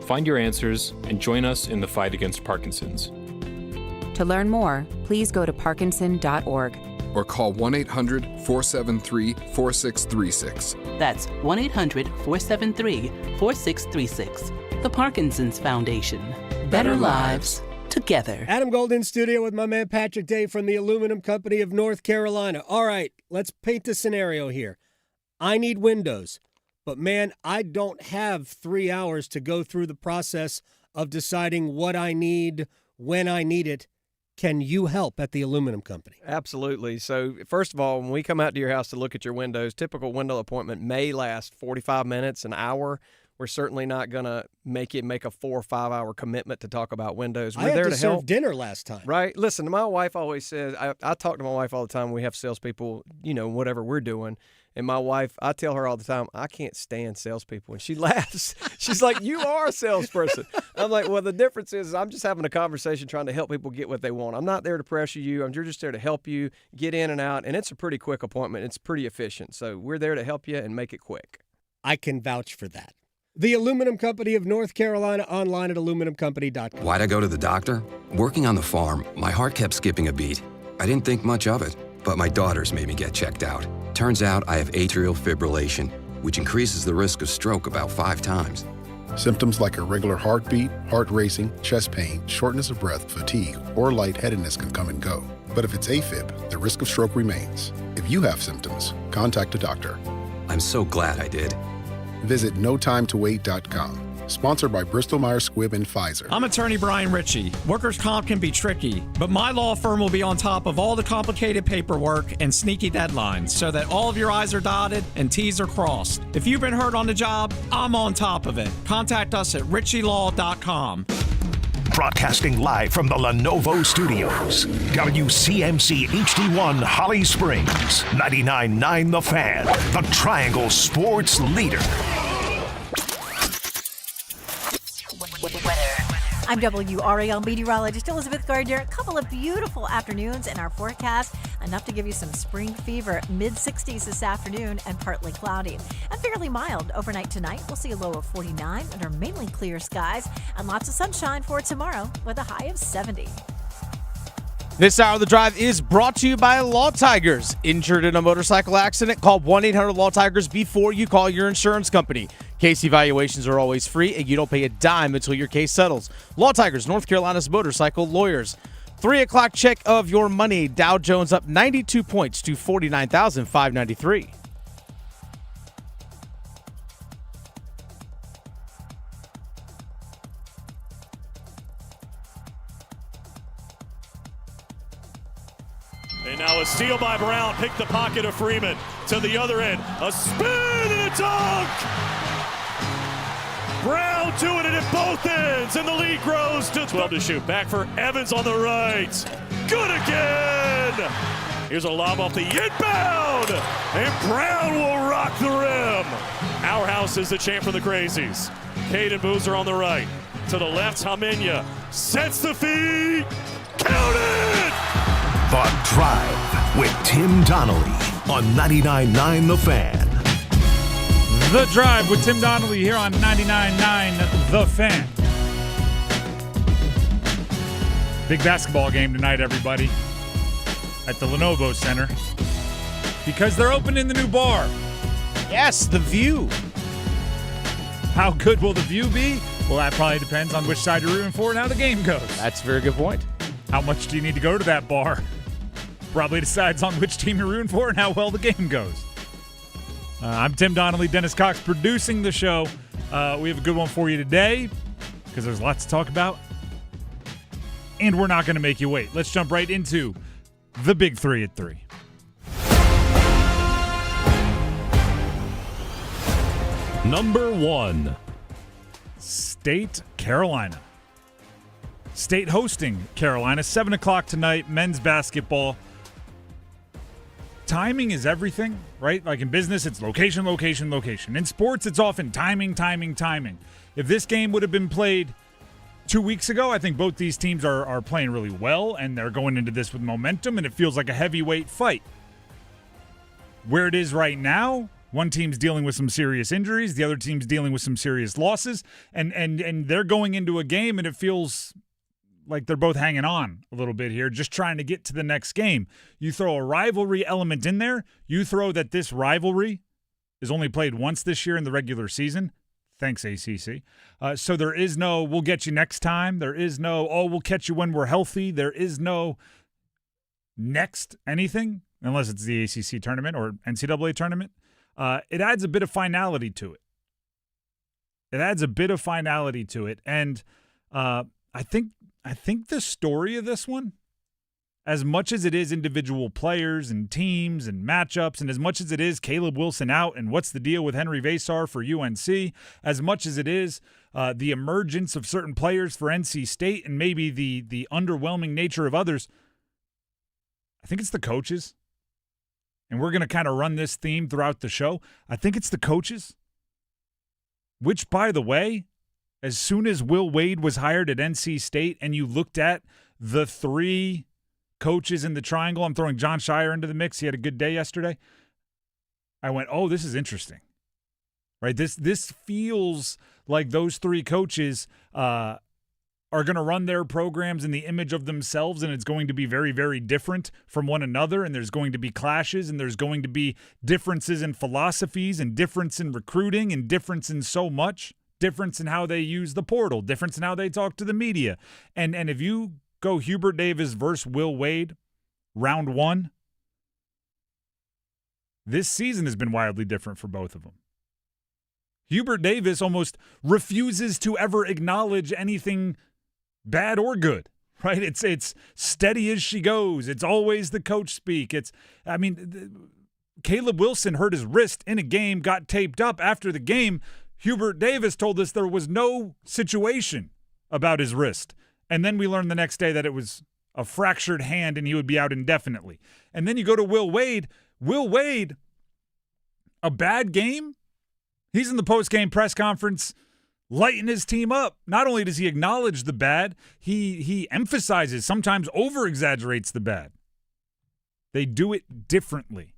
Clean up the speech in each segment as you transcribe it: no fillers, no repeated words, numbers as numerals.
Find your answers and join us in the fight against Parkinson's. To learn more, please go to parkinson.org. Or call 1-800-473-4636. That's 1-800-473-4636. The Parkinson's Foundation. Better lives together. Adam Gold in studio with my man Patrick Day from the Aluminum Company of North Carolina. All right, let's paint the scenario here. I need windows, but man, I don't have 3 hours to go through the process of deciding what I need, when I need it. Can you help at the Aluminum Company? Absolutely. So, first of all, when we come out to your house to look at your windows, typical window appointment may last 45 minutes, an hour. We're certainly not going to make a 4 or 5 hour commitment to talk about windows. We're I had there to to serve help. dinner last time. Right. Listen, my wife always says, I talk to my wife all the time. We have salespeople, whatever we're doing. And my wife, I tell her all the time, I can't stand salespeople. And she laughs. She's like, you are a salesperson. I'm like, well, the difference is I'm just having a conversation trying to help people get what they want. I'm not there to pressure you. I'm just there to help you get in and out. And it's a pretty quick appointment. It's pretty efficient. So we're there to help you and make it quick. I can vouch for that. The Aluminum Company of North Carolina, online at aluminumcompany.com. Why'd I go to the doctor? Working on the farm, my heart kept skipping a beat. I didn't think much of it, but my daughters made me get checked out. Turns out I have atrial fibrillation, which increases the risk of stroke about 5 times. Symptoms like irregular heartbeat, heart racing, chest pain, shortness of breath, fatigue, or lightheadedness can come and go. But if it's AFib, the risk of stroke remains. If you have symptoms, contact a doctor. I'm so glad I did. Visit notimetowait.com. Sponsored by Bristol-Myers Squibb and Pfizer. I'm attorney Brian Ritchie. Workers' comp can be tricky, but my law firm will be on top of all the complicated paperwork and sneaky deadlines so that all of your I's are dotted and T's are crossed. If you've been hurt on the job, I'm on top of it. Contact us at ritchielaw.com. Broadcasting live from the Lenovo Studios. WCMC HD1 Holly Springs. 99.9 The Fan. The Triangle Sports Leader. I'm WRAL meteorologist Elizabeth Gardner. A couple of beautiful afternoons in our forecast, enough to give you some spring fever. Mid-60s this afternoon and partly cloudy. And fairly mild overnight tonight. We'll see a low of 49 under mainly clear skies and lots of sunshine for tomorrow with a high of 70. This hour of The Drive is brought to you by Law Tigers. Injured in a motorcycle accident? Call 1-800-LAW-TIGERS before you call your insurance company. Case evaluations are always free, and you don't pay a dime until your case settles. Law Tigers, North Carolina's motorcycle lawyers. 3 o'clock check of your money. Dow Jones up 92 points to 49,593. And now a steal by Brown. Pick the pocket of Freeman to the other end. A spin and a dunk! Brown doing it at both ends, and the lead grows to 12 to shoot. Back for Evans on the right. Good again! Here's a lob off the inbound, and Brown will rock the rim. Our house is the champ for the Crazies. Caden Boozer on the right. To the left, Hamenya sets the feed. Count it! The Drive with Tim Donnelly on 99.9 The Fan. The Drive with Tim Donnelly here on 99.9 The Fan. Big basketball game tonight, everybody, at the Lenovo Center, because they're opening the new bar. Yes, the View. How good will the view be? Well, that probably depends on which side you're rooting for and how the game goes. That's a very good point. How much do you need to go to that bar? Probably decides on which team you're rooting for and how well the game goes. I'm Tim Donnelly, Dennis Cox producing the show. We have a good one for you today because there's lots to talk about. And we're not going to make you wait. Let's jump right into the Big 3 at 3. Number 1, State, Carolina. State hosting Carolina, 7 o'clock tonight, men's basketball. Timing is everything, right? Like in business, it's location, location, location. In sports, it's often timing, timing, timing. If this game would have been played 2 weeks ago, I think both these teams are playing really well, and they're going into this with momentum, and it feels like a heavyweight fight. Where it is right now, One team's dealing with some serious injuries. The other team's dealing with some serious losses. And they're going into a game, and it feels like they're both hanging on a little bit here, just trying to get to the next game. You throw a rivalry element in there. You throw that this rivalry is only played once this year in the regular season. Thanks, ACC. So there is no, we'll get you next time. There is no, oh, we'll catch you when we're healthy. There is no next anything, unless it's the ACC tournament or NCAA tournament. It adds a bit of finality to it. And I think the story of this one, as much as it is individual players and teams and matchups, and as much as it is Caleb Wilson out and what's the deal with Henry Vasar for UNC, as much as it is the emergence of certain players for NC State and maybe the underwhelming nature of others, I think it's the coaches. And we're going to kind of run this theme throughout the show. I think it's the coaches, which, by the way, as soon as Will Wade was hired at NC State and you looked at the three coaches in the triangle, I'm throwing John Shire into the mix. He had a good day yesterday. I went, oh, this is interesting, right? This feels like those three coaches are going to run their programs in the image of themselves, and it's going to be very, very different from one another, and there's going to be clashes, and there's going to be differences in philosophies and difference in recruiting and difference in so much, difference in how they use the portal, difference in how they talk to the media. And if you go Hubert Davis versus Will Wade, round one, this season has been wildly different for both of them. Hubert Davis almost refuses to ever acknowledge anything bad or good, right? It's steady as she goes. It's always the coach speak. Caleb Wilson hurt his wrist in a game, got taped up after the game. Hubert Davis told us there was no situation about his wrist. And then we learned the next day that it was a fractured hand and he would be out indefinitely. And then you go to Will Wade. Will Wade, a bad game? He's in the post-game press conference lighting his team up. Not only does he acknowledge the bad, he emphasizes, sometimes over-exaggerates the bad. They do it differently.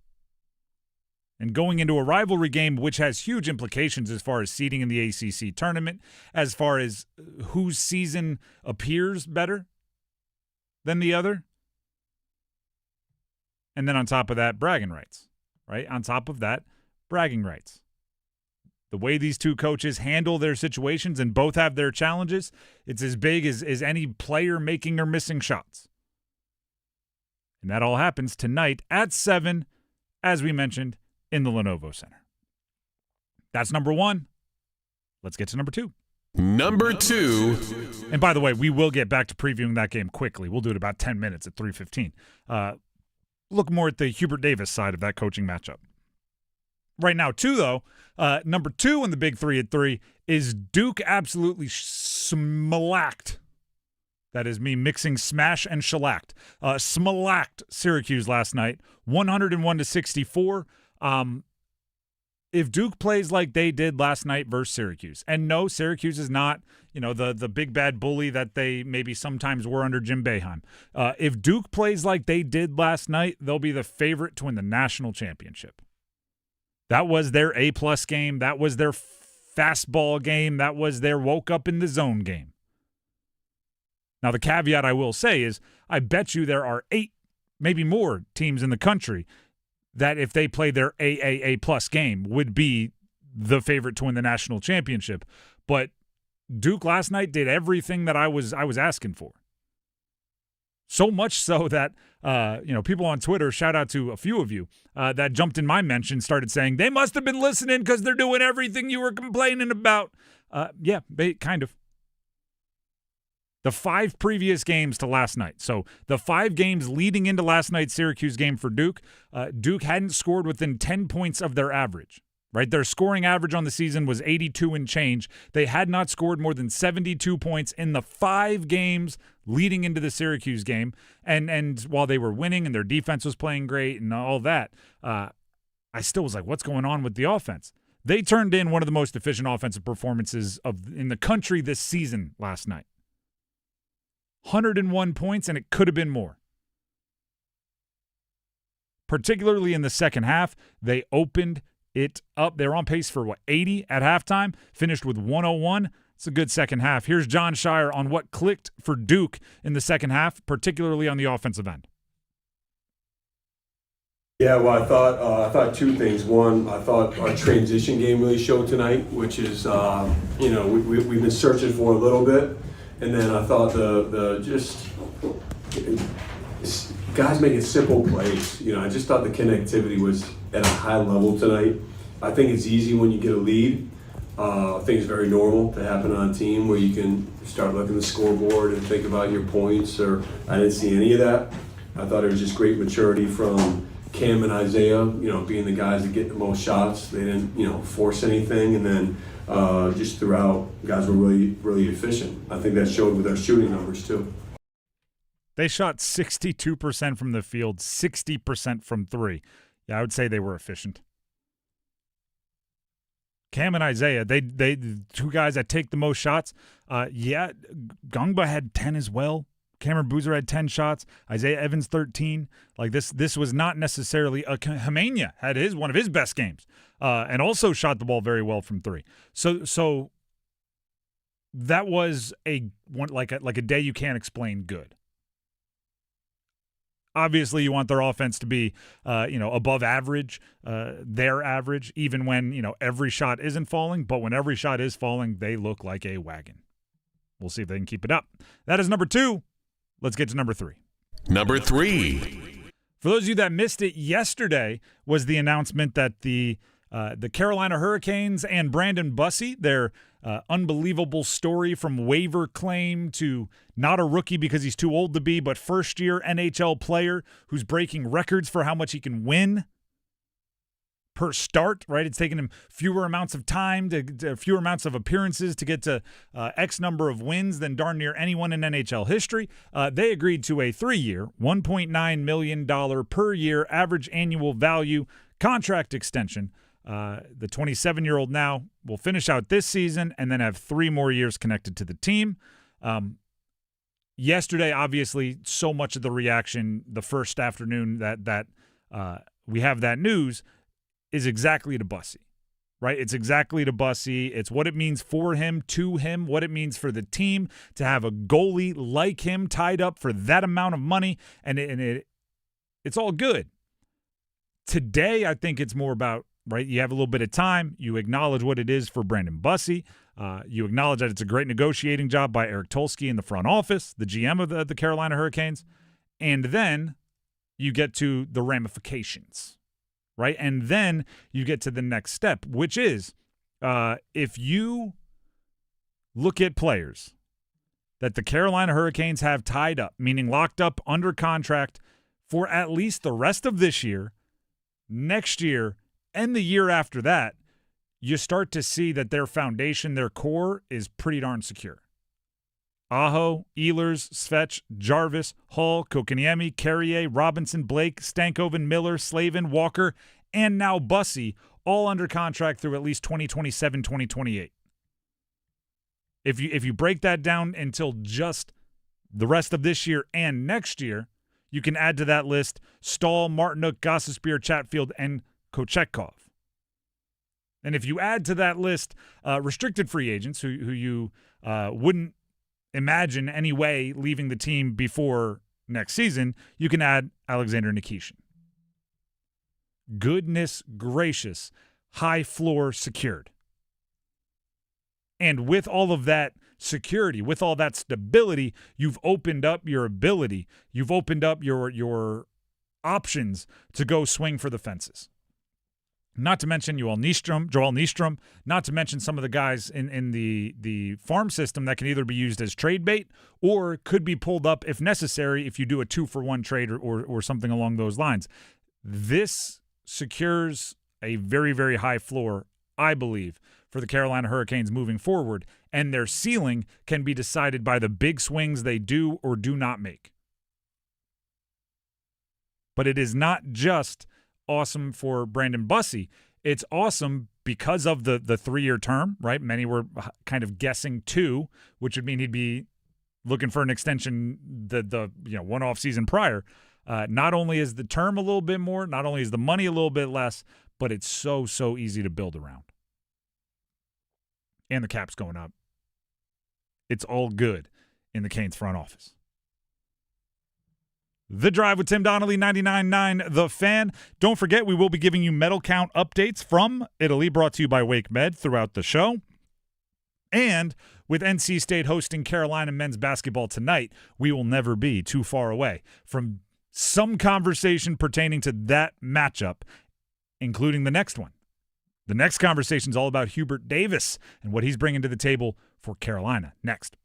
And going into a rivalry game, which has huge implications as far as seeding in the ACC tournament, as far as whose season appears better than the other. And then on top of that, bragging rights, right? On top of that, bragging rights. The way these two coaches handle their situations, and both have their challenges, it's as big as any player making or missing shots. And that all happens tonight at 7, as we mentioned, in the Lenovo Center. That's number one. Let's get to number two. Number 2. And by the way, we will get back to previewing that game quickly. We'll do it about 10 minutes at 3:15. Look more at the Hubert Davis side of that coaching matchup. Right now, number 2 in the Big Three at 3 is Duke absolutely smacked. That is me mixing smash and shellacked. Smacked Syracuse last night, 101-64. If Duke plays like they did last night versus Syracuse, and no, Syracuse is not, the big bad bully that they maybe sometimes were under Jim Boeheim. If Duke plays like they did last night, they'll be the favorite to win the national championship. That was their A-plus game. That was their fastball game. That was their woke up in the zone game. Now, the caveat I will say is I bet you there are 8, maybe more teams in the country that if they play their AAA-plus game would be the favorite to win the national championship. But Duke last night did everything that I was asking for. So much so that, people on Twitter, shout out to a few of you, that jumped in my mention, started saying, they must have been listening because they're doing everything you were complaining about. Yeah, kind of. The 5 previous games to last night. So the 5 games leading into last night's Syracuse game for Duke, Duke hadn't scored within 10 points of their average. Right, their scoring average on the season was 82 and change. They had not scored more than 72 points in the 5 games leading into the Syracuse game. And while they were winning and their defense was playing great and all that, I still was like, what's going on with the offense? They turned in one of the most efficient offensive performances in the country this season last night. 101 points, and it could have been more. Particularly in the second half, they opened it up. They're on pace for, 80 at halftime, finished with 101. It's a good second half. Here's John Shire on what clicked for Duke in the second half, particularly on the offensive end. Yeah, well, I thought two things. One, I thought our transition game really showed tonight, which is, we've been searching for a little bit. And then I thought guys making simple plays. I just thought the connectivity was at a high level tonight. I think it's easy when you get a lead. I think it's very normal to happen on a team where you can start looking at the scoreboard and think about your points. Or I didn't see any of that. I thought it was just great maturity from Cam and Isaiah, being the guys that get the most shots. They didn't, force anything, and then just throughout, guys were really, really efficient. I think that showed with our shooting numbers too. They shot 62% from the field, 60% from three. Yeah, I would say they were efficient. Cam and Isaiah, they two guys that take the most shots. Gungba had 10 as well. Cameron Boozer had 10 shots. Isaiah Evans 13. Like this was not necessarily Hemania had one of his best games, and also shot the ball very well from three. So that was a day you can't explain good. Obviously, you want their offense to be, above average, their average, even when every shot isn't falling. But when every shot is falling, they look like a wagon. We'll see if they can keep it up. That is number 2. Let's get to number 3. Number 3. For those of you that missed it, yesterday was the announcement that the Carolina Hurricanes and Brandon Bussi, their unbelievable story from waiver claim to not a rookie because he's too old to be, but first-year NHL player who's breaking records for how much he can win per start, right? It's taken him fewer amounts of time, to fewer amounts of appearances to get to X number of wins than darn near anyone in NHL history. They agreed to a 3-year, $1.9 million per year average annual value contract extension. The 27-year-old now will finish out this season and then have 3 more years connected to the team. Yesterday, obviously, so much of the reaction the first afternoon that we have that news is exactly to Bussi, right? It's exactly to Bussi. It's what it means for him, to him, what it means for the team to have a goalie like him tied up for that amount of money, and it's all good. Today, I think it's more about, right, you have a little bit of time. You acknowledge what it is for Brandon Bussi. You acknowledge that it's a great negotiating job by Eric Tulsky in the front office, the GM of the Carolina Hurricanes. And then you get to the ramifications, right? And then you get to the next step, which is if you look at players that the Carolina Hurricanes have tied up, meaning locked up under contract for at least the rest of this year, next year, and the year after that, you start to see that their foundation, their core, is pretty darn secure. Aho, Ehlers, Svech, Jarvis, Hall, Kokaniemi, Carrier, Robinson, Blake, Stankoven, Miller, Slavin, Walker, and now Bussi, all under contract through at least 2027, 2028. If you break that down until just the rest of this year and next year, you can add to that list Stahl, Martinook, Gostisbehere, Chatfield, and Kochetkov. And if you add to that list restricted free agents who you wouldn't imagine any way leaving the team before next season, you can add Alexander Nikishin. Goodness gracious, high floor secured. And with all of that security, with all that stability, you've opened up your ability. You've opened up your options to go swing for the fences. Not to mention Joel Nystrom, not to mention some of the guys in the farm system that can either be used as trade bait or could be pulled up if necessary if you do a 2-for-1 trade or something along those lines. This secures a very, very high floor, I believe, for the Carolina Hurricanes moving forward, and their ceiling can be decided by the big swings they do or do not make. But it is not just awesome for Brandon Bussi. It's awesome because of the 3-year term, right? Many were kind of guessing 2, which would mean he'd be looking for an extension the one off season prior. Not only is the term a little bit more, not only is the money a little bit less, but it's so easy to build around. And the cap's going up. It's all good in the Canes front office. The Drive with Tim Donnelly, 99.9 The Fan. Don't forget, we will be giving you medal count updates from Italy, brought to you by Wake Med throughout the show. And with NC State hosting Carolina men's basketball tonight, we will never be too far away from some conversation pertaining to that matchup, including the next one. The next conversation is all about Hubert Davis and what he's bringing to the table for Carolina. Next.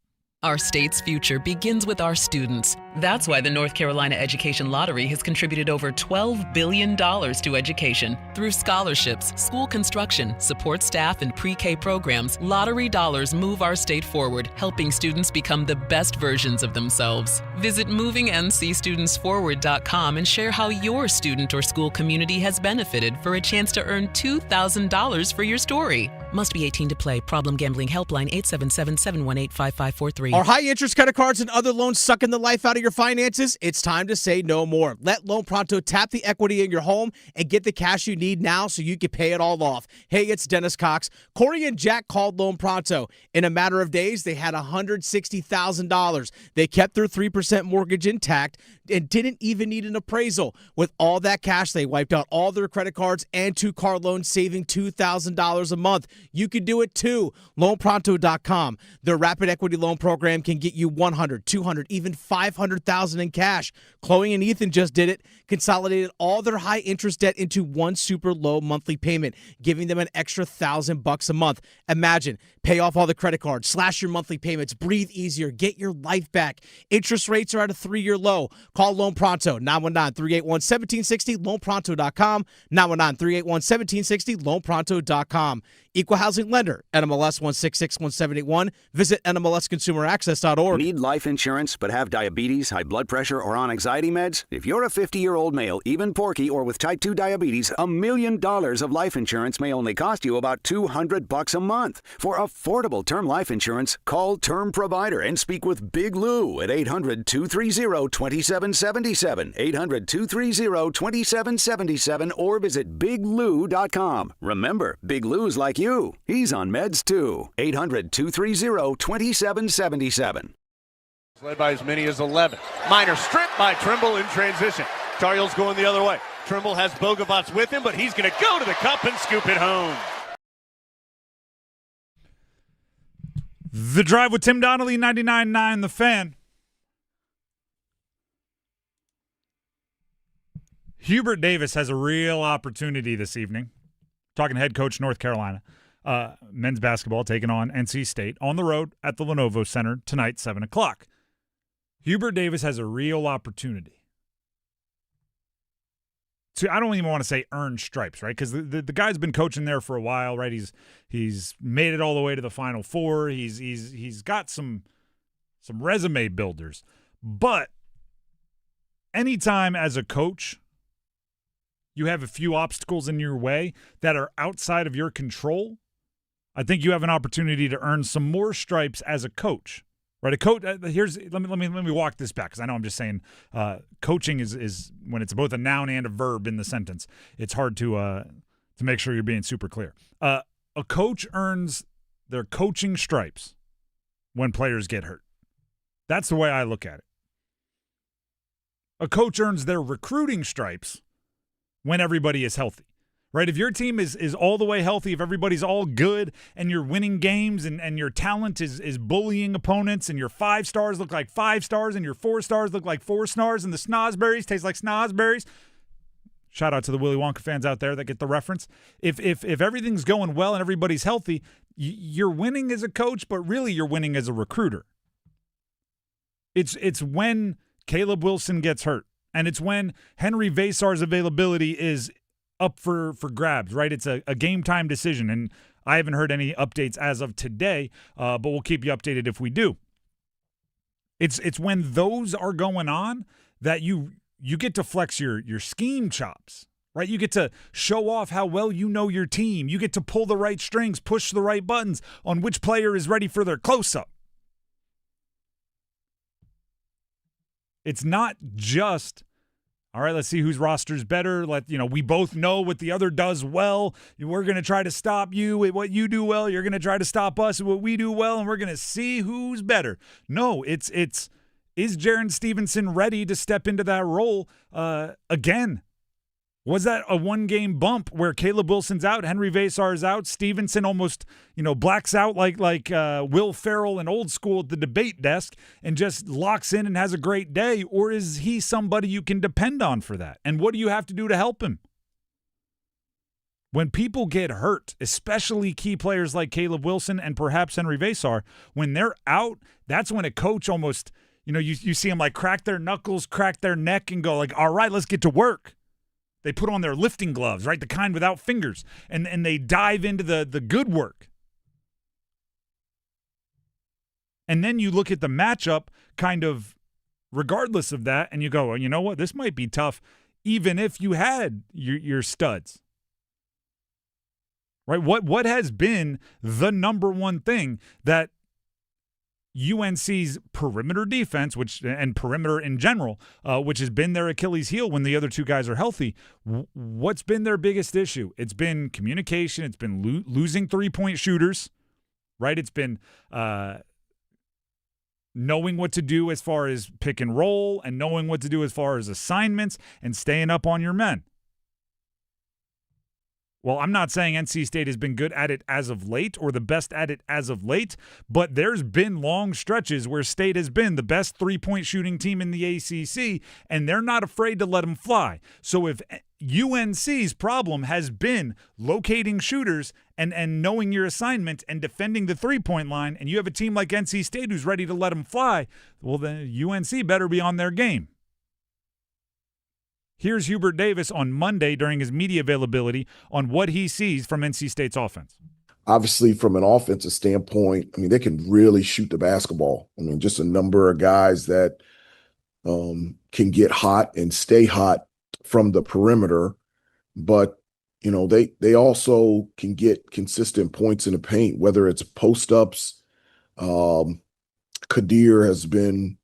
Our state's future begins with our students. That's why the North Carolina Education Lottery has contributed over $12 billion to education. Through scholarships, school construction, support staff, and pre-K programs, lottery dollars move our state forward, helping students become the best versions of themselves. Visit movingncstudentsforward.com and share how your student or school community has benefited for a chance to earn $2,000 for your story. Must be 18 to play. Problem Gambling Helpline 877-718-5543. Are high-interest credit cards and other loans sucking the life out of your finances? It's time to say no more. Let Loan Pronto tap the equity in your home and get the cash you need now so you can pay it all off. Hey, it's Dennis Cox. Corey and Jack called Loan Pronto. In a matter of days, they had $160,000. They kept their 3% mortgage intact and didn't even need an appraisal. With all that cash, they wiped out all their credit cards and 2-car loans, saving $2,000 a month. You can do it too. LoanPronto.com. Their rapid equity loan program can get you $100,000, $200,000, even $500,000 in cash. Chloe and Ethan just did it. Consolidated all their high interest debt into one super low monthly payment, giving them an extra $1,000 a month. Imagine, pay off all the credit cards, slash your monthly payments, breathe easier, get your life back. Interest rates are at a 3-year low. Call Loan Pronto, 919-381-1760, loanpronto.com, 919-381-1760, loanpronto.com. Equal housing lender, NMLS 1661781. Visit NMLSconsumeraccess.org. Need life insurance but have diabetes, high blood pressure, or on anxiety meds? If you're a 50-year-old male, even porky, or with type 2 diabetes, $1 million of life insurance may only cost you about $200 a month. For affordable term life insurance, call Term Provider and speak with Big Lou at 800-230-2777, 800-230-2777, or visit biglou.com. Remember, Big Lou's like you. He's on meds too. 800-230-2777. Led by as many as 11. Minor strip by Trimble in transition. Tar Heels going the other way. Trimble has Bogobots with him, but he's going to go to the cup and scoop it home. The Drive with Tim Donnelly, 99.9 The Fan. Hubert Davis has a real opportunity this evening. Talking head coach North Carolina. Men's basketball taking on NC State on the road at the Lenovo Center tonight, 7 o'clock. Hubert Davis has a real opportunity to, I don't even want to say earn stripes, right? Because the guy's been coaching there for a while, right? He's made it all the way to the Final Four. He's got some resume builders. But anytime as a coach you have a few obstacles in your way that are outside of your control, I think you have an opportunity to earn some more stripes as a coach, right? A coach. Let me walk this back because I know I'm just saying coaching is when it's both a noun and a verb in the sentence. It's hard to make sure you're being super clear. A coach earns their coaching stripes when players get hurt. That's the way I look at it. A coach earns their recruiting stripes when everybody is healthy, right? If your team is all the way healthy, if everybody's all good and you're winning games and your talent is bullying opponents and your 5 stars look like 5 stars and your 4 stars look like 4 stars and the snozberries taste like snozberries. Shout out to the Willy Wonka fans out there that get the reference. If everything's going well and everybody's healthy, you're winning as a coach, but really you're winning as a recruiter. It's when Caleb Wilson gets hurt. And it's when Henry Vasar's availability is up for grabs, right? It's a game-time decision, and I haven't heard any updates as of today, but we'll keep you updated if we do. It's when those are going on that you get to flex your scheme chops, right? You get to show off how well you know your team. You get to pull the right strings, push the right buttons on which player is ready for their close-up. It's not just, All right, let's see whose roster's better. We both know what the other does well. We're going to try to stop you at what you do well. You're going to try to stop us at what we do well, and we're going to see who's better. No, is Jaron Stevenson ready to step into that role again? Was that a one-game bump where Caleb Wilson's out, Henry Vasar's out, Stevenson almost, blacks out like Will Ferrell in Old School at the debate desk and just locks in and has a great day? Or is he somebody you can depend on for that? And what do you have to do to help him? When people get hurt, especially key players like Caleb Wilson and perhaps Henry Vasar, when they're out, that's when a coach almost, you see them like crack their knuckles, crack their neck and go like, all right, let's get to work. They put on their lifting gloves, right? The kind without fingers. And they dive into the good work. And then you look at the matchup kind of regardless of that, and you go, well, you know what? This might be tough even if you had your studs. Right? What has been the number one thing that UNC's perimeter defense, and perimeter in general, which has been their Achilles heel when the other two guys are healthy, what's been their biggest issue? It's been communication. It's been losing three-point shooters, right? It's been knowing what to do as far as pick and roll and knowing what to do as far as assignments and staying up on your men. Well, I'm not saying NC State has been good at it as of late or the best at it as of late, but there's been long stretches where State has been the best three-point shooting team in the ACC, and they're not afraid to let them fly. So if UNC's problem has been locating shooters and knowing your assignment and defending the three-point line, and you have a team like NC State who's ready to let them fly, well, then UNC better be on their game. Here's Hubert Davis on Monday during his media availability on what he sees from NC State's offense. Obviously, from an offensive standpoint, they can really shoot the basketball. Just a number of guys that can get hot and stay hot from the perimeter, but they also can get consistent points in the paint, whether it's post-ups. Kadir has been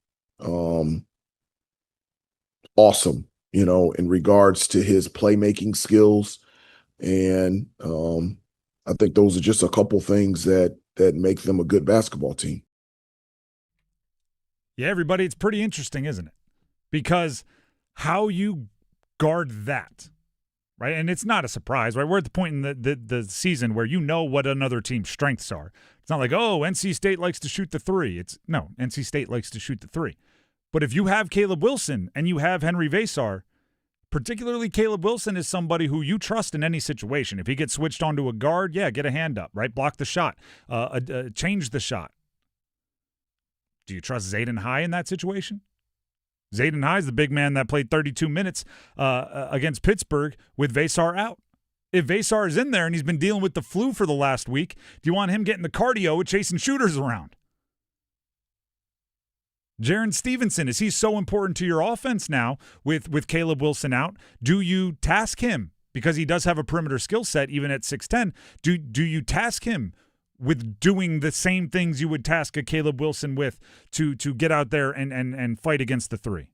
awesome, in regards to his playmaking skills. And I think those are just a couple things that make them a good basketball team. Yeah, everybody, it's pretty interesting, isn't it? Because how you guard that, right? And it's not a surprise, right? We're at the point in the season where you know what another team's strengths are. It's not like, NC State likes to shoot the three. No, NC State likes to shoot the three. But if you have Caleb Wilson and you have Henry Vasar, particularly Caleb Wilson is somebody who you trust in any situation. If he gets switched onto a guard, get a hand up, right? Block the shot, change the shot. Do you trust Zayden High in that situation? Zayden High is the big man that played 32 minutes against Pittsburgh with Vasar out. If Vasar is in there and he's been dealing with the flu for the last week, do you want him getting the cardio with chasing shooters around? Jaron Stevenson, is he so important to your offense now with Caleb Wilson out? Do you task him, because he does have a perimeter skill set even at 6'10", do you task him with doing the same things you would task a Caleb Wilson with to get out there and fight against the three?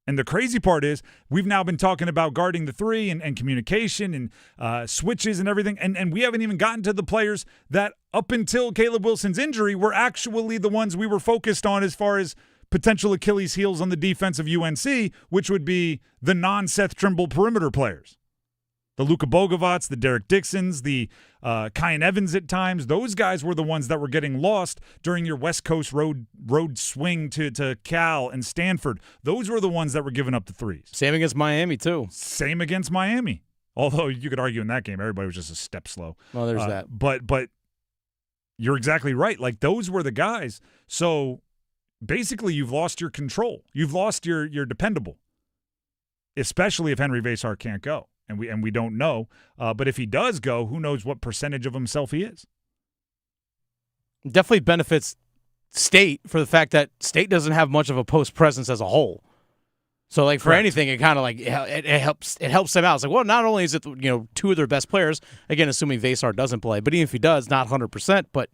And the crazy part is we've now been talking about guarding the three and communication and switches and everything, and we haven't even gotten to the players that up until Caleb Wilson's injury were actually the ones we were focused on as far as potential Achilles heels on the defense of UNC, which would be the non-Seth Trimble perimeter players. The Luka Bogovats, the Derek Dixons, the Kyan Evans at times, those guys were the ones that were getting lost during your West Coast road swing to Cal and Stanford. Those were the ones that were giving up the threes. Same against Miami, too. Same against Miami. Although you could argue in that game, everybody was just a step slow. Well, there's that. But you're exactly right. Like, those were the guys. So basically you've lost your control. You've lost your dependable, especially if Henry Vasar can't go. And we don't know. But if he does go, who knows what percentage of himself he is. Definitely benefits State for the fact that State doesn't have much of a post presence as a whole. So, like, for anything, it kind of like it helps them out. It's like, well, not only is it two of their best players, again, assuming Vasar doesn't play, but even if he does, not 100%, but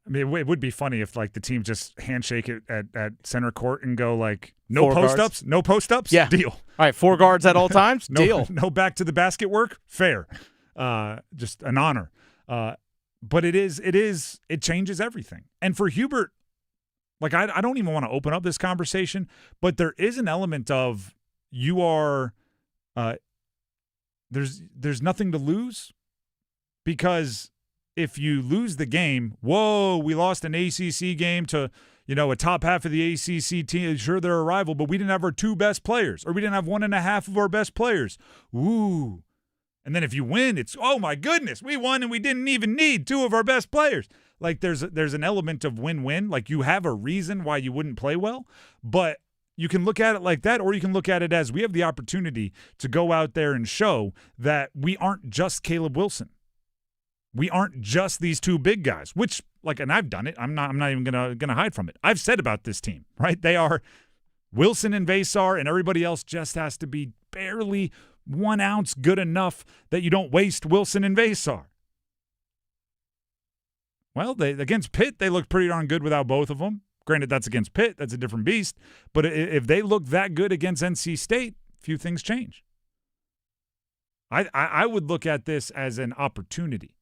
I mean, it would be funny if like the team just handshake it at center court and go like, no Four post guards. ups, no post ups, Yeah. deal. All right, 4 guards at all times, deal. No back to the basket work, fair. Just an honor. But it changes everything. And for Hubert, like I don't even want to open up this conversation, but there is an element of you are there's nothing to lose, because if you lose the game, whoa, we lost an ACC game to, a top half of the ACC team. Sure, they're a rival, but we didn't have our 2 best players, or we didn't have 1.5 of our best players. Ooh. And then if you win, it's, oh my goodness, we won and we didn't even need 2 of our best players. Like there's an element of win-win. Like you have a reason why you wouldn't play well, but you can look at it like that, or you can look at it as we have the opportunity to go out there and show that we aren't just Caleb Wilson. We aren't just these 2 big guys, which, like, and I've done it. I'm not even gonna hide from it. I've said about this team, right? They are Wilson and Vasar, and everybody else just has to be barely 1 ounce good enough that you don't waste Wilson and Vasar. Well, against Pitt, they looked pretty darn good without both of them. Granted, that's against Pitt. That's a different beast. But if they look that good against NC State, few things change. I would look at this as an opportunity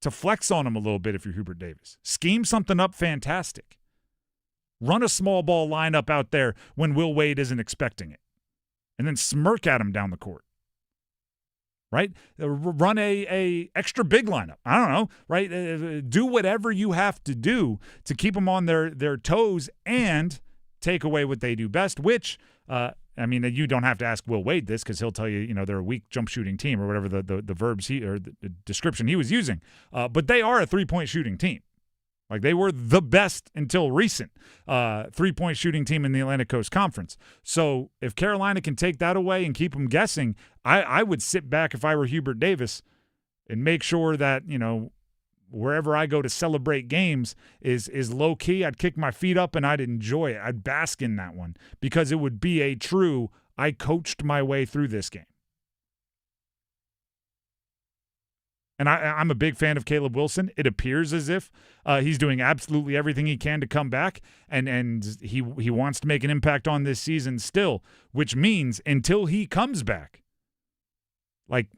to flex on them a little bit if you're Hubert Davis. Scheme something up fantastic. Run a small ball lineup out there when Will Wade isn't expecting it. And then smirk at him down the court. Right? Run a extra big lineup. I don't know. Right? Do whatever you have to do to keep them on their toes and take away what they do best, which, you don't have to ask Will Wade this because he'll tell you, they're a weak jump shooting team or whatever the verbs the description he was using. But they are a 3-point shooting team. Like they were the best until recent 3-point shooting team in the Atlantic Coast Conference. So if Carolina can take that away and keep them guessing, I would sit back if I were Hubert Davis and make sure that, wherever I go to celebrate games is low key. I'd kick my feet up and I'd enjoy it. I'd bask in that one because it would be a true, I coached my way through this game. And I'm a big fan of Caleb Wilson. It appears as if he's doing absolutely everything he can to come back, and he wants to make an impact on this season still, which means until he comes back, like,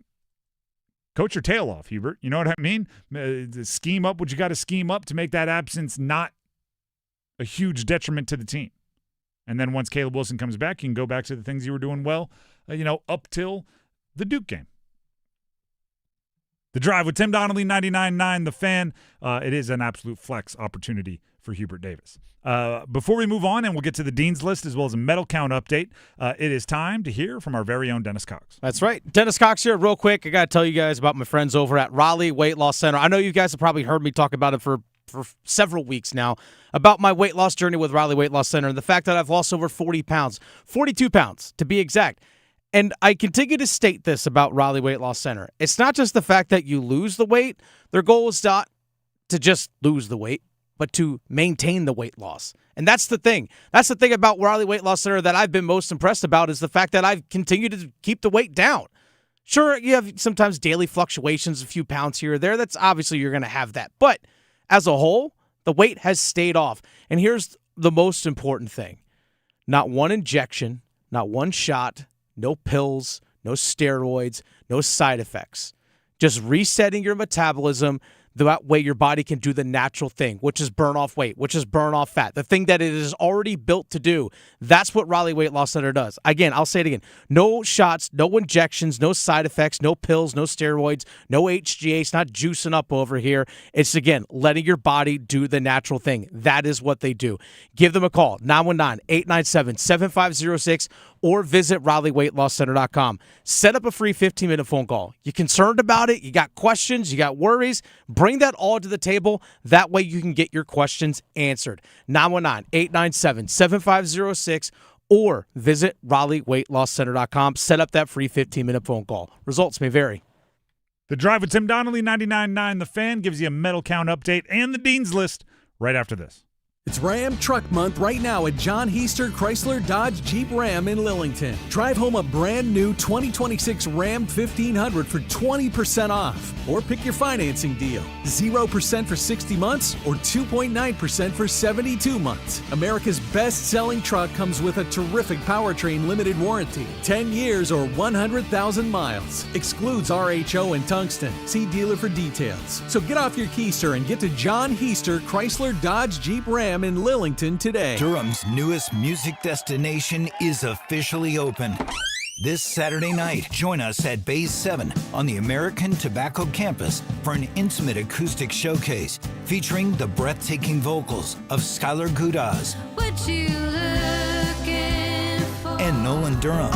coach your tail off, Hubert. You know what I mean? Scheme up what you got to scheme up to make that absence not a huge detriment to the team. And then once Caleb Wilson comes back, you can go back to the things you were doing well, up till the Duke game. The Drive with Tim Donnelly, 99.9 The Fan. It is an absolute flex opportunity for Hubert Davis. Before we move on, and we'll get to the Dean's List as well as a medal count update, it is time to hear from our very own Dennis Cox. That's right. Dennis Cox here. Real quick, I got to tell you guys about my friends over at Raleigh Weight Loss Center. I know you guys have probably heard me talk about it for several weeks now, about my weight loss journey with Raleigh Weight Loss Center and the fact that I've lost over 40 pounds, 42 pounds to be exact. And I continue to state this about Raleigh Weight Loss Center. It's not just the fact that you lose the weight. Their goal is not to just lose the weight, but to maintain the weight loss. And that's the thing. That's the thing about Raleigh Weight Loss Center that I've been most impressed about is the fact that I've continued to keep the weight down. Sure, you have sometimes daily fluctuations, a few pounds here or there. That's obviously you're going to have that. But as a whole, the weight has stayed off. And here's the most important thing. Not one injection, not one shot, no pills, no steroids, no side effects. Just resetting your metabolism that way your body can do the natural thing, which is burn off weight, which is burn off fat, the thing that it is already built to do. That's what Raleigh Weight Loss Center does. Again, I'll say it again. No shots, no injections, no side effects, no pills, no steroids, no HGH, it's not juicing up over here. It's, again, letting your body do the natural thing. That is what they do. Give them a call, 919-897-7506, or visit RaleighWeightLossCenter.com. Set up a free 15-minute phone call. You concerned about it? You got questions? You got worries? Bring that all to the table. That way you can get your questions answered. 919-897-7506 or visit RaleighWeightLossCenter.com. Set up that free 15-minute phone call. Results may vary. The Drive with Tim Donnelly, 99.9 The Fan, gives you a medal count update and the Dean's List right after this. It's Ram Truck Month right now at John Heister Chrysler Dodge Jeep Ram in Lillington. Drive home a brand new 2026 Ram 1500 for 20% off. Or pick your financing deal. 0% for 60 months or 2.9% for 72 months. America's best-selling truck comes with a terrific powertrain limited warranty. 10 years or 100,000 miles. Excludes RHO and tungsten. See dealer for details. So get off your keister and get to John Heister Chrysler Dodge Jeep Ram in Lillington today. Durham's newest music destination is officially open. This Saturday night, join us at Bays 7 on the American Tobacco campus for an intimate acoustic showcase featuring the breathtaking vocals of Skylar Gudaz and Nolan Durham.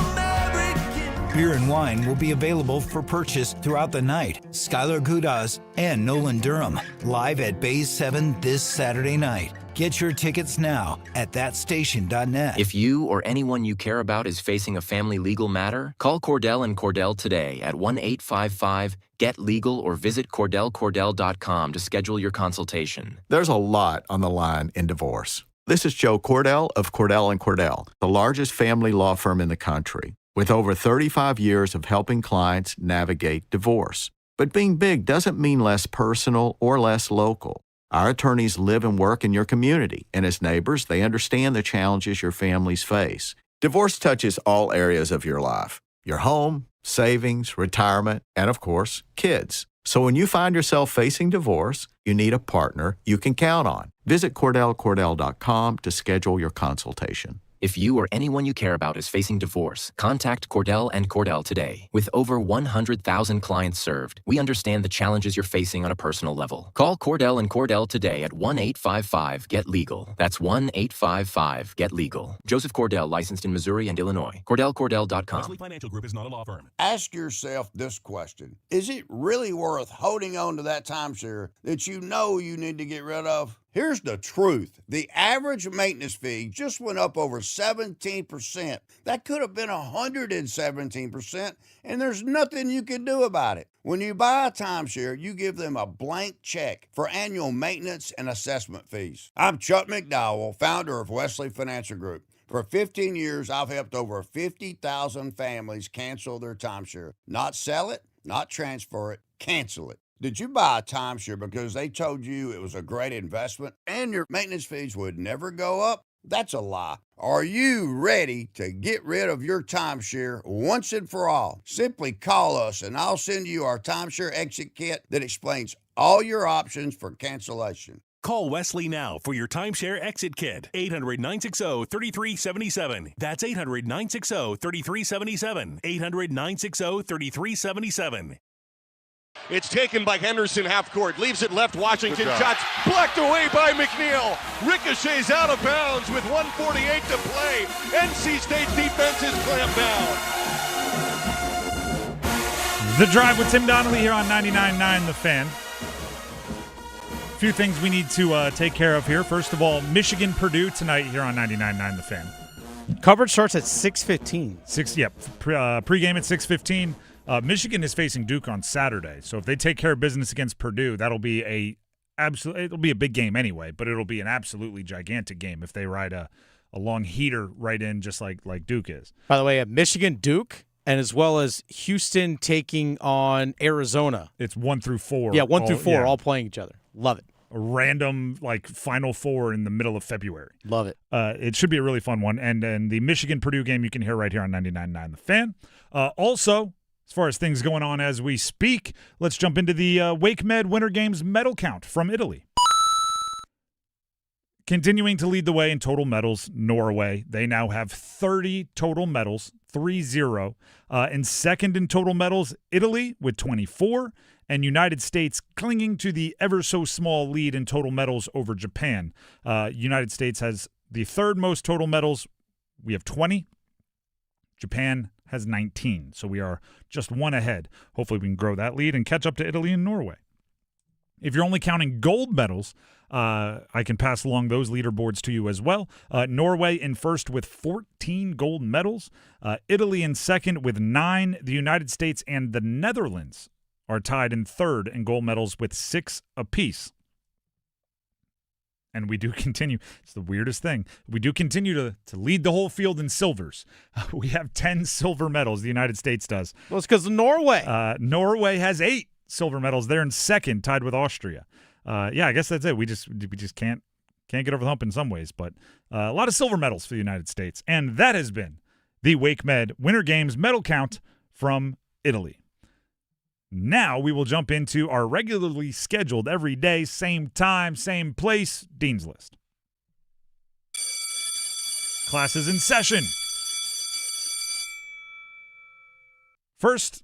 Beer and wine will be available for purchase throughout the night. Skylar Gudaz and Nolan Durham, live at Bays 7 this Saturday night. Get your tickets now at thatstation.net. If you or anyone you care about is facing a family legal matter, call Cordell and Cordell today at 1-855-GET-LEGAL or visit CordellCordell.com to schedule your consultation. There's a lot on the line in divorce. This is Joe Cordell of Cordell & Cordell, the largest family law firm in the country, with over 35 years of helping clients navigate divorce. But being big doesn't mean less personal or less local. Our attorneys live and work in your community, and as neighbors, they understand the challenges your families face. Divorce touches all areas of your life: your home, savings, retirement, and of course, kids. So when you find yourself facing divorce, you need a partner you can count on. Visit CordellCordell.com to schedule your consultation. If you or anyone you care about is facing divorce, contact Cordell and Cordell today. With over 100,000 clients served, we understand the challenges you're facing on a personal level. Call Cordell and Cordell today at 1-855-GET-LEGAL. That's 1-855-GET-LEGAL. Joseph Cordell, licensed in Missouri and Illinois. CordellCordell.com. Wesley Financial Group is not a law firm. Ask yourself this question. Is it really worth holding on to that timeshare that you know you need to get rid of? Here's the truth. The average maintenance fee just went up over 17%. That could have been 117%, and there's nothing you can do about it. When you buy a timeshare, you give them a blank check for annual maintenance and assessment fees. I'm Chuck McDowell, founder of Wesley Financial Group. For 15 years, I've helped over 50,000 families cancel their timeshare. Not sell it, not transfer it, cancel it. Did you buy a timeshare because they told you it was a great investment and your maintenance fees would never go up? That's a lie. Are you ready to get rid of your timeshare once and for all? Simply call us and I'll send you our timeshare exit kit that explains all your options for cancellation. Call Wesley now for your timeshare exit kit. 800-960-3377. That's 800-960-3377. 800-960-3377. It's taken by Henderson half court, leaves it left. Washington shots blocked away by McNeil. Ricochets out of bounds with 1:48 to play. NC State defense is clamped down. The Drive with Tim Donnelly here on 99.9 The Fan. A few things we need to take care of here. First of all, Michigan-Purdue tonight here on 99.9 The Fan. Coverage starts at 6:15. Pregame at 6:15. Michigan is facing Duke on Saturday, so if they take care of business against Purdue, it'll be a big game anyway, but it'll be an absolutely gigantic game if they ride a long heater right in just like Duke is. By the way, Michigan, Duke, and as well as Houston taking on Arizona. It's 1 through 4. Yeah, 1 through 4 all playing each other. Love it. A random Final Four in the middle of February. Love it. It should be a really fun one, and the Michigan-Purdue game you can hear right here on 99.9 The Fan. Also, as far as things going on as we speak, let's jump into the Wake Med Winter Games medal count from Italy. Continuing to lead the way in total medals, Norway. They now have 30 total medals, 30. And second in total medals, Italy with 24. And United States clinging to the ever-so-small lead in total medals over Japan. United States has the third most total medals. We have 20. Japan has 19, so we are just one ahead. Hopefully we can grow that lead and catch up to Italy and Norway. If you're only counting gold medals, I can pass along those leaderboards to you as well. Norway in first with 14 gold medals. Italy in second with 9. The United States and the Netherlands are tied in third in gold medals with 6 apiece. and we do continue. It's the weirdest thing. We do continue to lead the whole field in silvers. We have 10 silver medals. The United States does. Well, it's because of Norway. Norway has 8 silver medals. They're in second, tied with Austria. Yeah, I guess that's it. We just can't get over the hump in some ways, but a lot of silver medals for the United States. And that has been the WakeMed Winter Games medal count from Italy. Now we will jump into our regularly scheduled every day, same time, same place, Dean's List. Classes in session. First,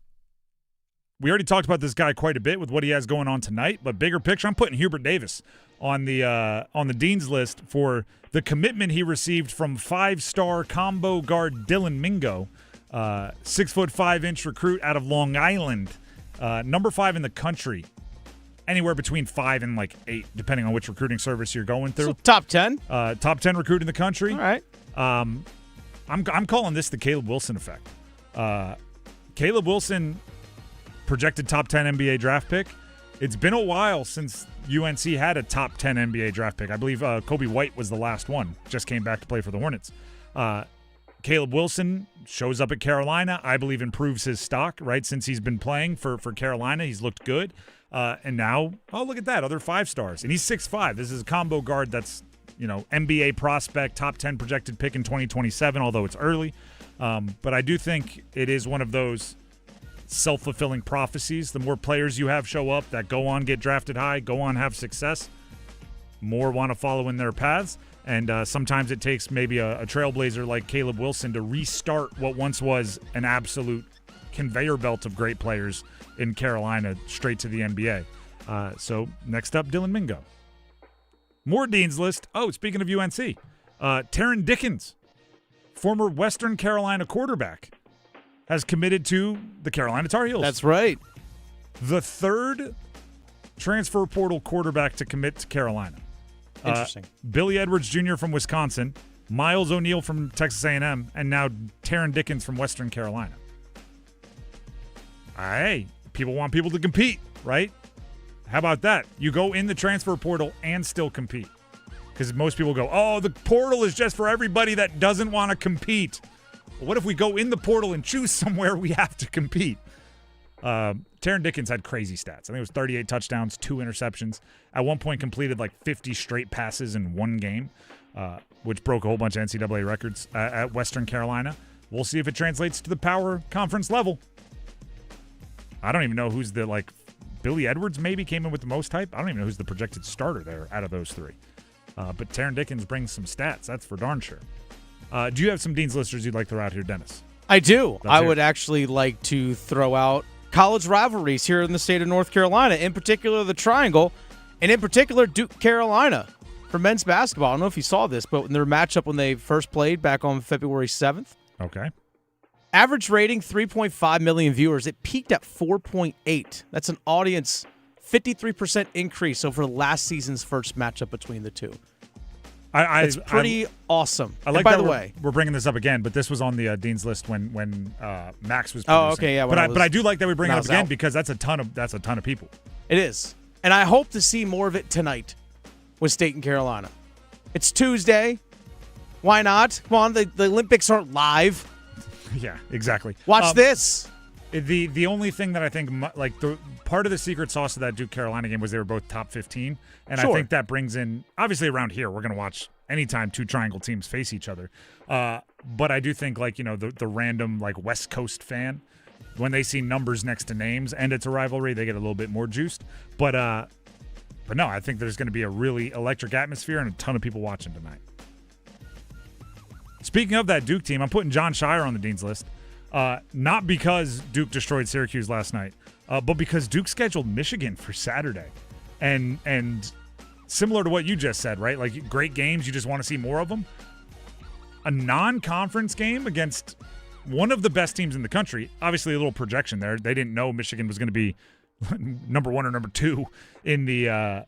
we already talked about this guy quite a bit with what he has going on tonight, but bigger picture, I'm putting Hubert Davis on the Dean's List for the commitment he received from 5-star combo guard Dylan Mingo, 6'5" recruit out of Long Island. Number 5 in the country, anywhere between 5 and like 8, depending on which recruiting service you're going through. So top 10? Top 10 recruit in the country. All right. I'm calling this the Caleb Wilson effect. Caleb Wilson, projected top 10 NBA draft pick. It's been a while since UNC had a top 10 NBA draft pick. I believe Kobe White was the last one. Just came back to play for the Hornets. Caleb Wilson shows up at Carolina. I believe improves his stock, right? Since he's been playing for Carolina, he's looked good. And now, oh, look at that, other 5 stars. And he's 6'5". This is a combo guard that's, NBA prospect, top 10 projected pick in 2027, although it's early. But I do think it is one of those self-fulfilling prophecies. The more players you have show up that go on, get drafted high, go on, have success, more want to follow in their paths. And sometimes it takes maybe a trailblazer like Caleb Wilson to restart what once was an absolute conveyor belt of great players in Carolina straight to the NBA. So next up, Dylan Mingo. More Dean's List. Oh, speaking of UNC, Taron Dickens, former Western Carolina quarterback, has committed to the Carolina Tar Heels. That's right. The third transfer portal quarterback to commit to Carolina. Interesting. Billy Edwards Jr. from Wisconsin, Miles O'Neill from Texas A&M, and now Taron Dickens from Western Carolina. Hey, people want people to compete, right? How about that? You go in the transfer portal and still compete. Because most people go, oh, the portal is just for everybody that doesn't want to compete. Well, what if we go in the portal and choose somewhere we have to compete? Taron Dickens had crazy stats. I think it was 38 touchdowns, 2 interceptions. At one point completed like 50 straight passes in one game, which broke a whole bunch of NCAA records at Western Carolina. We'll see if it translates to the power conference level. I don't even know who's the, Billy Edwards maybe came in with the most hype. I don't even know who's the projected starter there out of those 3. But Taron Dickens brings some stats. That's for darn sure. Do you have some Dean's Listers you'd like to throw out here, Dennis? I do. I would actually like to throw out college rivalries here in the state of North Carolina, in particular the Triangle, and in particular Duke Carolina for men's basketball. I don't know if you saw this, but in their matchup when they first played back on February 7th. Okay. Average rating, 3.5 million viewers. It peaked at 4.8. That's an audience 53% increase over last season's first matchup between the two. It's pretty awesome. I like by that the way, we're bringing this up again, but this was on the Dean's List when Max was producing. Oh, okay, yeah. But I do like that we bring it up again because that's a ton of people. It is. And I hope to see more of it tonight with State and Carolina. It's Tuesday. Why not? Come on, the Olympics aren't live. Yeah, exactly. Watch this. The only thing that I think, the part of the secret sauce of that Duke Carolina game was they were both top 15, and Sure. I think that brings in, obviously around here we're going to watch anytime 2 triangle teams face each other. But I do think the random West Coast fan, when they see numbers next to names and it's a rivalry, they get a little bit more juiced. But no, I think there's going to be a really electric atmosphere and a ton of people watching tonight. Speaking of that Duke team, I'm putting John Shire on the Dean's List. Not because Duke destroyed Syracuse last night, but because Duke scheduled Michigan for Saturday. And similar to what you just said, right? Great games, you just want to see more of them. A non-conference game against one of the best teams in the country. Obviously, a little projection there. They didn't know Michigan was going to be number 1 or number 2 in the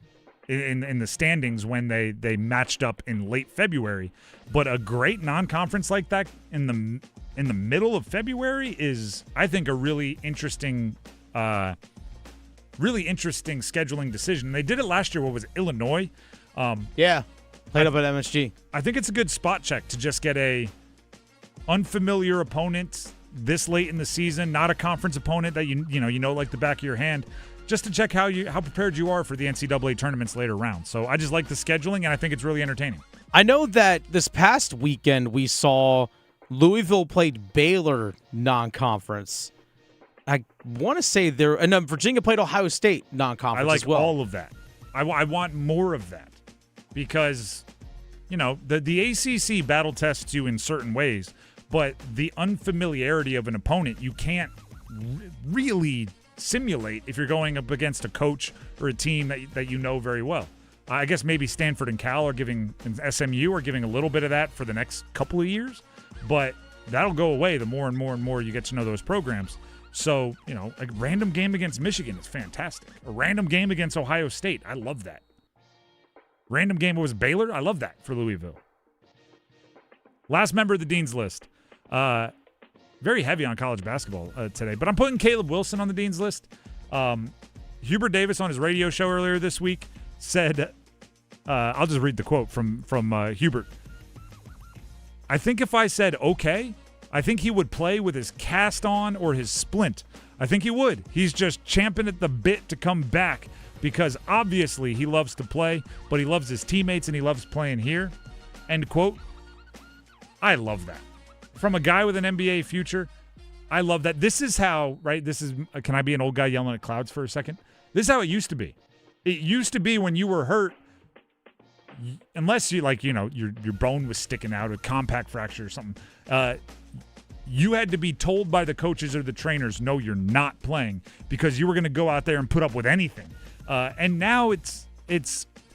in the standings when they matched up in late February. But a great non-conference like that in the middle of February is, I think, a really interesting scheduling decision. They did it last year. What was it, Illinois? Yeah, played up at MSG. I think it's a good spot check to just get a unfamiliar opponent this late in the season, not a conference opponent that you know like the back of your hand, just to check how prepared you are for the NCAA tournaments later rounds. So I just like the scheduling, and I think it's really entertaining. I know that this past weekend we saw Louisville played Baylor non-conference. I want to say and Virginia played Ohio State non-conference. I like as well. all of that. I want more of that because, the ACC battle tests you in certain ways, but the unfamiliarity of an opponent you can't really simulate if you're going up against a coach or a team that you know very well. I guess maybe Stanford and Cal and SMU are giving a little bit of that for the next couple of years, but that'll go away the more and more and more you get to know those programs. So, a random game against Michigan is fantastic. A random game against Ohio State, I love that. Random game was Baylor, I love that for Louisville. Last member of the Dean's List. Very heavy on college basketball today, but I'm putting Caleb Wilson on the Dean's List. Hubert Davis on his radio show earlier this week said, I'll just read the quote from Hubert. I think if I said okay, I think he would play with his cast on or his splint. I think he would. He's just champing at the bit to come back because obviously he loves to play, but he loves his teammates and he loves playing here. End quote. I love that. From a guy with an NBA future, I love that. This is how, right? Can I be an old guy yelling at clouds for a second? This is how it used to be. It used to be when you were hurt, unless you your bone was sticking out, a compact fracture or something, you had to be told by the coaches or the trainers, no, you're not playing, because you were going to go out there and put up with anything. And now it's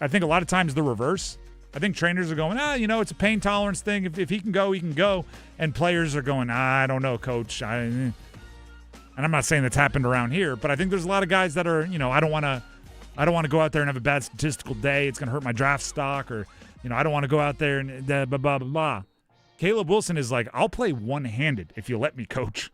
I think a lot of times the reverse. I think trainers are going, it's a pain tolerance thing. If he can go, he can go. And players are going, I don't know, coach. And I'm not saying that's happened around here, but I think there's a lot of guys that are, I don't want to go out there and have a bad statistical day. It's going to hurt my draft stock, or, I don't want to go out there and blah, blah, blah, blah. Caleb Wilson is like, I'll play one-handed if you let me, coach.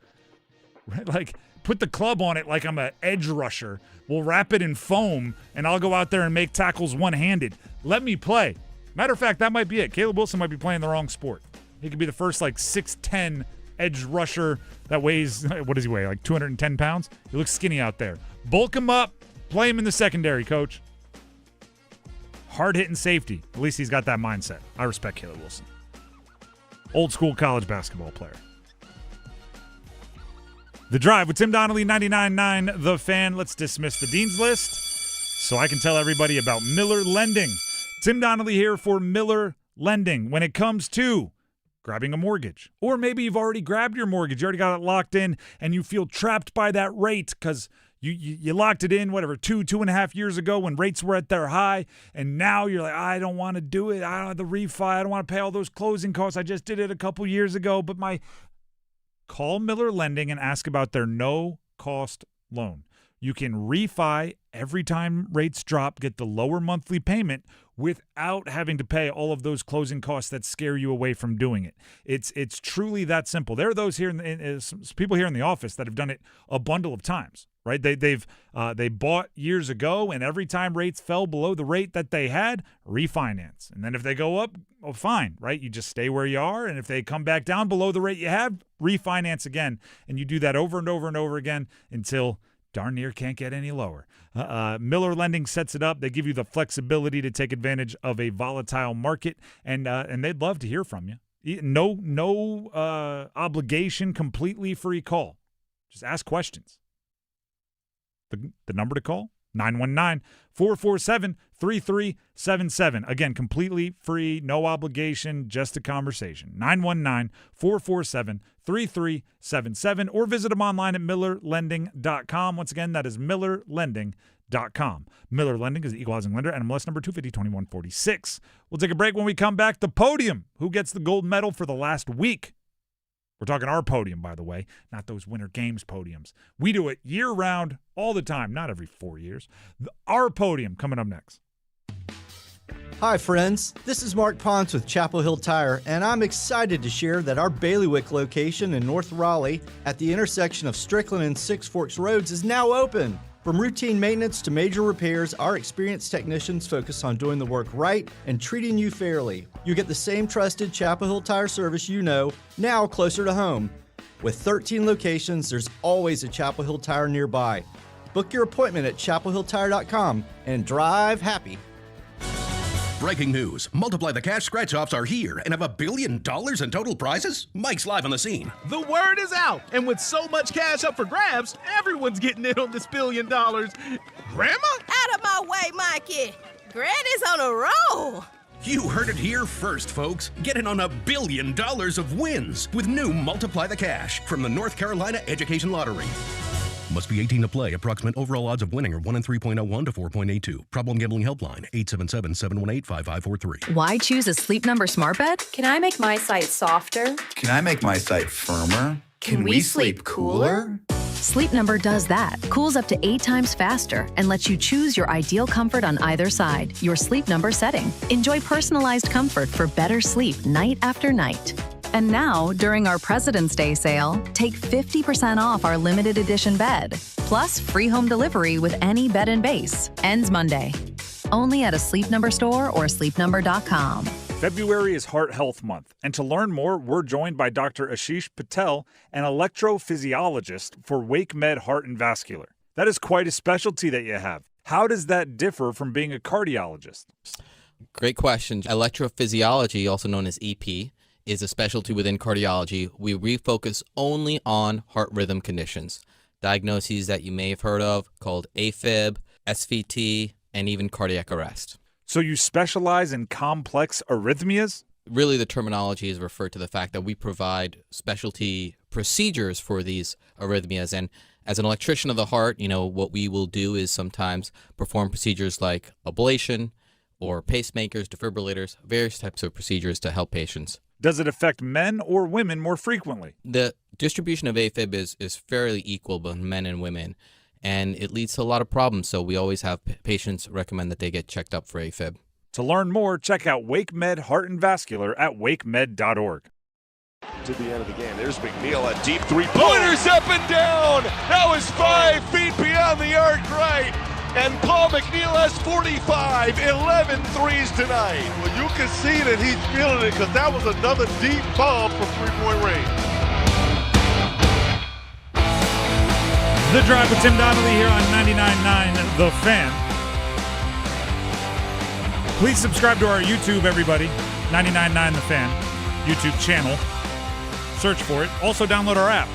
Right? Like, put the club on it like I'm an edge rusher. We'll wrap it in foam, and I'll go out there and make tackles one-handed. Let me play. Matter of fact, that might be it. Caleb Wilson might be playing the wrong sport. He could be the first, 6'10" edge rusher that weighs, what does he weigh, 210 pounds? He looks skinny out there. Bulk him up. Play him in the secondary, coach. Hard-hitting safety. At least he's got that mindset. I respect Caleb Wilson. Old school college basketball player. The Drive with Tim Donnelly, 99.9 The Fan. Let's dismiss the Dean's List so I can tell everybody about Miller Lending. Tim Donnelly here for Miller Lending. When it comes to grabbing a mortgage, or maybe you've already grabbed your mortgage, you already got it locked in, and you feel trapped by that rate because you locked it in, 2.5 years ago when rates were at their high, and now you're like, I don't want to do it. I don't have the refi. I don't want to pay all those closing costs. I just did it a couple years ago, but call Miller Lending and ask about their no-cost loan. You can refi every time rates drop, get the lower monthly payment without having to pay all of those closing costs that scare you away from doing it. It's truly that simple. There are those here, some people here in the office that have done it a bundle of times, right? They bought years ago, and every time rates fell below the rate that they had, refinance. And then if they go up, oh, fine, right? You just stay where you are, and if they come back down below the rate you have, refinance again. And you do that over and over and over again until darn near can't get any lower. Miller Lending sets it up. They give you the flexibility to take advantage of a volatile market, and they'd love to hear from you. No obligation, completely free call. Just ask questions. The number to call, 919-447-3377. Again, completely free, no obligation, just a conversation. 919-447-3377, or visit them online at millerlending.com. Once again, that is millerlending.com. Miller Lending is the equal housing lender, NMLS number 2502146. We'll take a break. When we come back, the podium. Who gets the gold medal for the last week? We're talking our podium, by the way, not those Winter Games podiums. We do it year-round, all the time, not every 4 years. Our podium coming up next. Hi, friends. This is Mark Ponce with Chapel Hill Tire, and I'm excited to share that our Bailiwick location in North Raleigh at the intersection of Strickland and Six Forks Roads is now open. From routine maintenance to major repairs, our experienced technicians focus on doing the work right and treating you fairly. You get the same trusted Chapel Hill Tire service you know, now closer to home. With 13 locations, there's always a Chapel Hill Tire nearby. Book your appointment at chapelhilltire.com and drive happy. Breaking news. Multiply the Cash scratch-offs are here and have $1 billion in total prizes? Mike's live on the scene. The word is out, and with so much cash up for grabs, everyone's getting in on this $1 billion. Grandma? Out of my way, Mikey. Granny's on a roll. You heard it here first, folks. Get in on $1 billion of wins with new Multiply the Cash from the North Carolina Education Lottery. Must be 18 to play. Approximate overall odds of winning are 1 in 3.01 to 4.82. Problem Gambling Helpline, 877-718-5543. Why choose a Sleep Number smart bed? Can I make my site softer? Can I make my site firmer? Can we sleep cooler? Sleep Number does that. Cools up to 8 times faster and lets you choose your ideal comfort on either side. Your Sleep Number setting. Enjoy personalized comfort for better sleep night after night. And now, during our President's Day sale, take 50% off our limited edition bed, plus free home delivery with any bed and base. Ends Monday. Only at a Sleep Number store or sleepnumber.com. February is Heart Health Month, and to learn more, we're joined by Dr. Ashish Patel, an electrophysiologist for WakeMed Heart and Vascular. That is quite a specialty that you have. How does that differ from being a cardiologist? Great question. Electrophysiology, also known as EP, is a specialty within cardiology. We refocus only on heart rhythm conditions, diagnoses that you may have heard of called AFib, SVT, and even cardiac arrest. So you specialize in complex arrhythmias? Really, the terminology is referred to the fact that we provide specialty procedures for these arrhythmias. And as an electrician of the heart, what we will do is sometimes perform procedures like ablation or pacemakers, defibrillators, various types of procedures to help patients. Does it affect men or women more frequently? The distribution of AFib is fairly equal both men and women, and it leads to a lot of problems. So we always have patients recommend that they get checked up for AFib. To learn more, check out WakeMed Heart and Vascular at wakemed.org. To the end of the game. There's McNeil, a deep three-pointers up and down. That was 5 feet beyond the arc right. And Paul McNeil has 45, 11 threes tonight. Well, you can see that he's feeling it because that was another deep bomb from three-point range. The Drive with Tim Donnelly here on 99.9 The Fan. Please subscribe to our YouTube, everybody. 99.9 The Fan YouTube channel. Search for it. Also download our app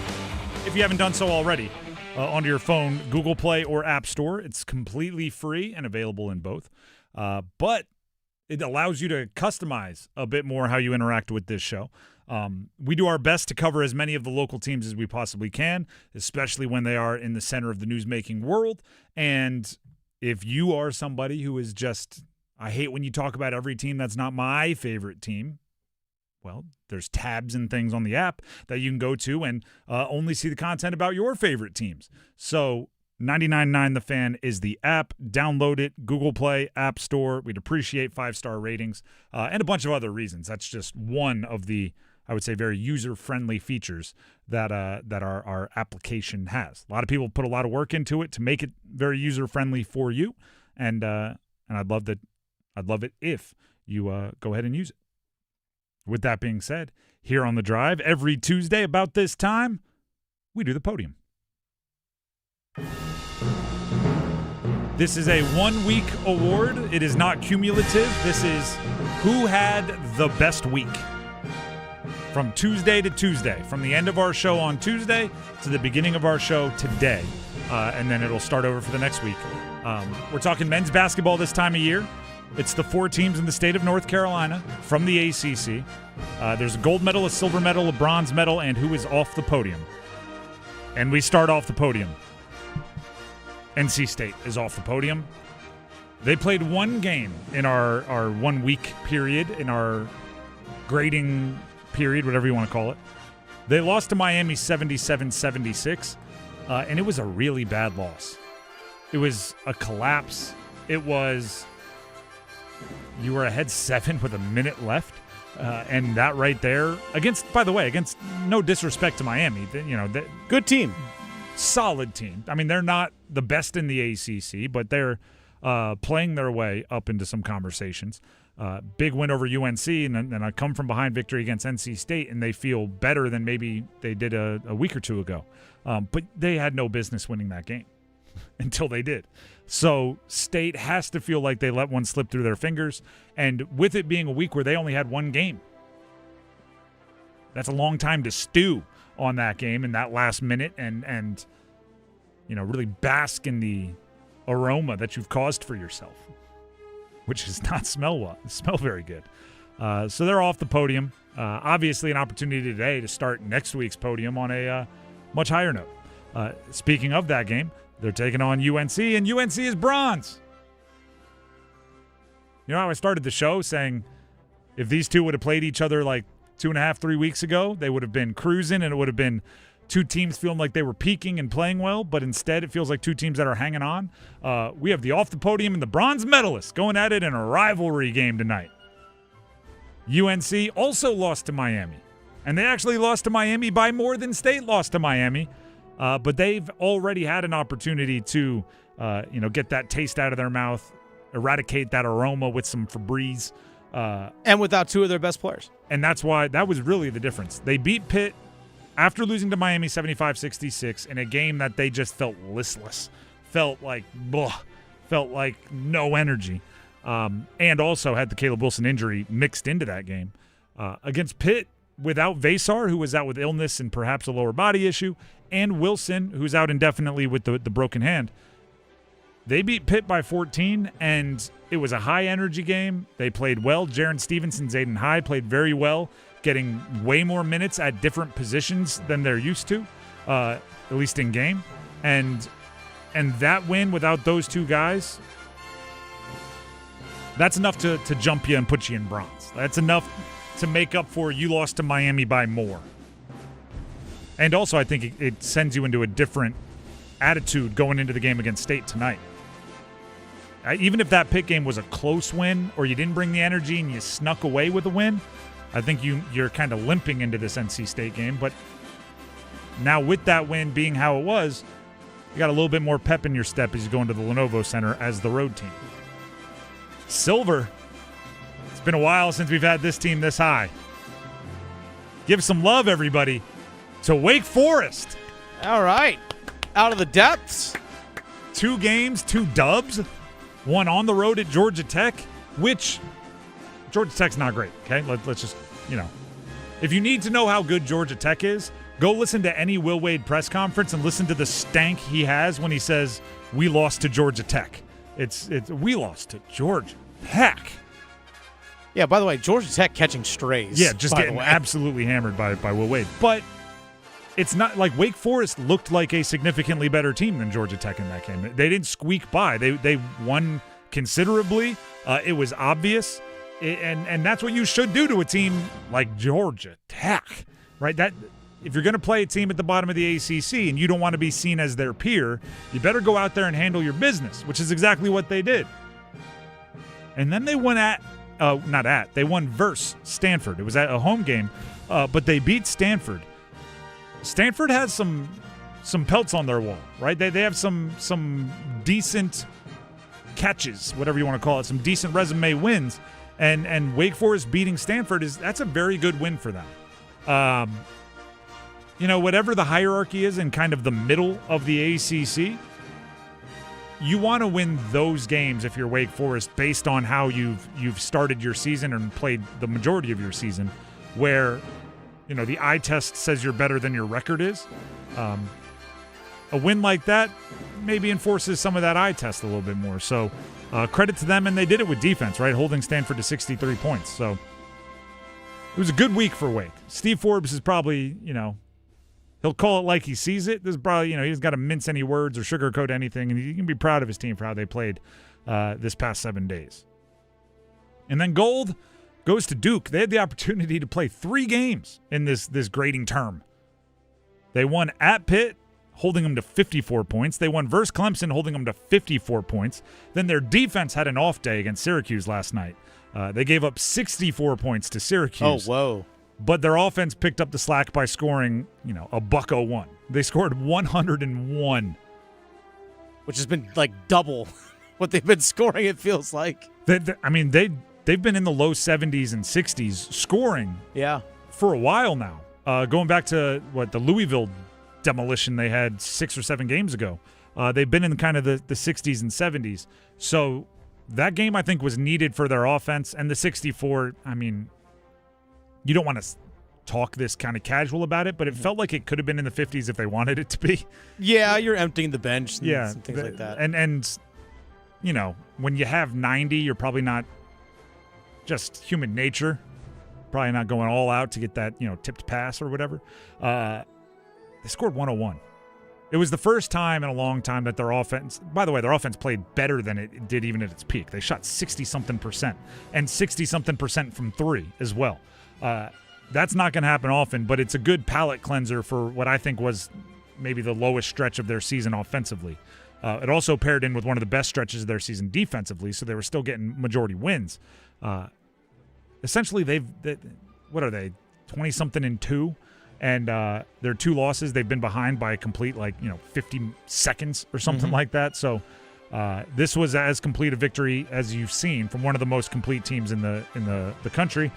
if you haven't done so already. Onto your phone, Google Play or App Store. It's completely free and available in both. But it allows you to customize a bit more how you interact with this show. We do our best to cover as many of the local teams as we possibly can, especially when they are in the center of the newsmaking world. And if you are somebody who is just, I hate when you talk about every team that's not my favorite team, well, there's tabs and things on the app that you can go to and only see the content about your favorite teams. So 99.9 The Fan is the app. Download it, Google Play, App Store. We'd appreciate 5-star ratings and a bunch of other reasons. That's just one of the, I would say, very user-friendly features that our application has. A lot of people put a lot of work into it to make it very user-friendly for you, and I'd love it if you go ahead and use it. With that being said, here on The Drive, every Tuesday about this time, we do the podium. This is a 1-week award. It is not cumulative. This is who had the best week. From Tuesday to Tuesday, from the end of our show on Tuesday to the beginning of our show today. And then it'll start over for the next week. We're talking men's basketball this time of year. It's the 4 teams in the state of North Carolina from the ACC. There's a gold medal, a silver medal, a bronze medal, and who is off the podium. And we start off the podium. NC State is off the podium. They played one game in our 1-week period, in our grading period, whatever you want to call it. They lost to Miami 77-76, and it was a really bad loss. It was a collapse. It was... You were ahead 7 with a minute left, and that right there against no disrespect to Miami, good team. solid team. I mean, they're not the best in the ACC, but they're playing their way up into some conversations. Big win over UNC, and a come-from-behind victory against NC State, and they feel better than maybe they did a week or two ago. But they had no business winning that game until they did. So State has to feel like they let one slip through their fingers, and with it being a week where they only had one game, that's a long time to stew on that game in that last minute and really bask in the aroma that you've caused for yourself, which does not smell very good. So they're off the podium. Obviously an opportunity today to start next week's podium on a much higher note. Speaking of that game, they're taking on UNC, and UNC is bronze. You know how I started the show saying if these two would have played each other like 2.5, 3 weeks ago, they would have been cruising, and it would have been two teams feeling like they were peaking and playing well, but instead it feels like two teams that are hanging on. We have the off the podium and the bronze medalists going at it in a rivalry game tonight. UNC also lost to Miami, and they actually lost to Miami by more than State lost to Miami, but they've already had an opportunity to get that taste out of their mouth, eradicate that aroma with some Febreze. And without two of their best players. And that's why that was really the difference. They beat Pitt after losing to Miami 75-66 in a game that they just felt listless, felt like no energy, and also had the Caleb Wilson injury mixed into that game. Against Pitt, without Vasar, who was out with illness and perhaps a lower body issue, and Wilson, who's out indefinitely with the broken hand, they beat Pitt by 14, and it was a high-energy game. They played well. Jaron Stevenson, Zayden High played very well, getting way more minutes at different positions than they're used to, at least in game. And that win without those two guys, that's enough to jump you and put you in bronze. That's enough to make up for you lost to Miami by more. And also I think it sends you into a different attitude going into the game against State tonight. Even if that Pitt game was a close win or you didn't bring the energy and you snuck away with a win, I think you're kind of limping into this NC State game. But now with that win being how it was, you got a little bit more pep in your step as you go into the Lenovo Center as the road team. Silver, it's been a while since we've had this team this high. Give some love, everybody, to Wake Forest. All right. Out of the depths. 2 games, 2 dubs. One on the road at Georgia Tech, which Georgia Tech's not great, okay? Let's just, if you need to know how good Georgia Tech is, go listen to any Will Wade press conference and listen to the stank he has when he says, we lost to Georgia Tech. We lost to Georgia Tech. Yeah, by the way, Georgia Tech catching strays. Yeah, just getting absolutely hammered by Will Wade. But it's not like Wake Forest looked like a significantly better team than Georgia Tech in that game. They didn't squeak by. They won considerably. It was obvious. And that's what you should do to a team like Georgia Tech, right? That if you're going to play a team at the bottom of the ACC and you don't want to be seen as their peer, you better go out there and handle your business, which is exactly what they did. And then they won they won versus Stanford. It was at a home game, but they beat Stanford. Stanford has some pelts on their wall, right? They have some decent catches, whatever you want to call it, some decent resume wins, and Wake Forest beating Stanford that's a very good win for them. Whatever the hierarchy is in kind of the middle of the ACC, you want to win those games if you're Wake Forest based on how you've started your season and played the majority of your season, where the eye test says you're better than your record is. A win like that maybe enforces some of that eye test a little bit more. So credit to them, and they did it with defense, right? Holding Stanford to 63 points. So it was a good week for Wake. Steve Forbes is probably, he'll call it like he sees it. This is probably, he doesn't got to mince any words or sugarcoat anything, and he can be proud of his team for how they played this past 7 days. And then gold goes to Duke. They had the opportunity to play 3 games in this grading term. They won at Pitt, holding them to 54 points. They won versus Clemson, holding them to 54 points. Then their defense had an off day against Syracuse last night. They gave up 64 points to Syracuse. Oh, whoa. but their offense picked up the slack by scoring, a $101. They scored 101. Which has been like double what they've been scoring, it feels like. They've been in the low 70s and 60s scoring for a while now. Going back to, the Louisville demolition they had 6 or 7 games ago. They've been in kind of the 60s and 70s. So that game, I think, was needed for their offense. And the 64, you don't want to talk this kind of casual about it, but it felt like it could have been in the 50s if they wanted it to be. Yeah, you're emptying the bench and things like that. And when you have 90, you're probably not just human nature. Probably not going all out to get that, tipped pass or whatever. They scored 101. It was the first time in a long time that their offense, by the way, their offense played better than it did even at its peak. They shot 60-something% and 60-something% from 3 as well. That's not going to happen often, but it's a good palate cleanser for what I think was maybe the lowest stretch of their season offensively. It also paired in with one of the best stretches of their season defensively, so they were still getting majority wins. Essentially, what are they, 20-something in 2? And their 2 losses, they've been behind by a complete 50 seconds or something like that. So this was as complete a victory as you've seen from one of the most complete teams in the country.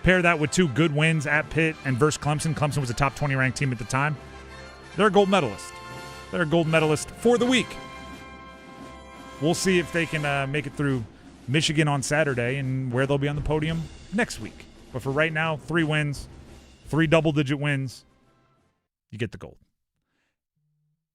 Pair that with 2 good wins at Pitt and versus Clemson. Clemson was a top 20 ranked team at the time. They're a gold medalist. They're a gold medalist for the week. We'll see if they can make it through Michigan on Saturday and where they'll be on the podium next week. But for right now, 3 wins, 3 double-digit wins, you get the gold.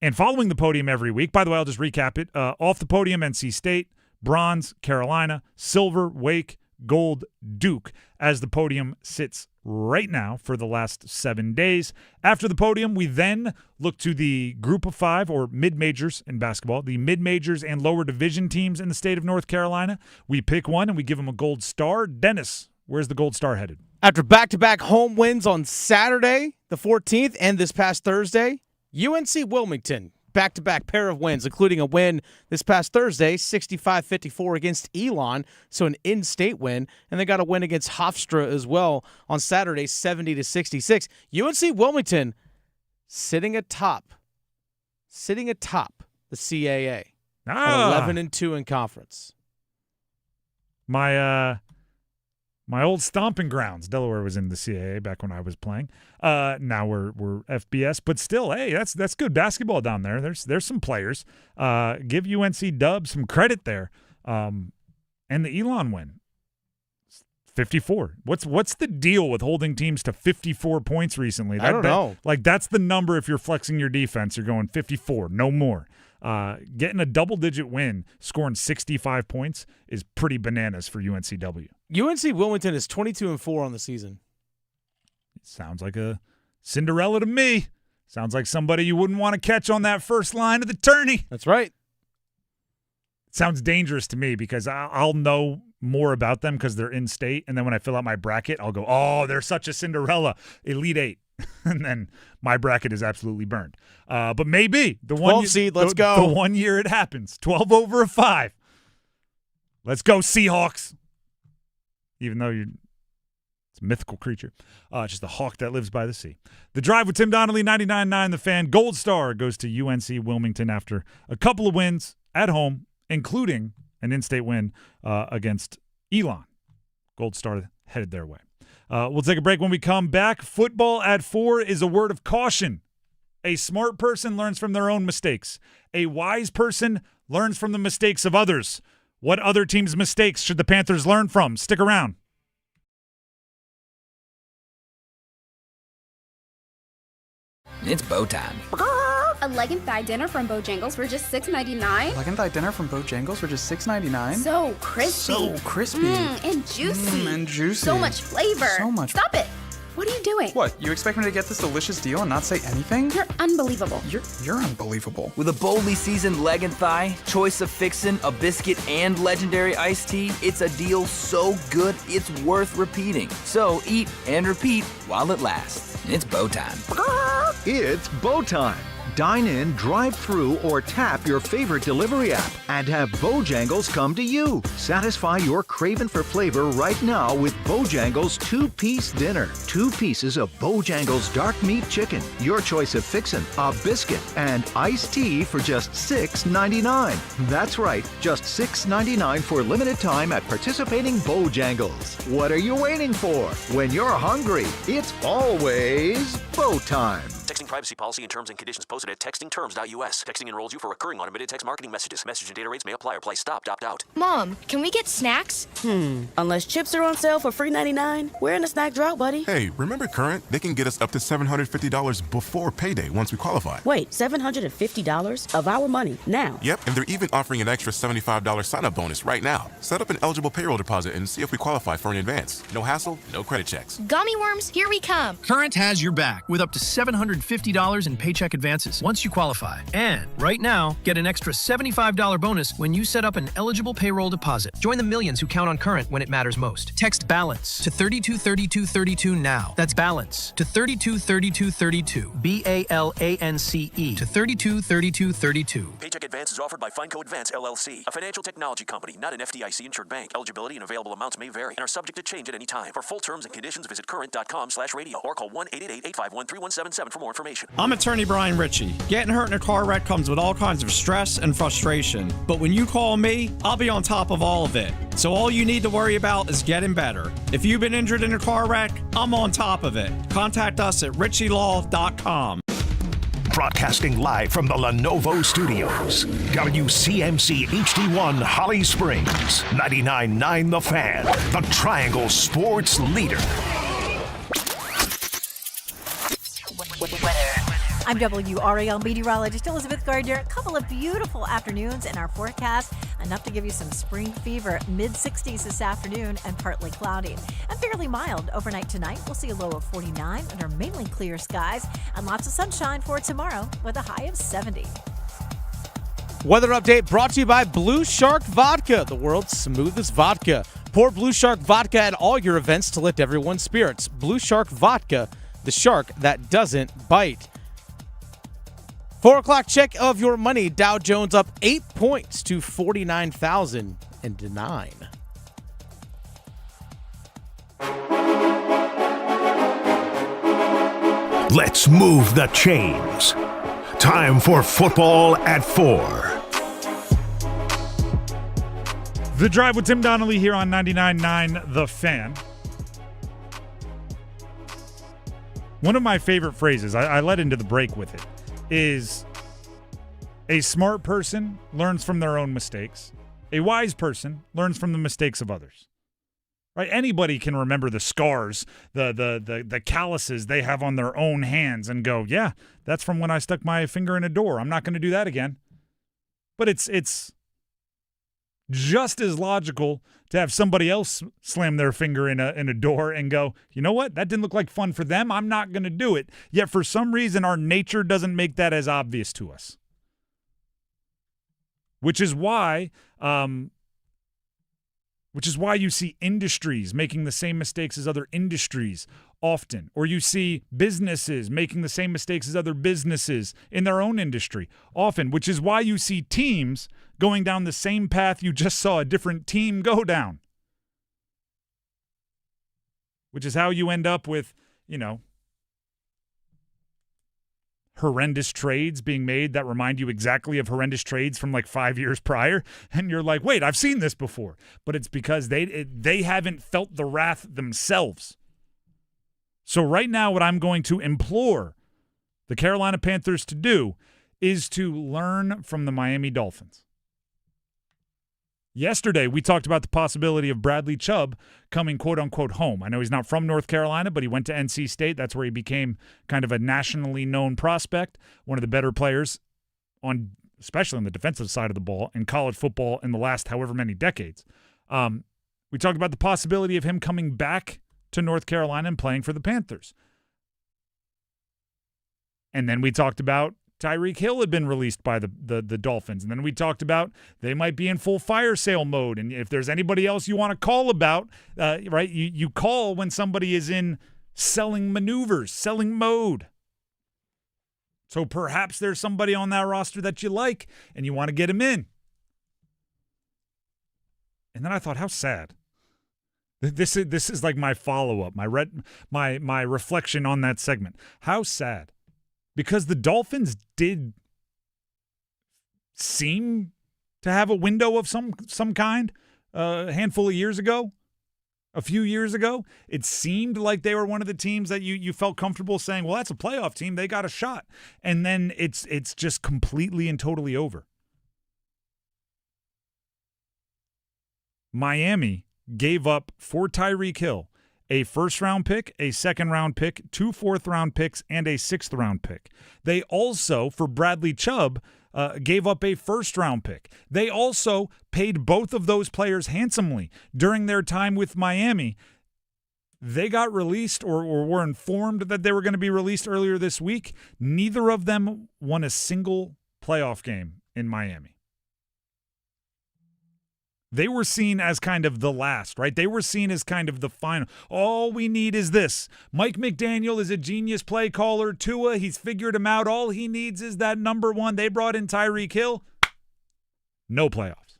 And following the podium every week, by the way, I'll just recap it. Off the podium, NC State, bronze, Carolina, silver, Wake, gold, Duke, as the podium sits right now for the last 7 days. After the podium, we then look to the group of 5, or mid-majors in basketball, the mid-majors and lower division teams in the state of North Carolina. We pick one and we give them a gold star. Dennis, where's the gold star headed? After back-to-back home wins on Saturday, the 14th, and this past Thursday, UNC Wilmington, back-to-back pair of wins, including a win this past Thursday, 65-54 against Elon, so an in-state win, and they got a win against Hofstra as well on Saturday, 70-66. UNC Wilmington sitting atop the CAA, at 11-2 in conference. My old stomping grounds, Delaware was in the CAA back when I was playing. Now we're FBS, but still, hey, that's good basketball down there. There's some players. Give UNC Dub some credit there. And the Elon win, 54. What's the deal with holding teams to 54 points recently? I don't know. That's the number if you're flexing your defense. You're going 54, no more. Getting a double-digit win, scoring 65 points is pretty bananas for UNCW. UNC Wilmington is 22-4 on the season. Sounds like a Cinderella to me. Sounds like somebody you wouldn't want to catch on that first line of the tourney. That's right. Sounds dangerous to me because I'll know more about them because they're in-state, and then when I fill out my bracket, I'll go, oh, they're such a Cinderella, Elite 8. And then my bracket is absolutely burned. But maybe the 12 seed, let's go. The 1 year it happens. 12 over a 5. Let's go, Seahawks. Even though it's a mythical creature. Just a hawk that lives by the sea. The Drive with Tim Donnelly, 99.9 The Fan. Gold star goes to UNC Wilmington after a couple of wins at home, including an in-state win against Elon. Gold star headed their way. We'll take a break. When we come back, football at 4 is a word of caution. A smart person learns from their own mistakes. A wise person learns from the mistakes of others. What other teams' mistakes should the Panthers learn from? Stick around. It's bow time. A leg and thigh dinner from Bojangles for just $6.99. Leg and thigh dinner from Bojangles for just $6.99. So crispy. So crispy. And juicy. And juicy. So much flavor. So much. Stop it. What are you doing? What, you expect me to get this delicious deal and not say anything? You're unbelievable. You're unbelievable. With a boldly seasoned leg and thigh, choice of fixin', a biscuit, and legendary iced tea, it's a deal so good it's worth repeating. So eat and repeat while it lasts. It's bow time. It's bow time. Dine in, drive through, or tap your favorite delivery app and have Bojangles come to you. Satisfy your craving for flavor right now with Bojangles 2-piece dinner. 2 pieces of Bojangles dark meat chicken, your choice of fixin', a biscuit, and iced tea for just $6.99. That's right, just $6.99 for limited time at participating Bojangles. What are you waiting for? When you're hungry, it's always Bo time. Texting privacy policy and terms and conditions posted at textingterms.us. Texting enrolls you for recurring automated text marketing messages. Message and data rates may apply or apply stopped, opt out. Mom, can we get snacks? Unless chips are on sale for $3.99, we're in a snack drought, buddy. Hey, remember Current? They can get us up to $750 before payday once we qualify. Wait, $750 of our money now? Yep, and they're even offering an extra $75 sign-up bonus right now. Set up an eligible payroll deposit and see if we qualify for an advance. No hassle, no credit checks. Gummy worms, here we come. Current has your back with up to $750 in paycheck advances once you qualify. And right now, get an extra $75 bonus when you set up an eligible payroll deposit. Join the millions who count on Current when it matters most. Text BALANCE to 323232 now. That's BALANCE to 323232. BALANCE to 323232. Paycheck advance is offered by FindCo Advance, LLC, a financial technology company, not an FDIC-insured bank. Eligibility and available amounts may vary and are subject to change at any time. For full terms and conditions, visit current.com/radio or call 1-888-851-3177 for more information. I'm attorney Brian Ritchie. Getting hurt in a car wreck comes with all kinds of stress and frustration. But when you call me, I'll be on top of all of it. So all you need to worry about is getting better. If you've been injured in a car wreck, I'm on top of it. Contact us at ritchielaw.com. Broadcasting live from the Lenovo Studios. WCMC HD1 Holly Springs. 99.9 The Fan. The Triangle Sports Leader. I'm WRAL meteorologist Elizabeth Gardner. A couple of beautiful afternoons in our forecast, enough to give you some spring fever. Mid-60s this afternoon and partly cloudy. And fairly mild overnight tonight. We'll see a low of 49 under mainly clear skies and lots of sunshine for tomorrow with a high of 70. Weather update brought to you by Blue Shark Vodka, the world's smoothest vodka. Pour Blue Shark Vodka at all your events to lift everyone's spirits. Blue Shark Vodka, the shark that doesn't bite. 4 o'clock check of your money. Dow Jones up 8 points to 49,009. Let's move the chains. Time for football at 4. The Drive with Tim Donnelly here on 99.9 The Fan. One of my favorite phrases, I led into the break with it, is a smart person learns from their own mistakes. A wise person learns from the mistakes of others. Right? Anybody can remember the scars, the calluses they have on their own hands and go, yeah, that's from when I stuck my finger in a door. I'm not going to do that again. But it's just as logical to have somebody else slam their finger in a door and go, you know what? That didn't look like fun for them. I'm not going to do it. Yet for some reason, our nature doesn't make that as obvious to us. Which is why you see industries making the same mistakes as other industries often, or you see businesses making the same mistakes as other businesses in their own industry often, which is why you see teams going down the same path you just saw a different team go down, which is how you end up with, horrendous trades being made that remind you exactly of horrendous trades from like 5 years prior. And you're like, wait, I've seen this before. But it's because they haven't felt the wrath themselves. So right now, what I'm going to implore the Carolina Panthers to do is to learn from the Miami Dolphins. Yesterday, we talked about the possibility of Bradley Chubb coming quote-unquote home. I know he's not from North Carolina, but he went to NC State. That's where he became kind of a nationally known prospect, one of the better players, especially on the defensive side of the ball, in college football in the last however many decades. We talked about the possibility of him coming back to North Carolina and playing for the Panthers. And then we talked about Tyreek Hill had been released by the Dolphins. And then we talked about they might be in full fire sale mode. And if there's anybody else you want to call about, right, you call when somebody is in selling maneuvers, selling mode. So perhaps there's somebody on that roster that you like and you want to get him in. And then I thought, how sad. This is like my follow-up, my reflection on that segment. How sad. Because the Dolphins did seem to have a window of some kind a handful of years ago. A few years ago, it seemed like they were one of the teams that you felt comfortable saying, well, that's a playoff team. They got a shot. And then it's just completely and totally over. Miami gave up for Tyreek Hill a first-round pick, a second-round pick, 2 fourth-round picks, and a sixth-round pick. They also, for Bradley Chubb, gave up a first-round pick. They also paid both of those players handsomely during their time with Miami. They got released or were informed that they were going to be released earlier this week. Neither of them won a single playoff game in Miami. They were seen as kind of the last, right? They were seen as kind of the final. All we need is this. Mike McDaniel is a genius play caller. Tua, he's figured him out. All he needs is that number one. They brought in Tyreek Hill. No playoffs.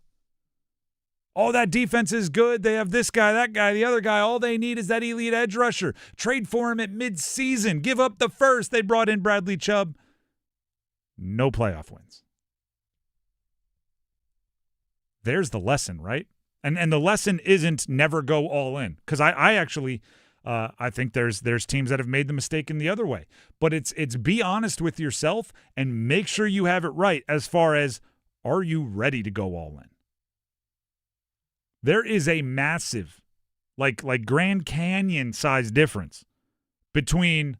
Oh, that defense is good. They have this guy, that guy, the other guy. All they need is that elite edge rusher. Trade for him at midseason. Give up the first. They brought in Bradley Chubb. No playoff wins. There's the lesson, right? And the lesson isn't never go all in. Because I actually I think there's teams that have made the mistake in the other way. But it's be honest with yourself and make sure you have it right as far as, are you ready to go all in? There is a massive, like Grand Canyon size difference between,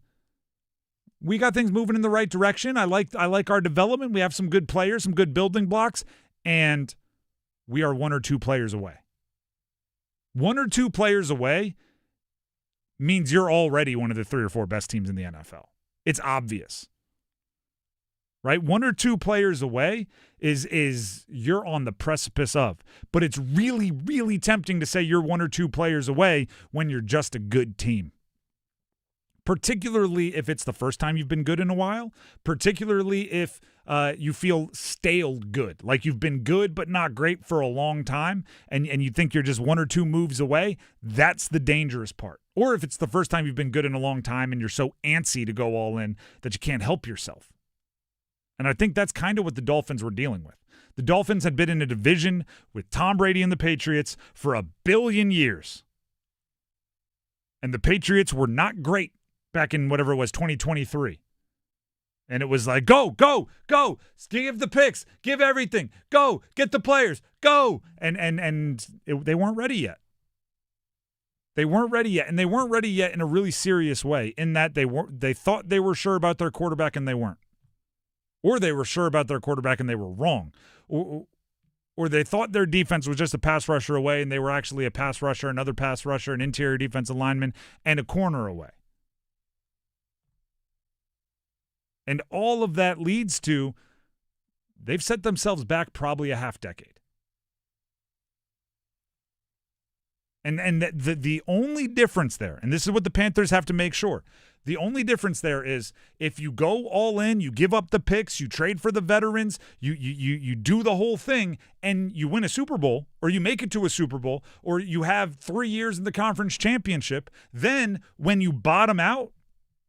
we got things moving in the right direction. I like our development. We have some good players, some good building blocks, and we are 1 or 2 players away. 1 or 2 players away means you're already one of the 3 or 4 best teams in the NFL. It's obvious. Right? 1 or 2 players away is you're on the precipice of. But it's really, really tempting to say you're 1 or 2 players away when you're just a good team. Particularly if it's the first time you've been good in a while. Particularly if you feel staled good. Like you've been good but not great for a long time, and you think you're just 1 or 2 moves away. That's the dangerous part. Or if it's the first time you've been good in a long time and you're so antsy to go all in that you can't help yourself. And I think that's kind of what the Dolphins were dealing with. The Dolphins had been in a division with Tom Brady and the Patriots for 1 billion years. And the Patriots were not great back in whatever it was, 2023. And it was like, go, give the picks, give everything, go, get the players, go. They weren't ready yet. They weren't ready yet, and they weren't ready yet in a really serious way, in that they thought they were sure about their quarterback and they weren't. Or they were sure about their quarterback and they were wrong. Or they thought their defense was just a pass rusher away and they were actually a pass rusher, another pass rusher, an interior defensive lineman, and a corner away. And all of that leads to, they've set themselves back probably a half decade. And the only difference there, and this is what the Panthers have to make sure, the only difference there is if you go all in, you give up the picks, you trade for the veterans, you do the whole thing, and you win a Super Bowl, or you make it to a Super Bowl, or you have 3 years in the conference championship, then when you bottom out,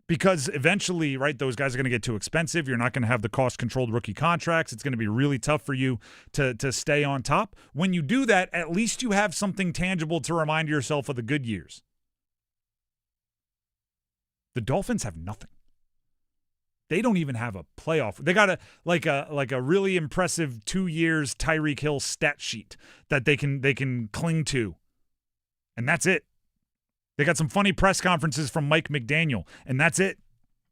because eventually, right, those guys are going to get too expensive. You're not going to have the cost-controlled rookie contracts. It's going to be really tough for you to stay on top. When you do that, at least you have something tangible to remind yourself of the good years. The Dolphins have nothing. They don't even have a playoff. They got a really impressive 2 years Tyreek Hill stat sheet that they can cling to, and that's it. They got some funny press conferences from Mike McDaniel, and that's it.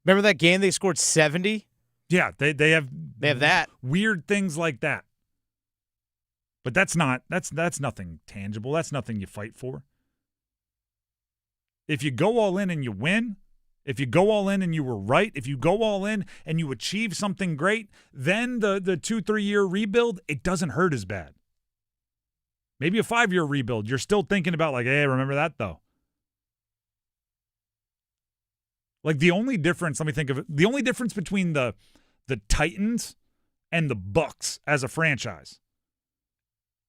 Remember that game they scored 70? Yeah, they have that. Weird things like that. But that's nothing tangible. That's nothing you fight for. If you go all in and you win, if you go all in and you were right, if you go all in and you achieve something great, then the 2-3 year rebuild, it doesn't hurt as bad. Maybe a 5-year rebuild, you're still thinking about like, hey, remember that though. Like the only difference, let me think of it. The only difference between the the Titans and the Bucks as a franchise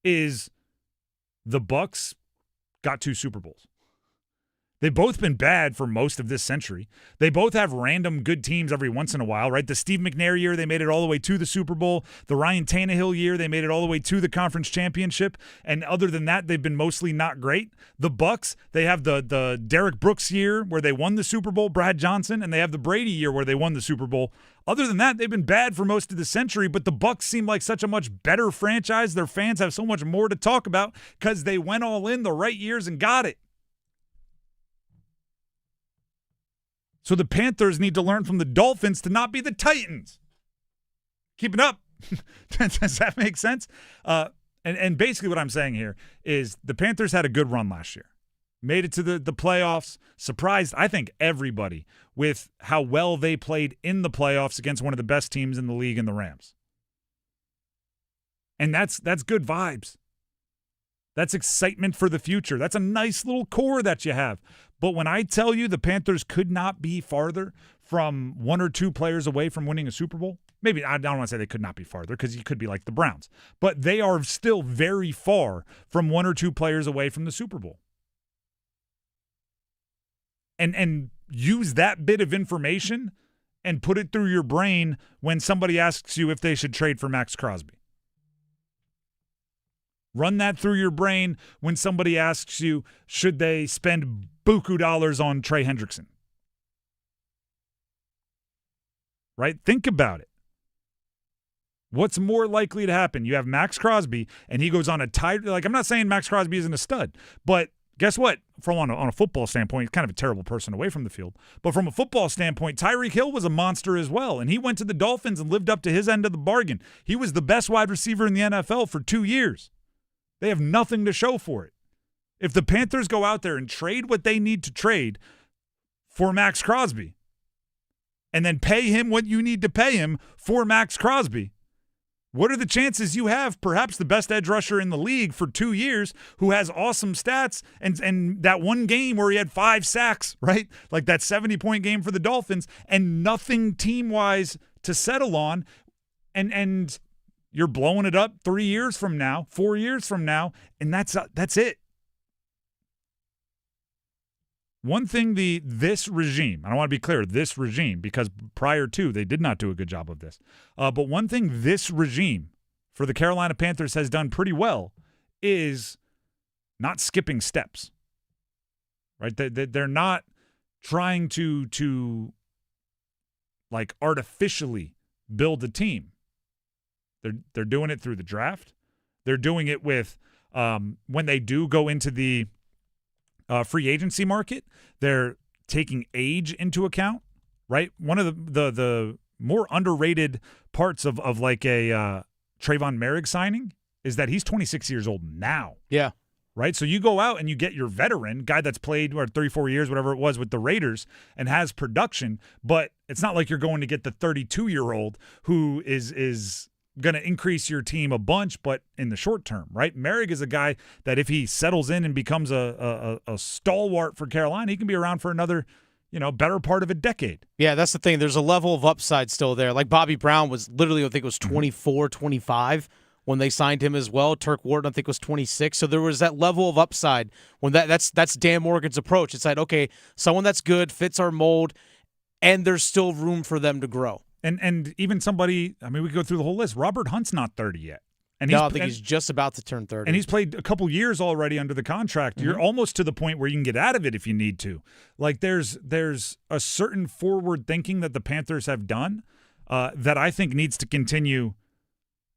is the Bucks got 2 Super Bowls. They've both been bad for most of this century. They both have random good teams every once in a while, right? The Steve McNair year, they made it all the way to the Super Bowl. The Ryan Tannehill year, they made it all the way to the conference championship. And other than that, they've been mostly not great. The Bucks, they have the Derek Brooks year where they won the Super Bowl, Brad Johnson, and they have the Brady year where they won the Super Bowl. Other than that, they've been bad for most of the century, but the Bucks seem like such a much better franchise. Their fans have so much more to talk about because they went all in the right years and got it. So the Panthers need to learn from the Dolphins to not be the Titans. Keep it up. Does that make sense? And basically what I'm saying here is the Panthers had a good run last year. Made it to the playoffs. Surprised, I think, everybody with how well they played in the playoffs against one of the best teams in the league in the Rams. And that's good vibes. That's excitement for the future. That's a nice little core that you have. But when I tell you the Panthers could not be farther from 1 or 2 players away from winning a Super Bowl, maybe I don't want to say they could not be farther because you could be like the Browns, but they are still very far from 1 or 2 players away from the Super Bowl. And use that bit of information and put it through your brain when somebody asks you if they should trade for Max Crosby. Run that through your brain when somebody asks you, should they spend buku dollars on Trey Hendrickson? Right? Think about it. What's more likely to happen? You have Max Crosby, and he goes on a tight. Like, I'm not saying Max Crosby isn't a stud, but guess what? From on a football standpoint, he's kind of a terrible person away from the field. But from a football standpoint, Tyreek Hill was a monster as well, and he went to the Dolphins and lived up to his end of the bargain. He was the best wide receiver in the NFL for 2 years. They have nothing to show for it. If the Panthers go out there and trade what they need to trade for Max Crosby and then pay him what you need to pay him for Max Crosby, what are the chances you have perhaps the best edge rusher in the league for 2 years who has awesome stats and that one game where he had 5 sacks, right? Like that 70-point game for the Dolphins and nothing team-wise to settle on and you're blowing it up 3 years from now, 4 years from now, and that's it. One thing this regime, I don't want to be clear, this regime, because prior to, they did not do a good job of this. But one thing this regime for the Carolina Panthers has done pretty well is not skipping steps. Right? They're not trying to like artificially build a team. They're doing it through the draft. They're doing it with when they do go into the free agency market, they're taking age into account, right? One of the more underrated parts of like a Trayvon Merrick signing is that he's 26 years old now. Yeah. Right? So you go out and you get your veteran, guy that's played 34 years, whatever it was, with the Raiders and has production, but it's not like you're going to get the 32-year-old who is going to increase your team a bunch, but in the short term, right? Merrick is a guy that if he settles in and becomes a stalwart for Carolina, he can be around for another, better part of a decade. Yeah, that's the thing. There's a level of upside still there. Like Bobby Brown was literally, I think it was 24, 25 when they signed him as well. Turk Ward, I think, was 26. So there was that level of upside when that's Dan Morgan's approach. It's like, okay, someone that's good, fits our mold, and there's still room for them to grow. And even somebody, I mean, we could go through the whole list. Robert Hunt's not 30 yet. And I think he's just about to turn 30. And he's played a couple years already under the contract. Mm-hmm. You're almost to the point where you can get out of it if you need to. Like there's a certain forward thinking that the Panthers have done that I think needs to continue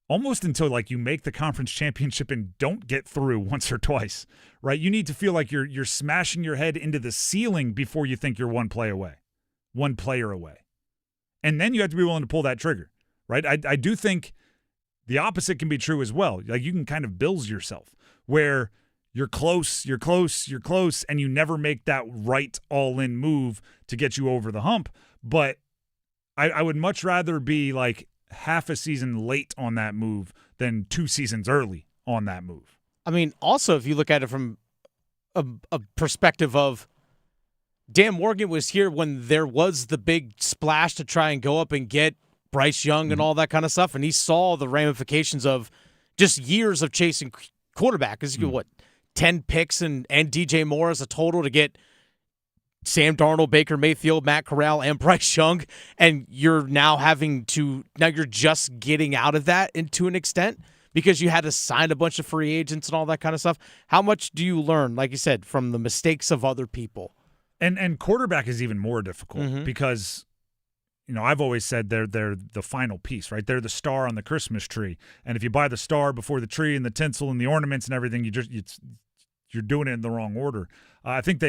almost until like you make the conference championship and don't get through once or twice, right? You need to feel like you're smashing your head into the ceiling before you think you're one player away. And then you have to be willing to pull that trigger, right? I do think the opposite can be true as well. Like you can kind of bills yourself where you're close, and you never make that right all-in move to get you over the hump. But I would much rather be like half a season late on that move than 2 seasons early on that move. I mean, also, if you look at it from a perspective of Dan Morgan was here when there was the big splash to try and go up and get Bryce Young and all that kind of stuff, and he saw the ramifications of just years of chasing quarterback. Because you get, what, 10 picks and DJ Moore as a total to get Sam Darnold, Baker Mayfield, Matt Corral, and Bryce Young, and you're now you're just getting out of that to an extent because you had to sign a bunch of free agents and all that kind of stuff. How much do you learn, like you said, from the mistakes of other people? And quarterback is even more difficult because, I've always said they're the final piece, right? They're the star on the Christmas tree, and if you buy the star before the tree and the tinsel and the ornaments and everything, you're doing it in the wrong order. I think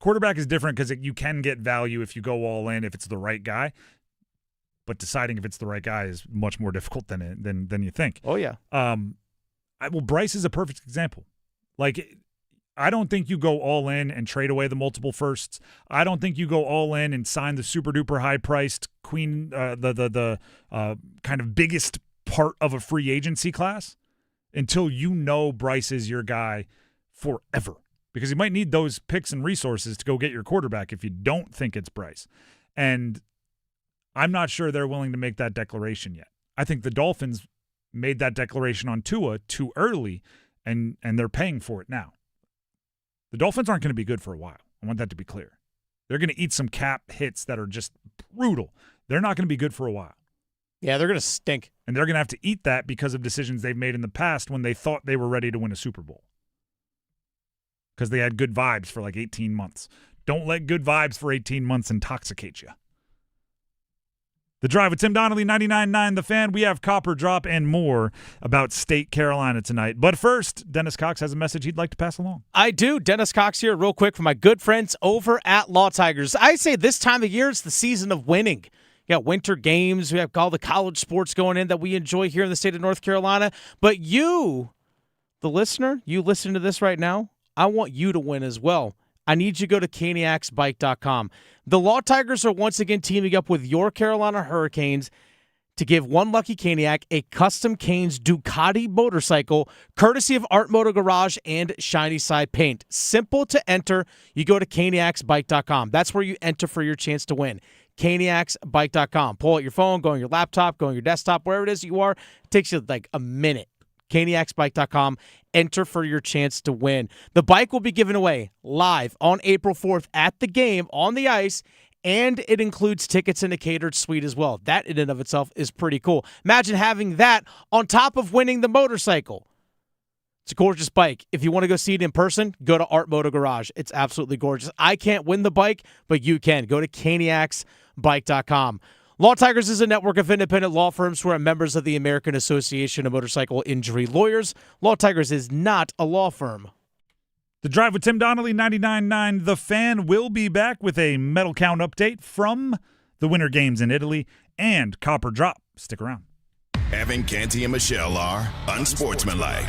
quarterback is different because you can get value if you go all in if it's the right guy, but deciding if it's the right guy is much more difficult than you think. Oh yeah. Bryce is a perfect example. Like, I don't think you go all in and trade away the multiple firsts. I don't think you go all in and sign the super duper high priced queen, the kind of biggest part of a free agency class until Bryce is your guy forever. Because you might need those picks and resources to go get your quarterback if you don't think it's Bryce. And I'm not sure they're willing to make that declaration yet. I think the Dolphins made that declaration on Tua too early, and they're paying for it now. The Dolphins aren't going to be good for a while. I want that to be clear. They're going to eat some cap hits that are just brutal. They're not going to be good for a while. Yeah, they're going to stink. And they're going to have to eat that because of decisions they've made in the past when they thought they were ready to win a Super Bowl. Because they had good vibes for like 18 months. Don't let good vibes for 18 months intoxicate you. The Drive with Tim Donnelly, 99.9 The Fan. We have Copper Drop and more about State Carolina tonight. But first, Dennis Cox has a message he'd like to pass along. I do. Dennis Cox here real quick for my good friends over at Law Tigers. I say this time of year, it's the season of winning. You got winter games. We have all the college sports going in that we enjoy here in the state of North Carolina. But you, the listener, you listening to this right now, I want you to win as well. I need you to go to caniacsbike.com. The Law Tigers are once again teaming up with your Carolina Hurricanes to give one lucky Caniac a custom Canes Ducati motorcycle, courtesy of Art Moto Garage and Shiny Side Paint. Simple to enter. You go to caniacsbike.com. That's where you enter for your chance to win. caniacsbike.com. Pull out your phone, go on your laptop, go on your desktop, wherever it is you are. It takes you like a minute. caniacsbike.com. Enter for your chance to win. The bike will be given away live on April 4th at the game on the ice, and it includes tickets in a catered suite as well. That in and of itself is pretty cool. Imagine having that on top of winning the motorcycle. It's a gorgeous bike. If you want to go see it in person, go to Art Moto Garage. It's absolutely gorgeous. I can't win the bike, but you can. Go to caniacsbike.com. Law Tigers is a network of independent law firms who are members of the American Association of Motorcycle Injury Lawyers. Law Tigers is not a law firm. The Drive with Tim Donnelly, 99.9 The Fan, will be back with a medal count update from the Winter Games in Italy and Copper Drop. Stick around. Evan, Canty, and Michelle are unsportsmanlike.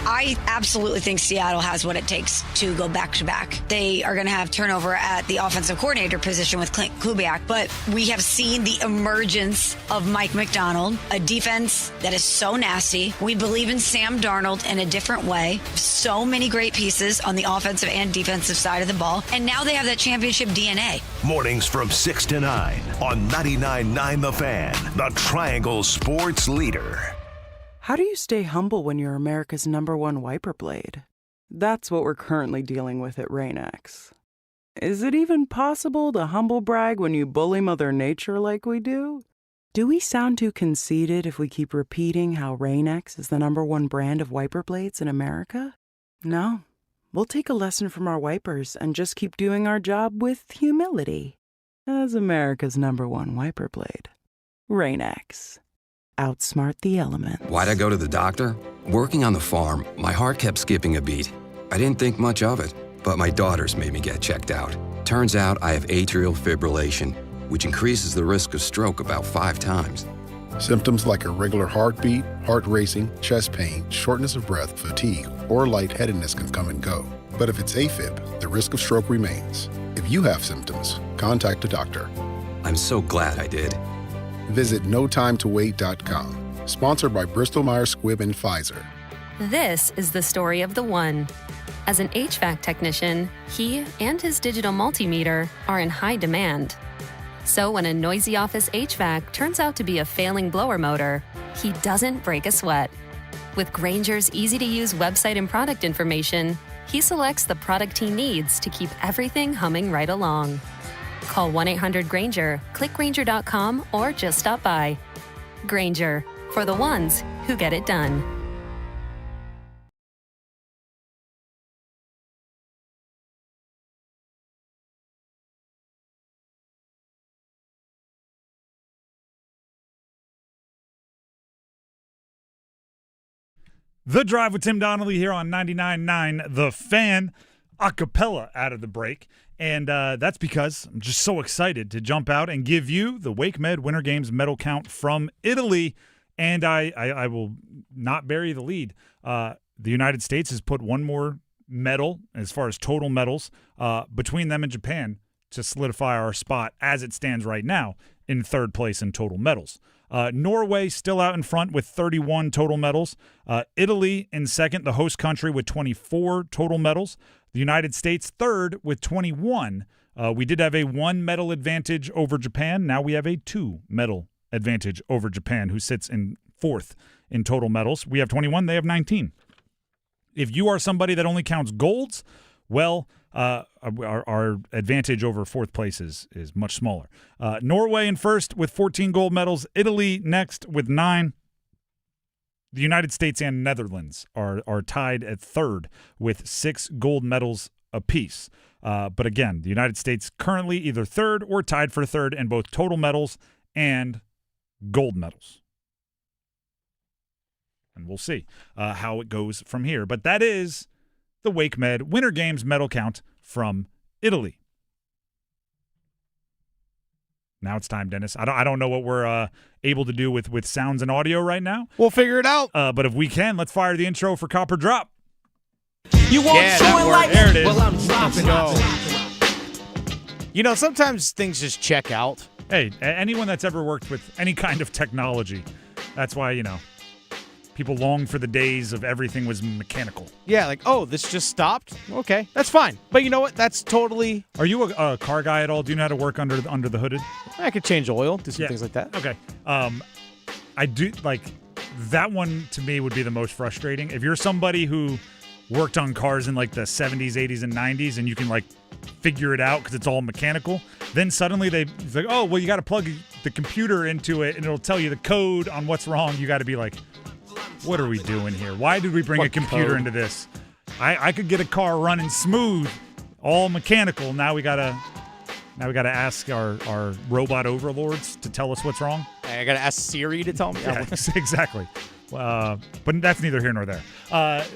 I absolutely think Seattle has what it takes to go back-to-back. They are going to have turnover at the offensive coordinator position with Clint Kubiak, but we have seen the emergence of Mike McDonald, a defense that is so nasty. We believe in Sam Darnold in a different way. So many great pieces on the offensive and defensive side of the ball, and now they have that championship DNA. Mornings from 6 to 9 on 99.9 The Fan, the Triangle Sports Leader. How do you stay humble when you're America's #1 wiper blade? That's what we're currently dealing with at Rain-X. Is it even possible to humble brag when you bully Mother Nature like we do? Do we sound too conceited if we keep repeating how Rain-X is the #1 brand of wiper blades in America? No. We'll take a lesson from our wipers and just keep doing our job with humility. As America's #1 wiper blade. Rain-X. Outsmart the elements. Why'd I go to the doctor? Working on the farm, my heart kept skipping a beat. I didn't think much of it, but my daughters made me get checked out. Turns out I have atrial fibrillation, which increases the risk of stroke about 5 times. Symptoms like irregular heartbeat, heart racing, chest pain, shortness of breath, fatigue, or lightheadedness can come and go. But if it's AFib, the risk of stroke remains. If you have symptoms, contact a doctor. I'm so glad I did. Visit notimetowait.com. Sponsored by Bristol-Myers Squibb and Pfizer. This is the story of the one. As an HVAC technician, he and his digital multimeter are in high demand. So when a noisy office HVAC turns out to be a failing blower motor, he doesn't break a sweat. With Grainger's easy-to-use website and product information, he selects the product he needs to keep everything humming right along. Call 1-800-GRAINGER, click Grainger.com, or just stop by. Grainger, for the ones who get it done. The Drive with Tim Donnelly here on 99.9 The Fan, a cappella out of the break. And that's because I'm just so excited to jump out and give you the WakeMed Winter Games medal count from Italy. And I will not bury the lead. The United States has put one more medal, as far as total medals, between them and Japan to solidify our spot as it stands right now in third place in total medals. Norway still out in front with 31 total medals. Italy in second, the host country, with 24 total medals. The United States third with 21. We did have a 1 medal advantage over Japan. Now we have a 2 medal advantage over Japan, who sits in fourth in total medals. We have 21. They have 19. If you are somebody that only counts golds, well, our advantage over fourth place is much smaller. Norway in first with 14 gold medals. Italy next with 9. The United States and Netherlands are tied at third with 6 gold medals apiece. But again, the United States currently either third or tied for third in both total medals and gold medals. And we'll see how it goes from here. But that is the WakeMed Winter Games medal count from Italy. Now it's time, Dennis. I don't know what we're able to do with sounds and audio right now. We'll figure it out. But if we can, let's fire the intro for Copper Drop. You want there it is. Well, I'm dropping. You know, sometimes things just check out. Hey, anyone that's ever worked with any kind of technology, that's why, you know, people long for the days of everything was mechanical. Yeah, like, oh, this just stopped? Okay, that's fine. But you know what? That's totally... Are you a car guy at all? Do you know how to work under the hooded? I could change oil, do some things like that. Okay. I do, like, that one to me would be the most frustrating. If you're somebody who worked on cars in, like, the 70s, 80s, and 90s, and you can, like, figure it out because it's all mechanical, then suddenly it's like, oh, well, you got to plug the computer into it, and it'll tell you the code on what's wrong. You got to be like... What are we doing here? Why did we bring a computer into this? I could get a car running smooth, all mechanical. Now we gotta ask our robot overlords to tell us what's wrong. I gotta ask Siri to tell me. Yeah, exactly. But that's neither here nor there.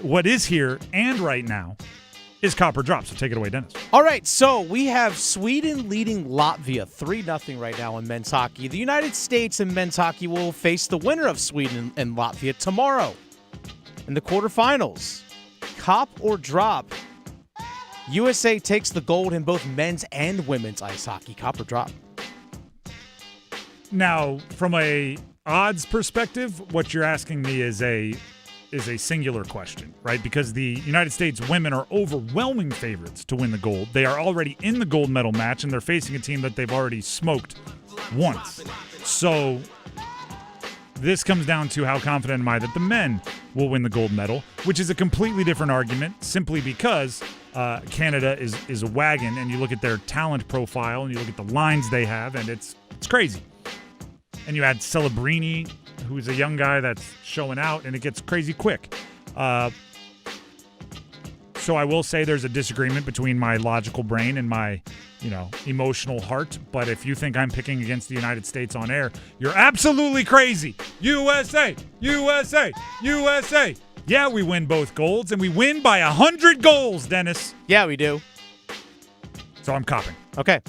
What is here and right now is Copper Drop. So take it away, Dennis. All right, so we have Sweden leading Latvia 3-0 right now in men's hockey. The United States in men's hockey will face the winner of Sweden and Latvia tomorrow in the quarterfinals. Cop or drop? USA takes the gold in both men's and women's ice hockey. Cop or drop? Now, from a odds perspective, what you're asking me is a singular question, right? Because the United States women are overwhelming favorites to win the gold. They are already in the gold medal match, and they're facing a team that they've already smoked once. So this comes down to how confident am I that the men will win the gold medal, which is a completely different argument simply because Canada is a wagon, and you look at their talent profile, and you look at the lines they have, and it's crazy. And you add Celebrini, who's a young guy that's showing out, and it gets crazy quick. So I will say there's a disagreement between my logical brain and my, emotional heart. But if you think I'm picking against the United States on air, you're absolutely crazy. USA, USA, USA. Yeah, we win both golds, and we win by 100 goals, Dennis. Yeah, we do. So I'm copping. Okay.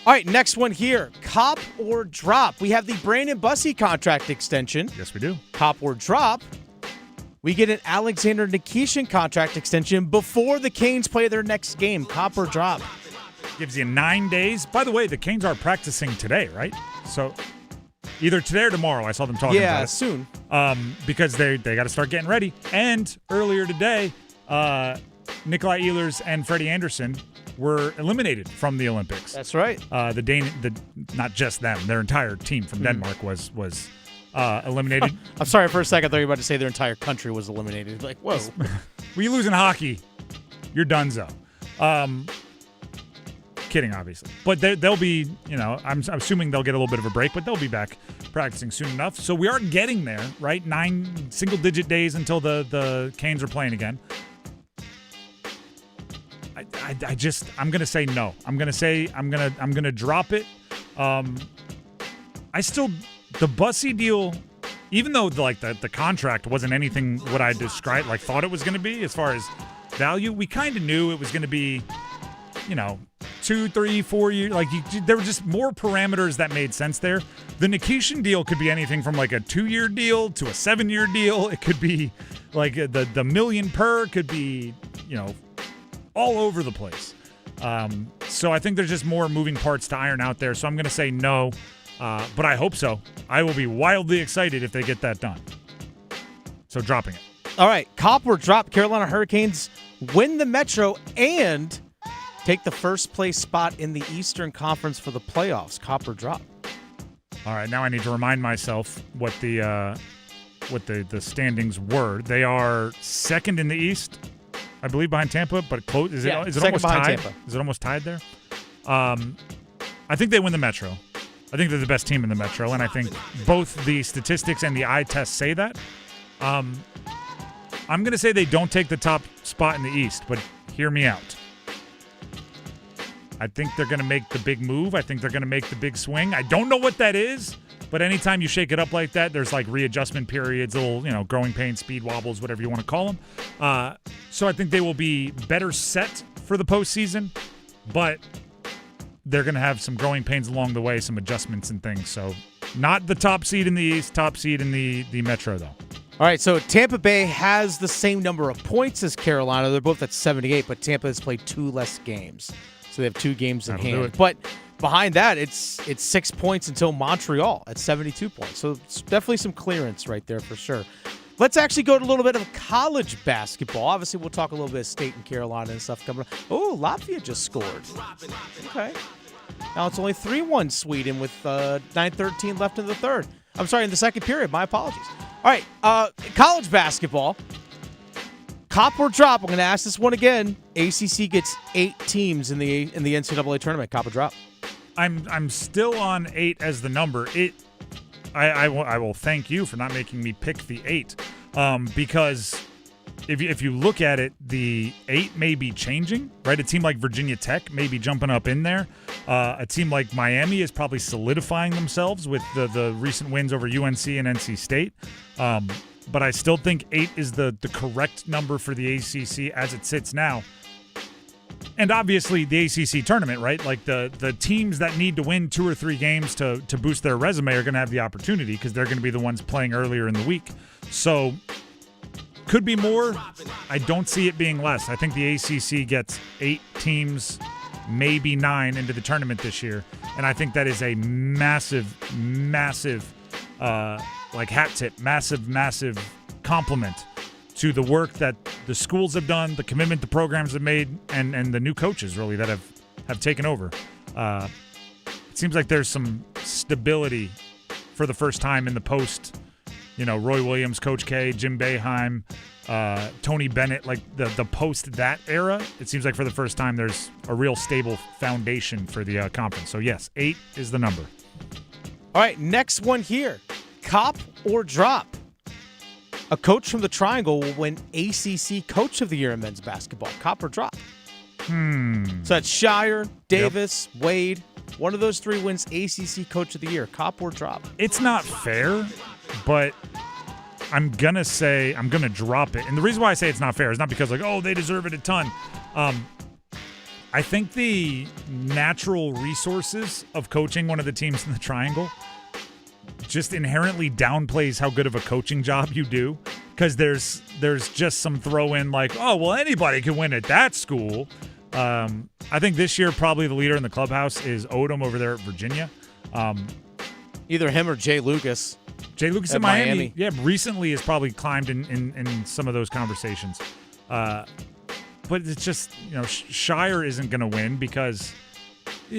All right, next one here. Cop or drop? We have the Brandon Bussi contract extension. Yes, we do. Cop or drop? We get an Alexander Nikishin contract extension before the Canes play their next game. Cop or drop? Gives you 9 days. By the way, the Canes are practicing today, right? So either today or tomorrow. I saw them talking about it. Soon. Because they got to start getting ready. And earlier today, Nikolai Ehlers and Freddie Anderson were eliminated from the Olympics. That's right. Not just them, their entire team from Denmark was eliminated. I'm sorry for a second. I thought you were about to say their entire country was eliminated. Like, whoa. When you lose in hockey, you're donezo. Kidding, obviously. But they'll be, I'm assuming they'll get a little bit of a break, but they'll be back practicing soon enough. So we are getting there, right? 9 single-digit days until the Canes are playing again. I'm gonna say no. I'm gonna drop it. The Bussi deal, even though the contract wasn't anything what I described, thought it was gonna be as far as value, we kind of knew it was gonna be, 2, 3, 4 years. There were just more parameters that made sense there. The Nikishin deal could be anything from a 2-year deal to a 7-year deal. It could be the million per, could be, all over the place. So I think there's just more moving parts to iron out there. So I'm going to say no, but I hope so. I will be wildly excited if they get that done. So dropping it. All right, Cop or drop. Carolina Hurricanes win the Metro and take the first place spot in the Eastern Conference for the playoffs. Cop or drop. All right, now I need to remind myself what the standings were. They are second in the East, I believe, behind Tampa, but close. Is it almost tied? Tampa. Is it almost tied there? I think they win the Metro. I think they're the best team in the Metro, and I think both the statistics and the eye test say that. I'm going to say they don't take the top spot in the East, but hear me out. I think they're going to make the big move. I think they're going to make the big swing. I don't know what that is, but anytime you shake it up like that, there's readjustment periods, little, growing pains, speed wobbles, whatever you want to call them. So I think they will be better set for the postseason, but they're going to have some growing pains along the way, some adjustments and things. So not the top seed in the East, top seed in the Metro, though. All right, so Tampa Bay has the same number of points as Carolina. They're both at 78, but Tampa has played 2 less games. So they have 2 games in hand. But behind that, it's 6 points until Montreal at 72 points. So it's definitely some clearance right there for sure. Let's actually go to a little bit of college basketball. Obviously, we'll talk a little bit of State and Carolina and stuff coming up. Oh, Latvia just scored. Okay. Now it's only 3-1 Sweden with 9:13 left in the third. I'm sorry, in the second period. My apologies. All right, college basketball. Cop or drop? I'm going to ask this one again. ACC gets 8 teams in the NCAA tournament. Cop or drop? I'm still on 8 as the number. I will thank you for not making me pick the 8, because if you look at it, the 8 may be changing, right? A team like Virginia Tech may be jumping up in there. A team like Miami is probably solidifying themselves with the recent wins over UNC and NC State. But I still think 8 is the correct number for the ACC as it sits now. And obviously the ACC tournament, right? The teams that need to win 2 or 3 games to boost their resume are going to have the opportunity because they're going to be the ones playing earlier in the week. So could be more. I don't see it being less. I think the ACC gets 8 teams, maybe 9 into the tournament this year. And I think that is a massive hat tip, massive compliment to the work that the schools have done, the commitment the programs have made, and the new coaches really that have taken over. It seems like there's some stability for the first time in the post, Roy Williams, Coach K, Jim Boeheim, Tony Bennett, the post that era. It seems like for the first time there's a real stable foundation for the conference. So yes, 8 is the number. All right, next one here. Cop or drop? A coach from the Triangle will win ACC Coach of the Year in men's basketball. Cop or drop? So that's Shire, Davis, Wade. One of those 3 wins ACC Coach of the Year. Cop or drop? It's not fair, but I'm going to drop it. And the reason why I say it's not fair is not because they deserve it a ton. I think the natural resources of coaching one of the teams in the Triangle just inherently downplays how good of a coaching job you do, because there's just some throw in anybody can win at that school. I think this year probably the leader in the clubhouse is Odom over there at Virginia. Either him or Jay Lucas. Jay Lucas in Miami. Yeah, recently has probably climbed in some of those conversations. but it's just, Shire isn't going to win because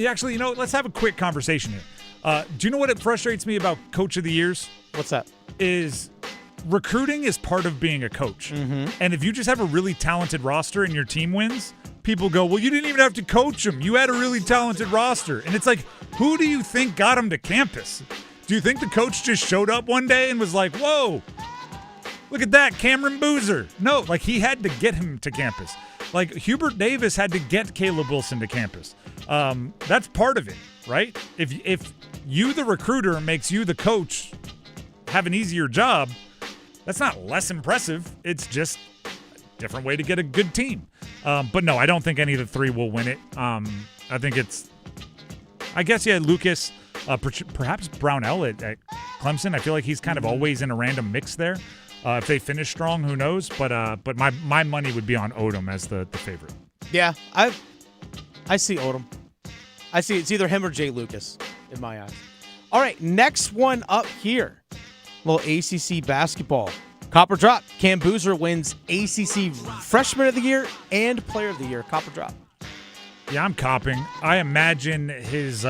actually, let's have a quick conversation here. Do you know what it frustrates me about Coach of the Years? What's that? Is recruiting is part of being a coach. And if you just have a really talented roster and your team wins, people go, well, you didn't even have to coach them. You had a really talented roster. And it's like, who do you think got him to campus? Do you think the coach just showed up one day and was like, whoa, look at that, Cameron Boozer? No, like he had to get him to campus. Like Hubert Davis had to get Caleb Wilson to campus. That's part of it, right? If you, the recruiter, makes you, the coach, have an easier job, that's not less impressive. It's just a different way to get a good team. But no, I don't think any of the three will win it. I think Lucas, perhaps Brownell at Clemson. I feel like he's kind of always in a random mix there. If they finish strong, who knows? But my money would be on Odom as the favorite. Yeah, I see Odom. I see it's either him or Jay Lucas in my eyes. All right, next one up here. A little ACC basketball. Copper drop. Cam Boozer wins ACC Freshman of the Year and Player of the Year. Copper drop. Yeah, I'm copping. I imagine his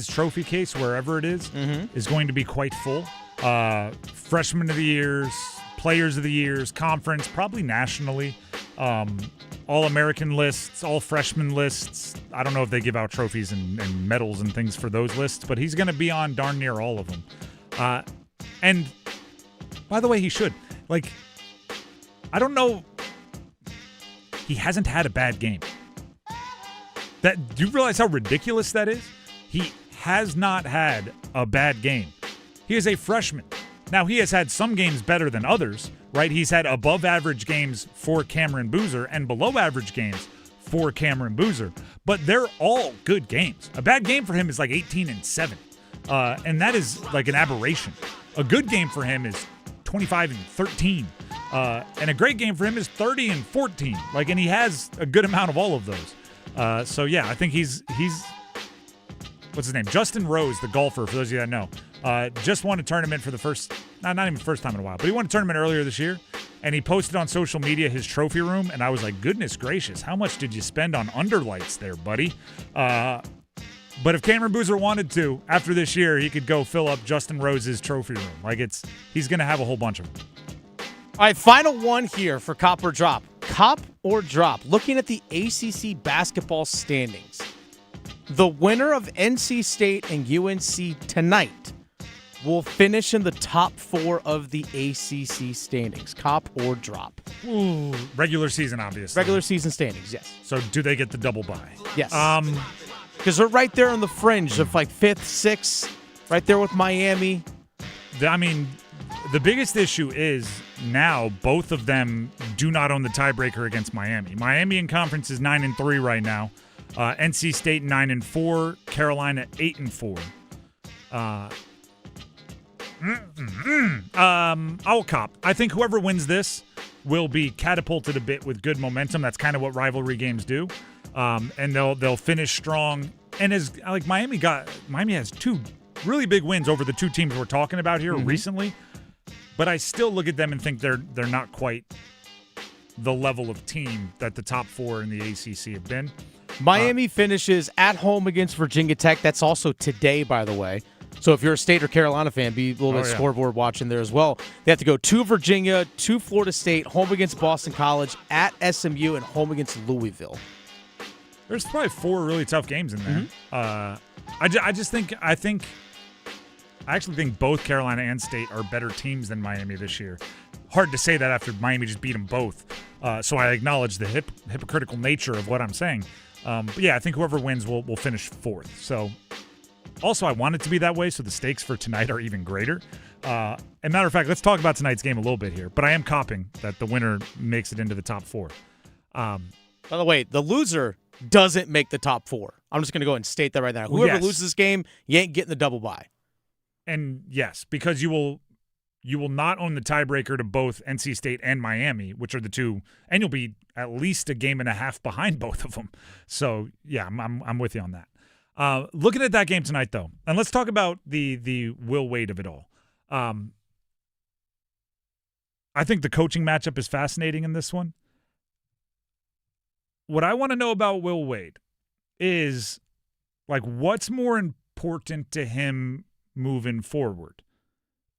trophy case, wherever it is going to be quite full. Freshman of the Years, Players of the Years, conference, probably nationally. All-American lists, all-freshman lists. I don't know if they give out trophies and medals and things for those lists, but he's going to be on darn near all of them. And by the way, he should. Like, I don't know. He hasn't had a bad game. Do you realize how ridiculous that is? He has not had a bad game. He is a freshman. Now, he has had some games better than others, right? He's had above-average games for Cameron Boozer and below-average games for Cameron Boozer, but they're all good games. A bad game for him is like 18-7, and that is like an aberration. A good game for him is 25-13, and a great game for him is 30-14. And he has a good amount of all of those. So yeah, I think he's what's his name? Justin Rose, the golfer, for those of you that know. Just won a tournament for the not even first time in a while, but he won a tournament earlier this year, and he posted on social media his trophy room, and I was like, goodness gracious, how much did you spend on underlights there, buddy? But if Cameron Boozer wanted to, after this year, he could go fill up Justin Rose's trophy room. He's going to have a whole bunch of them. All right, final one here for Cop or Drop. Cop or Drop. Looking at the ACC basketball standings, the winner of NC State and UNC tonight will finish in the top 4 of the ACC standings. Cop or Drop. Ooh, regular season, obviously. Regular season standings, yes. So do they get the double bye? Yes. Because they're right there on the fringe of 5th, 6th, right there with Miami. The biggest issue is now both of them do not own the tiebreaker against Miami. Miami in conference is 9-3 right now. NC State 9-4, Carolina 8-4. I'll cop. I think whoever wins this will be catapulted a bit with good momentum. That's kind of what rivalry games do. And they'll finish strong. And as Miami has 2 really big wins over the 2 teams we're talking about here recently. But I still look at them and think they're not quite the level of team that the top 4 in the ACC have been. Miami finishes at home against Virginia Tech. That's also today, by the way. So if you're a State or Carolina fan, be a little bit scoreboard watching there as well. They have to go to Virginia, to Florida State, home against Boston College, at SMU, and home against Louisville. There's probably 4 really tough games in there. I actually think both Carolina and State are better teams than Miami this year. Hard to say that after Miami just beat them both. So I acknowledge the hypocritical nature of what I'm saying. But yeah, I think whoever wins will finish 4th. So also, I want it to be that way, so the stakes for tonight are even greater. As a matter of fact, let's talk about tonight's game a little bit here. But I am copping that the winner makes it into the top 4. By the way, the loser doesn't make the top 4. I'm just going to go and state that right now. Whoever loses this game, you ain't getting the double bye. And yes, because you will not own the tiebreaker to both NC State and Miami, which are the 2, and you'll be at least a game and a half behind both of them. So yeah, I'm with you on that. Looking at that game tonight, though, and let's talk about the Will Wade of it all. I think the coaching matchup is fascinating in this one. what I want to know about Will Wade is, like, what's more important to him moving forward?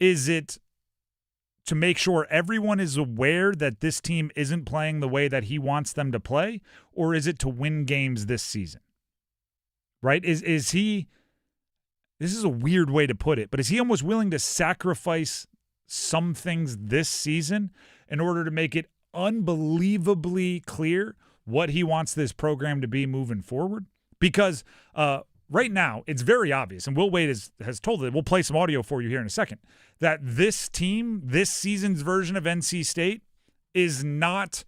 Is it to make sure everyone is aware that this team isn't playing the way that he wants them to play, or is it to win games this season? Right? Is he – this is a weird way to put it, but is he almost willing to sacrifice some things this season in order to make it unbelievably clear what he wants this program to be moving forward? Because right now, it's very obvious, and Will Wade has told it, we'll play some audio for you here in a second, that this team, this season's version of NC State, is not,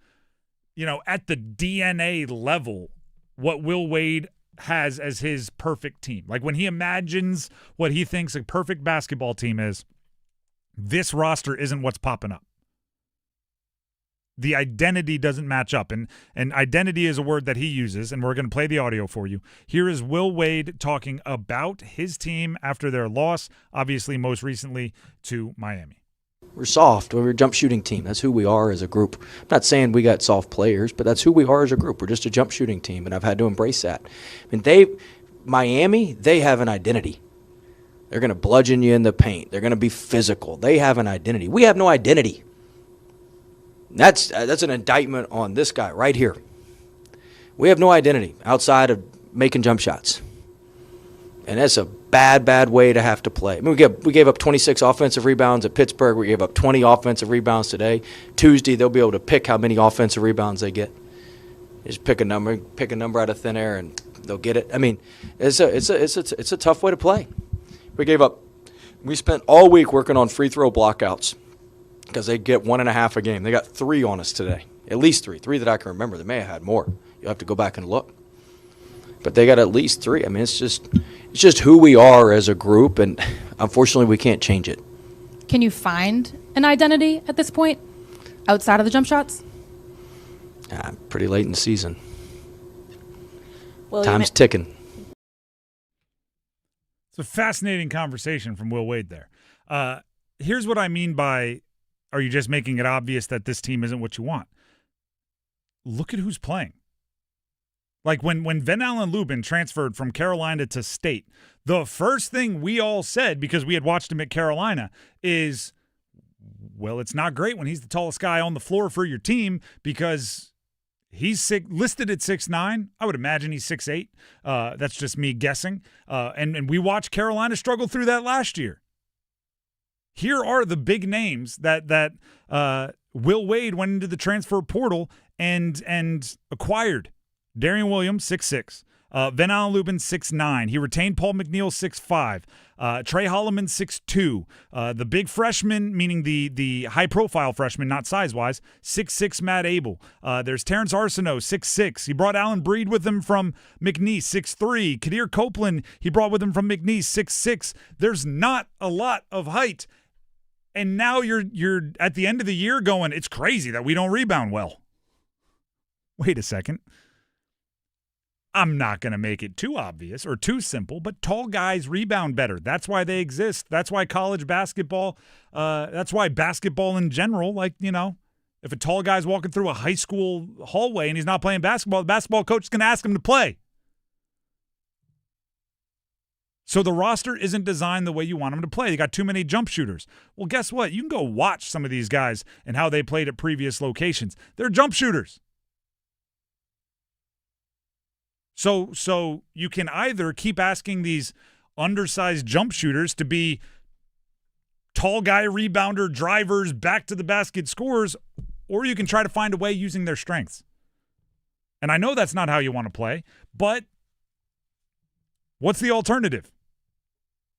at the DNA level what Will Wade has as his perfect team. Like, when he imagines what he thinks a perfect basketball team is, this roster isn't what's popping up. The identity doesn't match up, and identity is a word that he uses, and we're going to play the audio for you. Here is Will Wade talking about his team after their loss, obviously most recently to Miami. We're soft. We're a jump shooting team. That's who we are as a group. I'm not saying we got soft players, but that's who we are as a group. We're just a jump shooting team, and I've had to embrace that. I mean, Miami, they have an identity. They're going to bludgeon you in the paint. They're going to be physical. They have an identity. We have no identity. That's an indictment on this guy right here. We have no identity outside of making jump shots. And that's a bad way to have to play. I mean, we gave up 26 offensive rebounds at Pittsburgh. We gave up 20 offensive rebounds today. Tuesday, they'll be able to pick how many offensive rebounds they get. Just pick a number out of thin air, and they'll get it. I mean, it's a tough way to play. We spent all week working on free throw blockouts because they get 1.5 a game. They got 3 on us today, at least 3 that I can remember. They may have had more. You'll have to go back and look. But they got at least 3. I mean, it's just who we are as a group, and unfortunately we can't change it. Can you find an identity at this point outside of the jump shots? Pretty late in the season. Well, Time's ticking. It's a fascinating conversation from Will Wade there. Here's what I mean by, are you just making it obvious that this team isn't what you want? Look at who's playing. Like when Van Allen Lubin transferred from Carolina to State, the first thing we all said, because we had watched him at Carolina, is, well, it's not great when he's the tallest guy on the floor for your team because he's listed at 6'9". I would imagine he's 6'8". That's just me guessing. And we watched Carolina struggle through that last year. Here are the big names that Will Wade went into the transfer portal and acquired. Darian Williams, 6'6". Van Allen Lubin, 6'9". He retained Paul McNeil, 6'5". Trey Holloman, 6'2". The big freshman, meaning the high-profile freshman, not size-wise, 6'6", Matt Abel. There's Terrence Arsenault, 6'6". He brought Allen Breed with him from McNeese, 6'3". Kadir Copeland, he brought with him from McNeese, 6'6". There's not a lot of height. And now you're at the end of the year going, it's crazy that we don't rebound well. Wait a second. I'm not going to make it too obvious or too simple, but tall guys rebound better. That's why they exist. That's why college basketball, that's why basketball in general, like, if a tall guy's walking through a high school hallway and he's not playing basketball, the basketball coach is going to ask him to play. So the roster isn't designed the way you want them to play. They got too many jump shooters. Well, guess what? You can go watch some of these guys and how they played at previous locations. They're jump shooters. So you can either keep asking these undersized jump shooters to be tall guy rebounder, drivers, back to the basket scorers, or you can try to find a way using their strengths. And I know that's not how you want to play, but what's the alternative?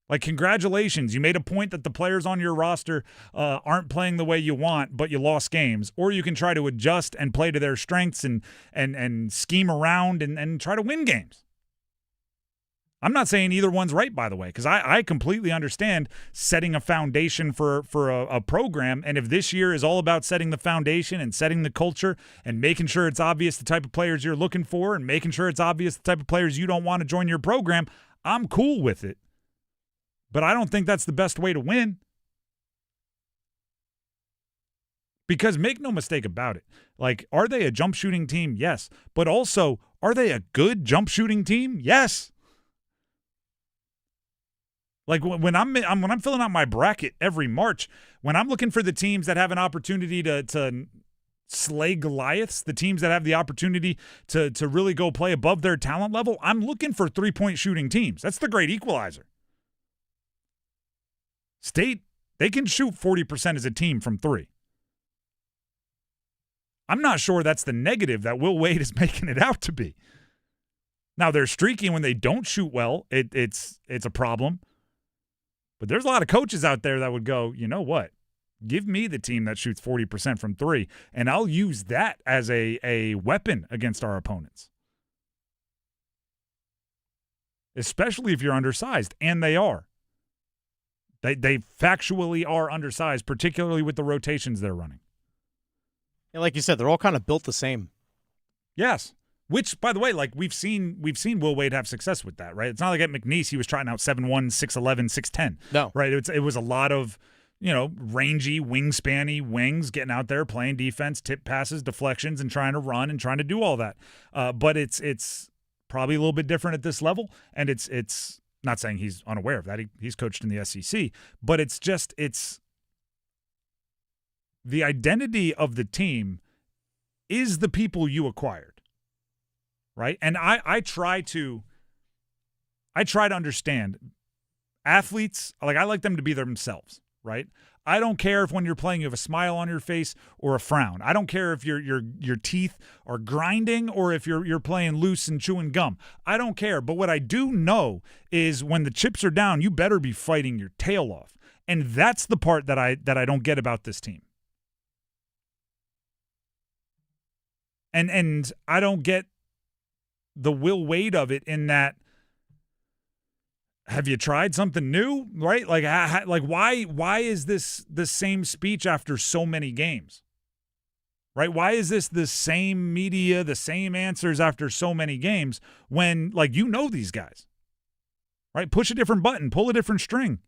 Like, congratulations, you made a point that the players on your roster aren't playing the way you want, but you lost games. Or you can try to adjust and play to their strengths and scheme around and try to win games. I'm not saying either one's right, by the way, because I completely understand setting a foundation for a program. And if this year is all about setting the foundation and setting the culture and making sure it's obvious the type of players you're looking for and making sure it's obvious the type of players you don't want to join your program, I'm cool with it. But I don't think that's the best way to win. Because make no mistake about it, like, are they a jump shooting team? Yes. But also, are they a good jump shooting team? Yes. Like when I'm filling out my bracket every March, when I'm looking for the teams that have an opportunity to slay Goliaths, the teams that have the opportunity to really go play above their talent level, I'm looking for 3-point shooting teams. That's the great equalizer. State, they can shoot 40% as a team from 3. I'm not sure that's the negative that Will Wade is making it out to be. Now, they're streaky when they don't shoot well. It's a problem. But there's a lot of coaches out there that would go, you know what? Give me the team that shoots 40% from 3, and I'll use that as a weapon against our opponents. Especially if you're undersized, and they are. They factually are undersized, particularly with the rotations they're running. And like you said, they're all kind of built the same. Yes. Which, by the way, like we've seen Will Wade have success with that, right? It's not like at McNeese he was trotting out 7'1", 6'11", 6'10". No. Right? It was a lot of, rangy, wingspanny wings getting out there, playing defense, tip passes, deflections, and trying to run and trying to do all that. But it's probably a little bit different at this level, and it's not saying he's unaware of that. He's coached in the SEC, but it's the identity of the team is the people you acquired. Right? And I try to understand athletes, like I like them to be themselves, right? I don't care if when you're playing you have a smile on your face or a frown. I don't care if your teeth are grinding or if you're playing loose and chewing gum. I don't care. But what I do know is when the chips are down, you better be fighting your tail off. And that's the part that I don't get about this team. And I don't get the Will Wade of it in that, have you tried something new, right? Like why is this the same speech after so many games, right? Why is this the same media, the same answers after so many games when, like, these guys, right? Push a different button, pull a different string.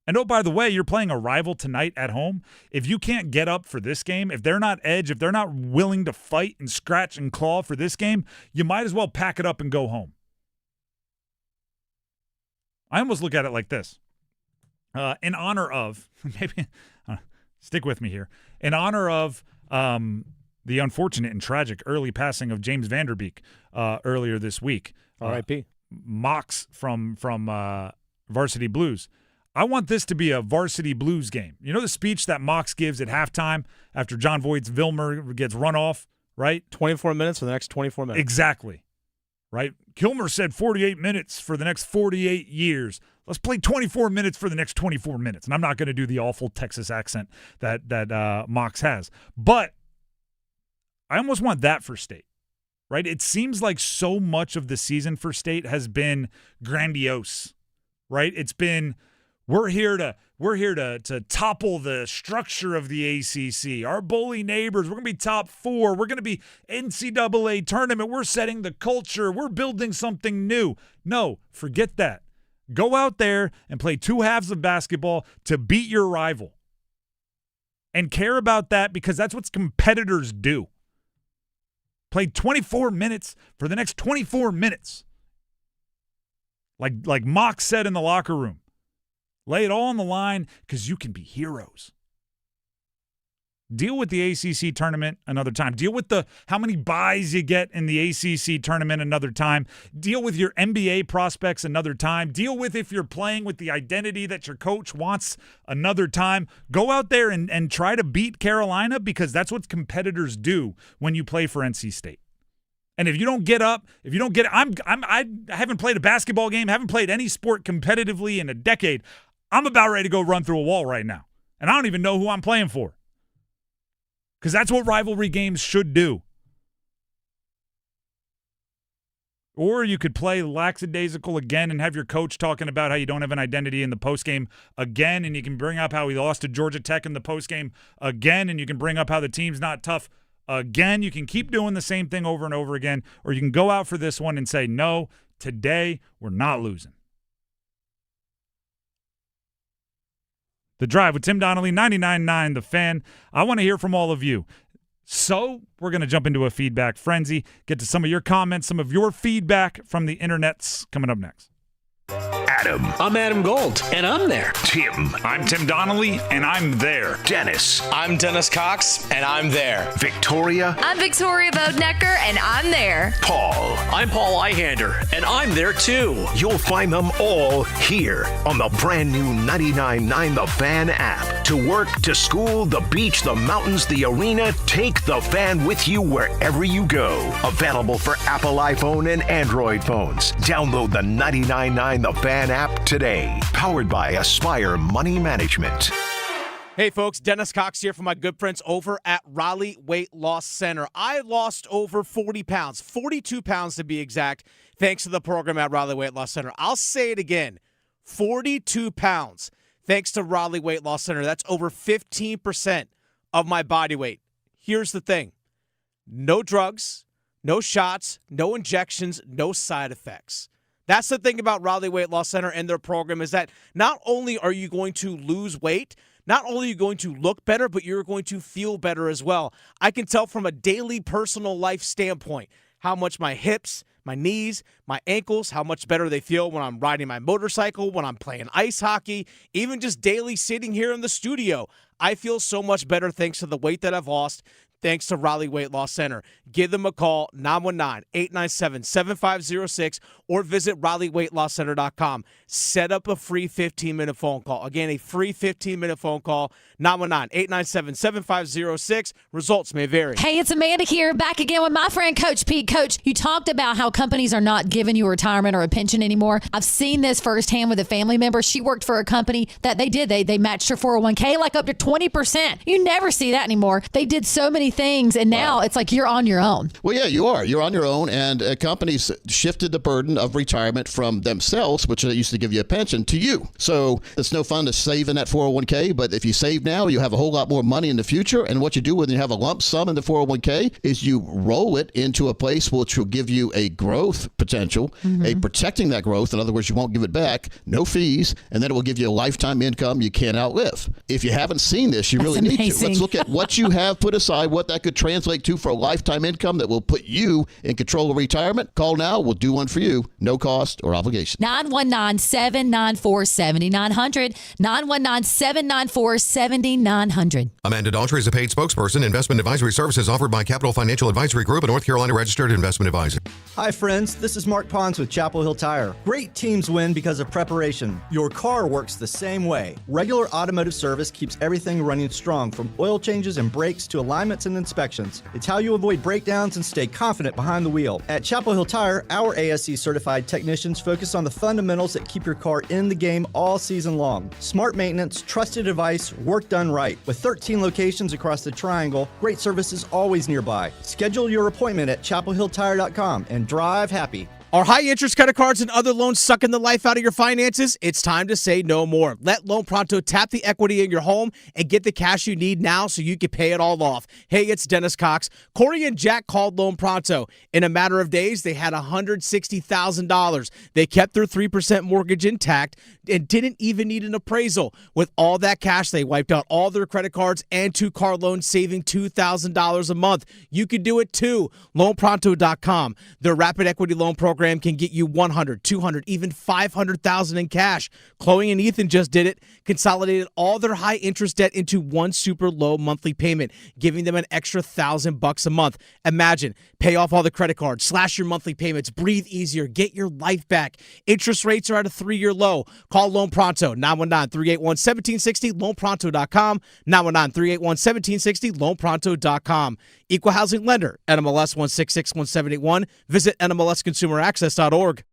And, oh, by the way, you're playing a rival tonight at home. If you can't get up for this game, if they're not edge, if they're not willing to fight and scratch and claw for this game, you might as well pack it up and go home. I almost look at it like this. In honor of, maybe, stick with me here, in honor of the unfortunate and tragic early passing of James Vanderbeek earlier this week. R.I.P. Mox from Varsity Blues. I want this to be a Varsity Blues game. You know the speech that Mox gives at halftime after John Voight's Vilmer gets run off, right? 24 minutes for the next 24 minutes. Exactly, right? Kilmer said 48 minutes for the next 48 years. Let's play 24 minutes for the next 24 minutes. And I'm not going to do the awful Texas accent that Mox has. But I almost want that for State, right? It seems like so much of the season for State has been grandiose, right? It's been, we're here to topple the structure of the ACC. Our bully neighbors, we're going to be top 4. We're going to be NCAA tournament. We're setting the culture. We're building something new. No, forget that. Go out there and play 2 halves of basketball to beat your rival. And care about that because that's what competitors do. Play 24 minutes for the next 24 minutes. Like Mox said in the locker room. Lay it all on the line because you can be heroes. Deal with the ACC tournament another time. Deal with how many buys you get in the ACC tournament another time. Deal with your NBA prospects another time. Deal with if you're playing with the identity that your coach wants another time. Go out there and try to beat Carolina because that's what competitors do when you play for NC State. And if you don't get up, I haven't played a basketball game, haven't played any sport competitively in a decade. I'm about ready to go run through a wall right now. And I don't even know who I'm playing for. Because that's what rivalry games should do. Or you could play lackadaisical again and have your coach talking about how you don't have an identity in the postgame again, and you can bring up how he lost to Georgia Tech in the postgame again, and you can bring up how the team's not tough again. You can keep doing the same thing over and over again, or you can go out for this one and say, no, today we're not losing. The Drive with Tim Donnelly, 99.9 The Fan. I want to hear from all of you. So we're going to jump into a feedback frenzy, get to some of your comments, some of your feedback from the internets coming up next. Adam. I'm Adam Gold, and I'm there. Tim. I'm Tim Donnelly, and I'm there. Dennis. I'm Dennis Cox, and I'm there. Victoria. I'm Victoria Bodenecker, and I'm there. Paul. I'm Paul Eihander, and I'm there too. You'll find them all here on the brand new 99.9 The Fan app. To work, to school, the beach, the mountains, the arena, take The Fan with you wherever you go. Available for Apple iPhone and Android phones. Download the 99.9 The Fan app today. Powered by Aspire Money Management. Hey folks, Dennis Cox here from my good friends over at Raleigh Weight Loss Center. I lost over 40 pounds, 42 pounds to be exact, thanks to the program at Raleigh Weight Loss Center. I'll say it again, 42 pounds thanks to Raleigh Weight Loss Center. That's over 15% of my body weight. Here's the thing, no drugs, no shots, no injections, no side effects. That's the thing about Raleigh Weight Loss Center and their program is that not only are you going to lose weight, not only are you going to look better, but you're going to feel better as well. I can tell from a daily personal life standpoint how much my hips, my knees, my ankles, how much better they feel when I'm riding my motorcycle, when I'm playing ice hockey, even just daily sitting here in the studio. I feel so much better thanks to the weight that I've lost, thanks to Raleigh Weight Loss Center. Give them a call, 919-897-7506, or visit RaleighWeightLossCenter.com. Set up a free 15-minute phone call. Again, a free 15-minute phone call, 919-897-7506. Results may vary. Hey, it's Amanda here, back again with my friend Coach Pete. Coach, you talked about how companies are not giving you a retirement or a pension anymore. I've seen this firsthand with a family member. She worked for a company that they did. They matched her 401k like up to 20%. You never see that anymore. They did so many things, and now it's like you're on your own. Well, yeah, you are. You're on your own, and companies shifted the burden of retirement from themselves, which they used to give you a pension, to you. So it's no fun to save in that 401k, but if you save now, you have a whole lot more money in the future, and what you do when you have a lump sum in the 401k is you roll it into a place which will give you a growth potential, a protecting that growth. In other words, you won't give it back, no fees, and then it will give you a lifetime income you can't outlive. If you haven't seen this, you really need to. Let's look at what you have put aside, what that could translate to for a lifetime income that will put you in control of retirement. Call now. We'll do one for you. No cost or obligation. 919-794-7900. 919-794-7900. Amanda Daughtry is a paid spokesperson. Investment advisory services offered by Capital Financial Advisory Group, a North Carolina registered investment advisor. Hi, friends. This is Mark Pons with Chapel Hill Tire. Great teams win because of preparation. Your car works the same way. Regular automotive service keeps everything running strong, from oil changes and brakes to alignments and inspections. It's how you avoid breakdowns and stay confident behind the wheel. At Chapel Hill Tire, our ASE certified technicians focus on the fundamentals that keep your car in the game all season long. Smart maintenance, trusted advice, work done right. With 13 locations across the Triangle, great service is always nearby. Schedule your appointment at chapelhilltire.com and drive happy. Are high-interest credit cards and other loans sucking the life out of your finances? It's time to say no more. Let Loan Pronto tap the equity in your home and get the cash you need now so you can pay it all off. Hey, it's Dennis Cox. Corey and Jack called Loan Pronto. In a matter of days, they had $160,000. They kept their 3% mortgage intact and didn't even need an appraisal. With all that cash, they wiped out all their credit cards and 2 car loans, saving $2,000 a month. You can do it too. LoanPronto.com. Their rapid equity loan program can get you $100,000, $200,000, even $500,000 in cash. Chloe and Ethan just did it, consolidated all their high interest debt into one super low monthly payment, giving them an extra $1,000 a month. Imagine, pay off all the credit cards, slash your monthly payments, breathe easier, get your life back. Interest rates are at a 3-year low. Call Loan Pronto, 919-381-1760, loanpronto.com, 919-381-1760, loanpronto.com. Equal housing lender, NMLS 1661781. Visit NMLSconsumeraccess.org.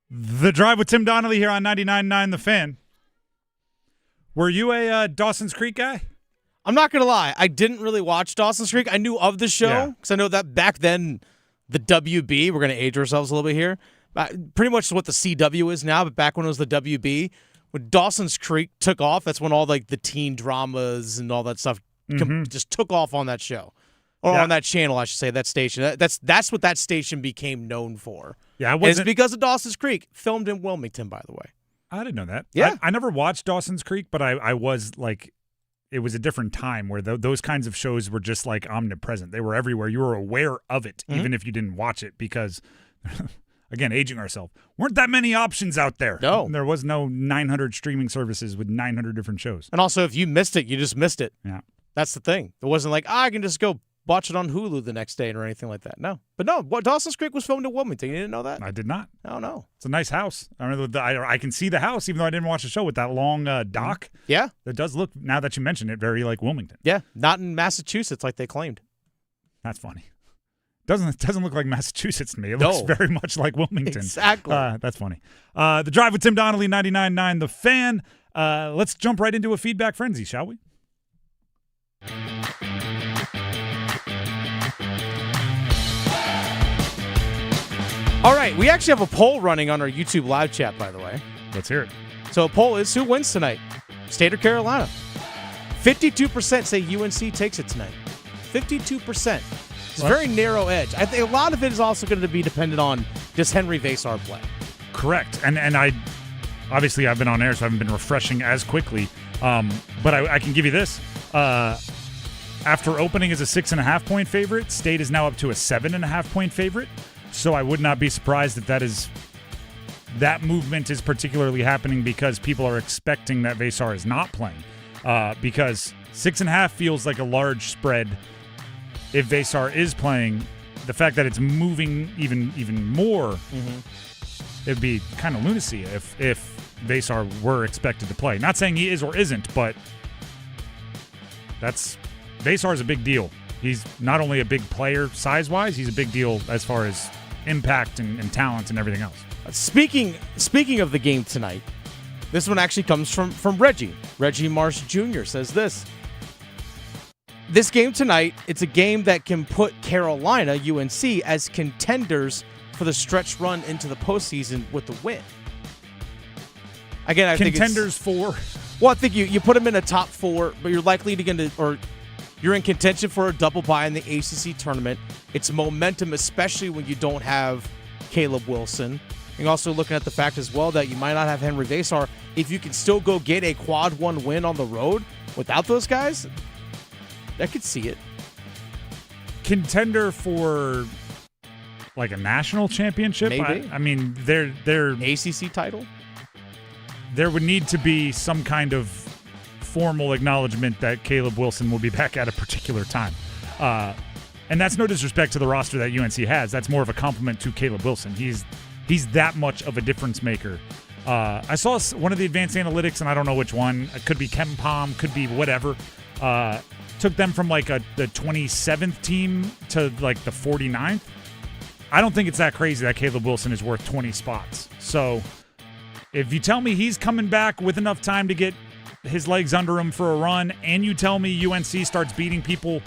The Drive with Tim Donnelly here on 99.9 The Fan. Were you a Dawson's Creek guy? I'm not going to lie. I didn't really watch Dawson's Creek. I knew of the show because I know that back then the WB, we're going to age ourselves a little bit here, pretty much what the CW is now, but back when it was the WB, when Dawson's Creek took off, that's when all like the teen dramas and all that stuff just took off on that show. Or on that channel, I should say, that station. That's what that station became known for. Yeah, it's because of Dawson's Creek, filmed in Wilmington, by the way. I didn't know that. Yeah. I never watched Dawson's Creek, but I was like, it was a different time where those kinds of shows were just like omnipresent. They were everywhere. You were aware of it, even if you didn't watch it, because, again, aging ourselves, weren't that many options out there. No. There was no 900 streaming services with 900 different shows. And also, if you missed it, you just missed it. Yeah. That's the thing. It wasn't like, I can just go watch it on Hulu the next day or anything like that. No. But no, Dawson's Creek was filmed in Wilmington. You didn't know that? I did not. Oh, no. It's a nice house. I can see the house, even though I didn't watch the show, with that long dock. Yeah. It does look, now that you mention it, very like Wilmington. Yeah. Not in Massachusetts like they claimed. That's funny. It doesn't look like Massachusetts to me. It looks very much like Wilmington. Exactly. That's funny. The Drive with Tim Donnelly, 99.9 The Fan. Let's jump right into a feedback frenzy, shall we? All right, we actually have a poll running on our YouTube live chat, by the way. Let's hear it. So a poll is, who wins tonight? State or Carolina? 52% say UNC takes it tonight. 52%. It's a very narrow edge. I think a lot of it is also going to be dependent on does Henry Vasar play. Correct. And obviously I've been on air, so I haven't been refreshing as quickly. But I can give you this. After opening as a 6.5-point favorite, State is now up to a 7.5-point favorite. So I would not be surprised if that movement is particularly happening because people are expecting that Vasar is not playing. Because 6.5 feels like a large spread. If Vasar is playing, the fact that it's moving even more, it'd be kind of lunacy if Vasar were expected to play. Not saying he is or isn't, but Vasar is a big deal. He's not only a big player size-wise, he's a big deal as far as impact and talent and everything else. Speaking of the game tonight, this one actually comes from Reggie. Reggie Marsh Jr. says this. This game tonight, it's a game that can put Carolina, UNC, as contenders for the stretch run into the postseason with the win. Again, I think contenders for? Well, I think you put them in a top 4, but you're likely to get into, or you're in contention for a double bye in the ACC tournament. It's momentum, especially when you don't have Caleb Wilson. You're also looking at the fact as well that you might not have Henry Vasar. If you can still go get a quad 1 win on the road without those guys, I could see it. Contender for like a national championship? Maybe. I mean, they're ACC title? There would need to be some kind of formal acknowledgement that Caleb Wilson will be back at a particular time. And that's no disrespect to the roster that UNC has. That's more of a compliment to Caleb Wilson. He's that much of a difference maker. I saw one of the advanced analytics, and I don't know which one. It could be KenPom, could be whatever. Took them from like the 27th team to like the 49th. I don't think it's that crazy that Caleb Wilson is worth 20 spots. So if you tell me he's coming back with enough time to get his legs under him for a run, and you tell me UNC starts beating people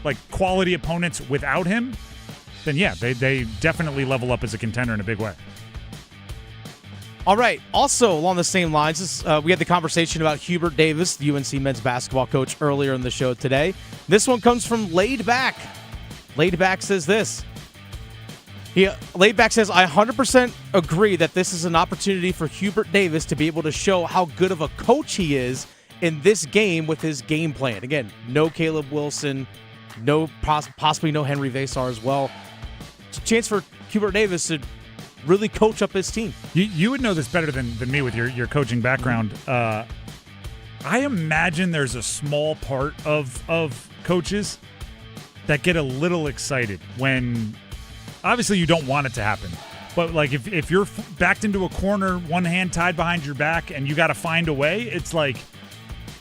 like quality opponents without him, then yeah, they definitely level up as a contender in a big way. All right. Also, along the same lines, we had the conversation about Hubert Davis, the UNC men's basketball coach, earlier in the show today. This one comes from Laid Back. Laid Back says this. Laid Back says, I 100% agree that this is an opportunity for Hubert Davis to be able to show how good of a coach he is in this game with his game plan. Again, no Caleb Wilson, possibly no Henry Vasar as well. It's a chance for Hubert Davis to really coach up his team. You would know this better than me with your coaching background. I imagine there's a small part of coaches that get a little excited when, obviously you don't want it to happen, but like if you're backed into a corner, one hand tied behind your back, and you got to find a way, it's like,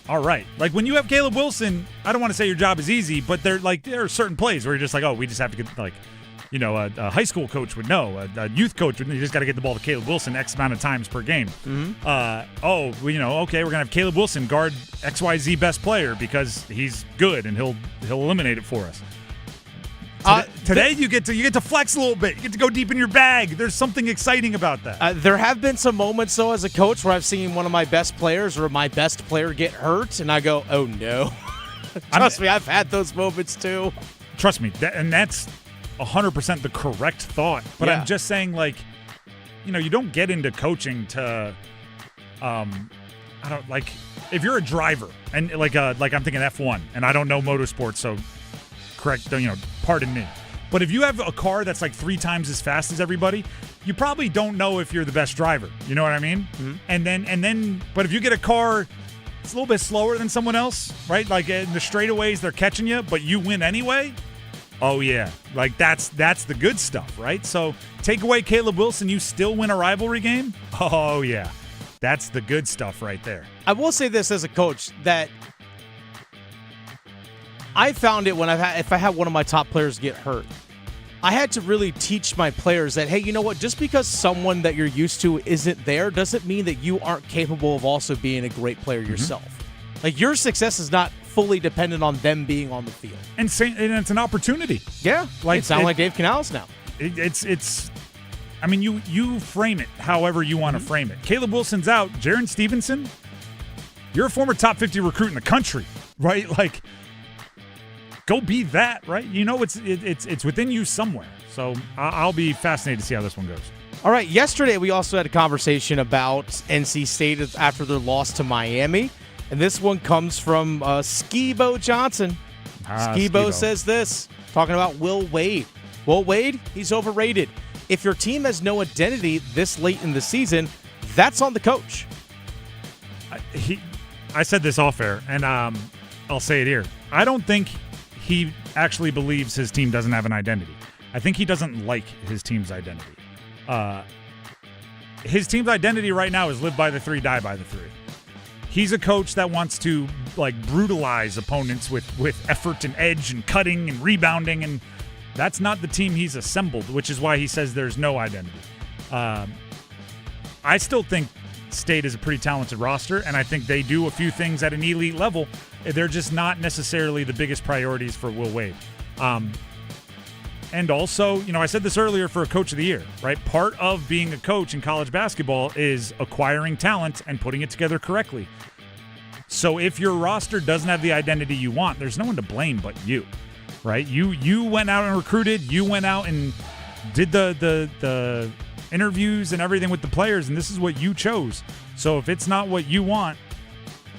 all right. Like when you have Caleb Wilson, I don't want to say your job is easy, but there are certain plays where you're just like, oh, we just have to get like, you know, a high school coach would know, a youth coach would know, you just got to get the ball to Caleb Wilson X amount of times per game. Okay, we're going to have Caleb Wilson guard XYZ best player because he's good and he'll eliminate it for us. Today you get to flex a little bit. You get to go deep in your bag. There's something exciting about that. There have been some moments, though, as a coach where I've seen one of my best players or my best player get hurt, and I go, oh, no. Trust me, I've had those moments too. Trust me, that's 100% the correct thought. But I'm just saying, like, you don't get into coaching to, if you're a driver and like I'm thinking F1 and I don't know motorsports, so pardon me. But if you have a car that's like 3 times as fast as everybody, you probably don't know if you're the best driver. You know what I mean? Mm-hmm. And then, but if you get a car it's a little bit slower than someone else, right? Like in the straightaways, they're catching you, but you win anyway. Oh yeah, like that's the good stuff, right? So take away Caleb Wilson, you still win a rivalry game. Oh yeah, that's the good stuff right there. I will say this as a coach that I found it when if I had one of my top players get hurt, I had to really teach my players that, hey, you know what? Just because someone that you're used to isn't there doesn't mean that you aren't capable of also being a great player yourself. Like, your success is not fully dependent on them being on the field. And it's an opportunity. Yeah. Like, it sounds like Dave Canales now. I mean, you frame it however you want to frame it. Caleb Wilson's out. Jaron Stevenson, you're a former top 50 recruit in the country, right? Like, go be that, right? You know, it's within you somewhere. So I'll be fascinated to see how this one goes. All right, yesterday we also had a conversation about NC State after their loss to Miami, and this one comes from Skibo Johnson. Skibo says this, talking about Will Wade. Will Wade, he's overrated. If your team has no identity this late in the season, that's on the coach. I said this off air, and I'll say it here. I don't think he actually believes his team doesn't have an identity. I think he doesn't like his team's identity. His team's identity right now is live by the 3, die by the 3. He's a coach that wants to like brutalize opponents with effort and edge and cutting and rebounding, and that's not the team he's assembled, which is why he says there's no identity. I still think State is a pretty talented roster, and I think they do a few things at an elite level. They're just not necessarily the biggest priorities for Will Wade. And also, I said this earlier for a coach of the year, right? Part of being a coach in college basketball is acquiring talent and putting it together correctly. So if your roster doesn't have the identity you want, there's no one to blame but you, right? You went out and recruited. You went out and did the interviews and everything with the players, and this is what you chose. So if it's not what you want,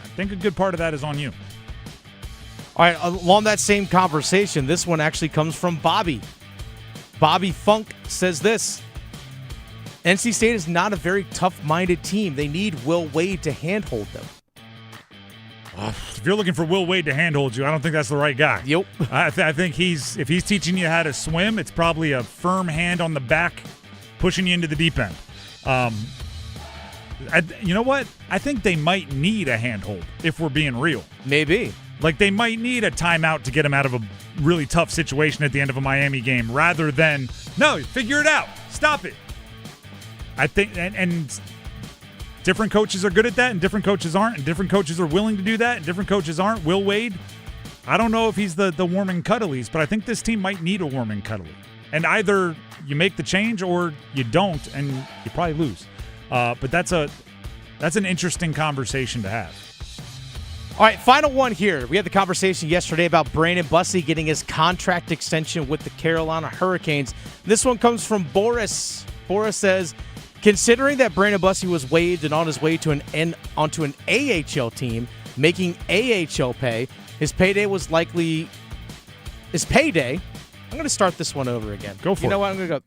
I think a good part of that is on you. All right, along that same conversation, this one actually comes from Bobby. Bobby Funk says this: NC State is not a very tough-minded team. They need Will Wade to handhold them. If you're looking for Will Wade to handhold you, I don't think that's the right guy. Yep. I think if he's teaching you how to swim, it's probably a firm hand on the back pushing you into the deep end. You know what? I think they might need a handhold if we're being real. Maybe. Like, they might need a timeout to get him out of a really tough situation at the end of a Miami game rather than, no, figure it out. Stop it. I think, and different coaches are good at that and different coaches aren't, and different coaches are willing to do that and different coaches aren't. Will Wade, I don't know if he's the warm and cuddlies, but I think this team might need a warm and cuddly. And either you make the change or you don't, and you probably lose. But that's an interesting conversation to have. All right, final one here. We had the conversation yesterday about Brandon Bussi getting his contract extension with the Carolina Hurricanes. This one comes from Boris. Boris says, considering that Brandon Bussi was waived and on his way to onto an AHL team, making AHL pay, his payday. I'm going to start this one over again. Go for it. You know what? I'm going to go.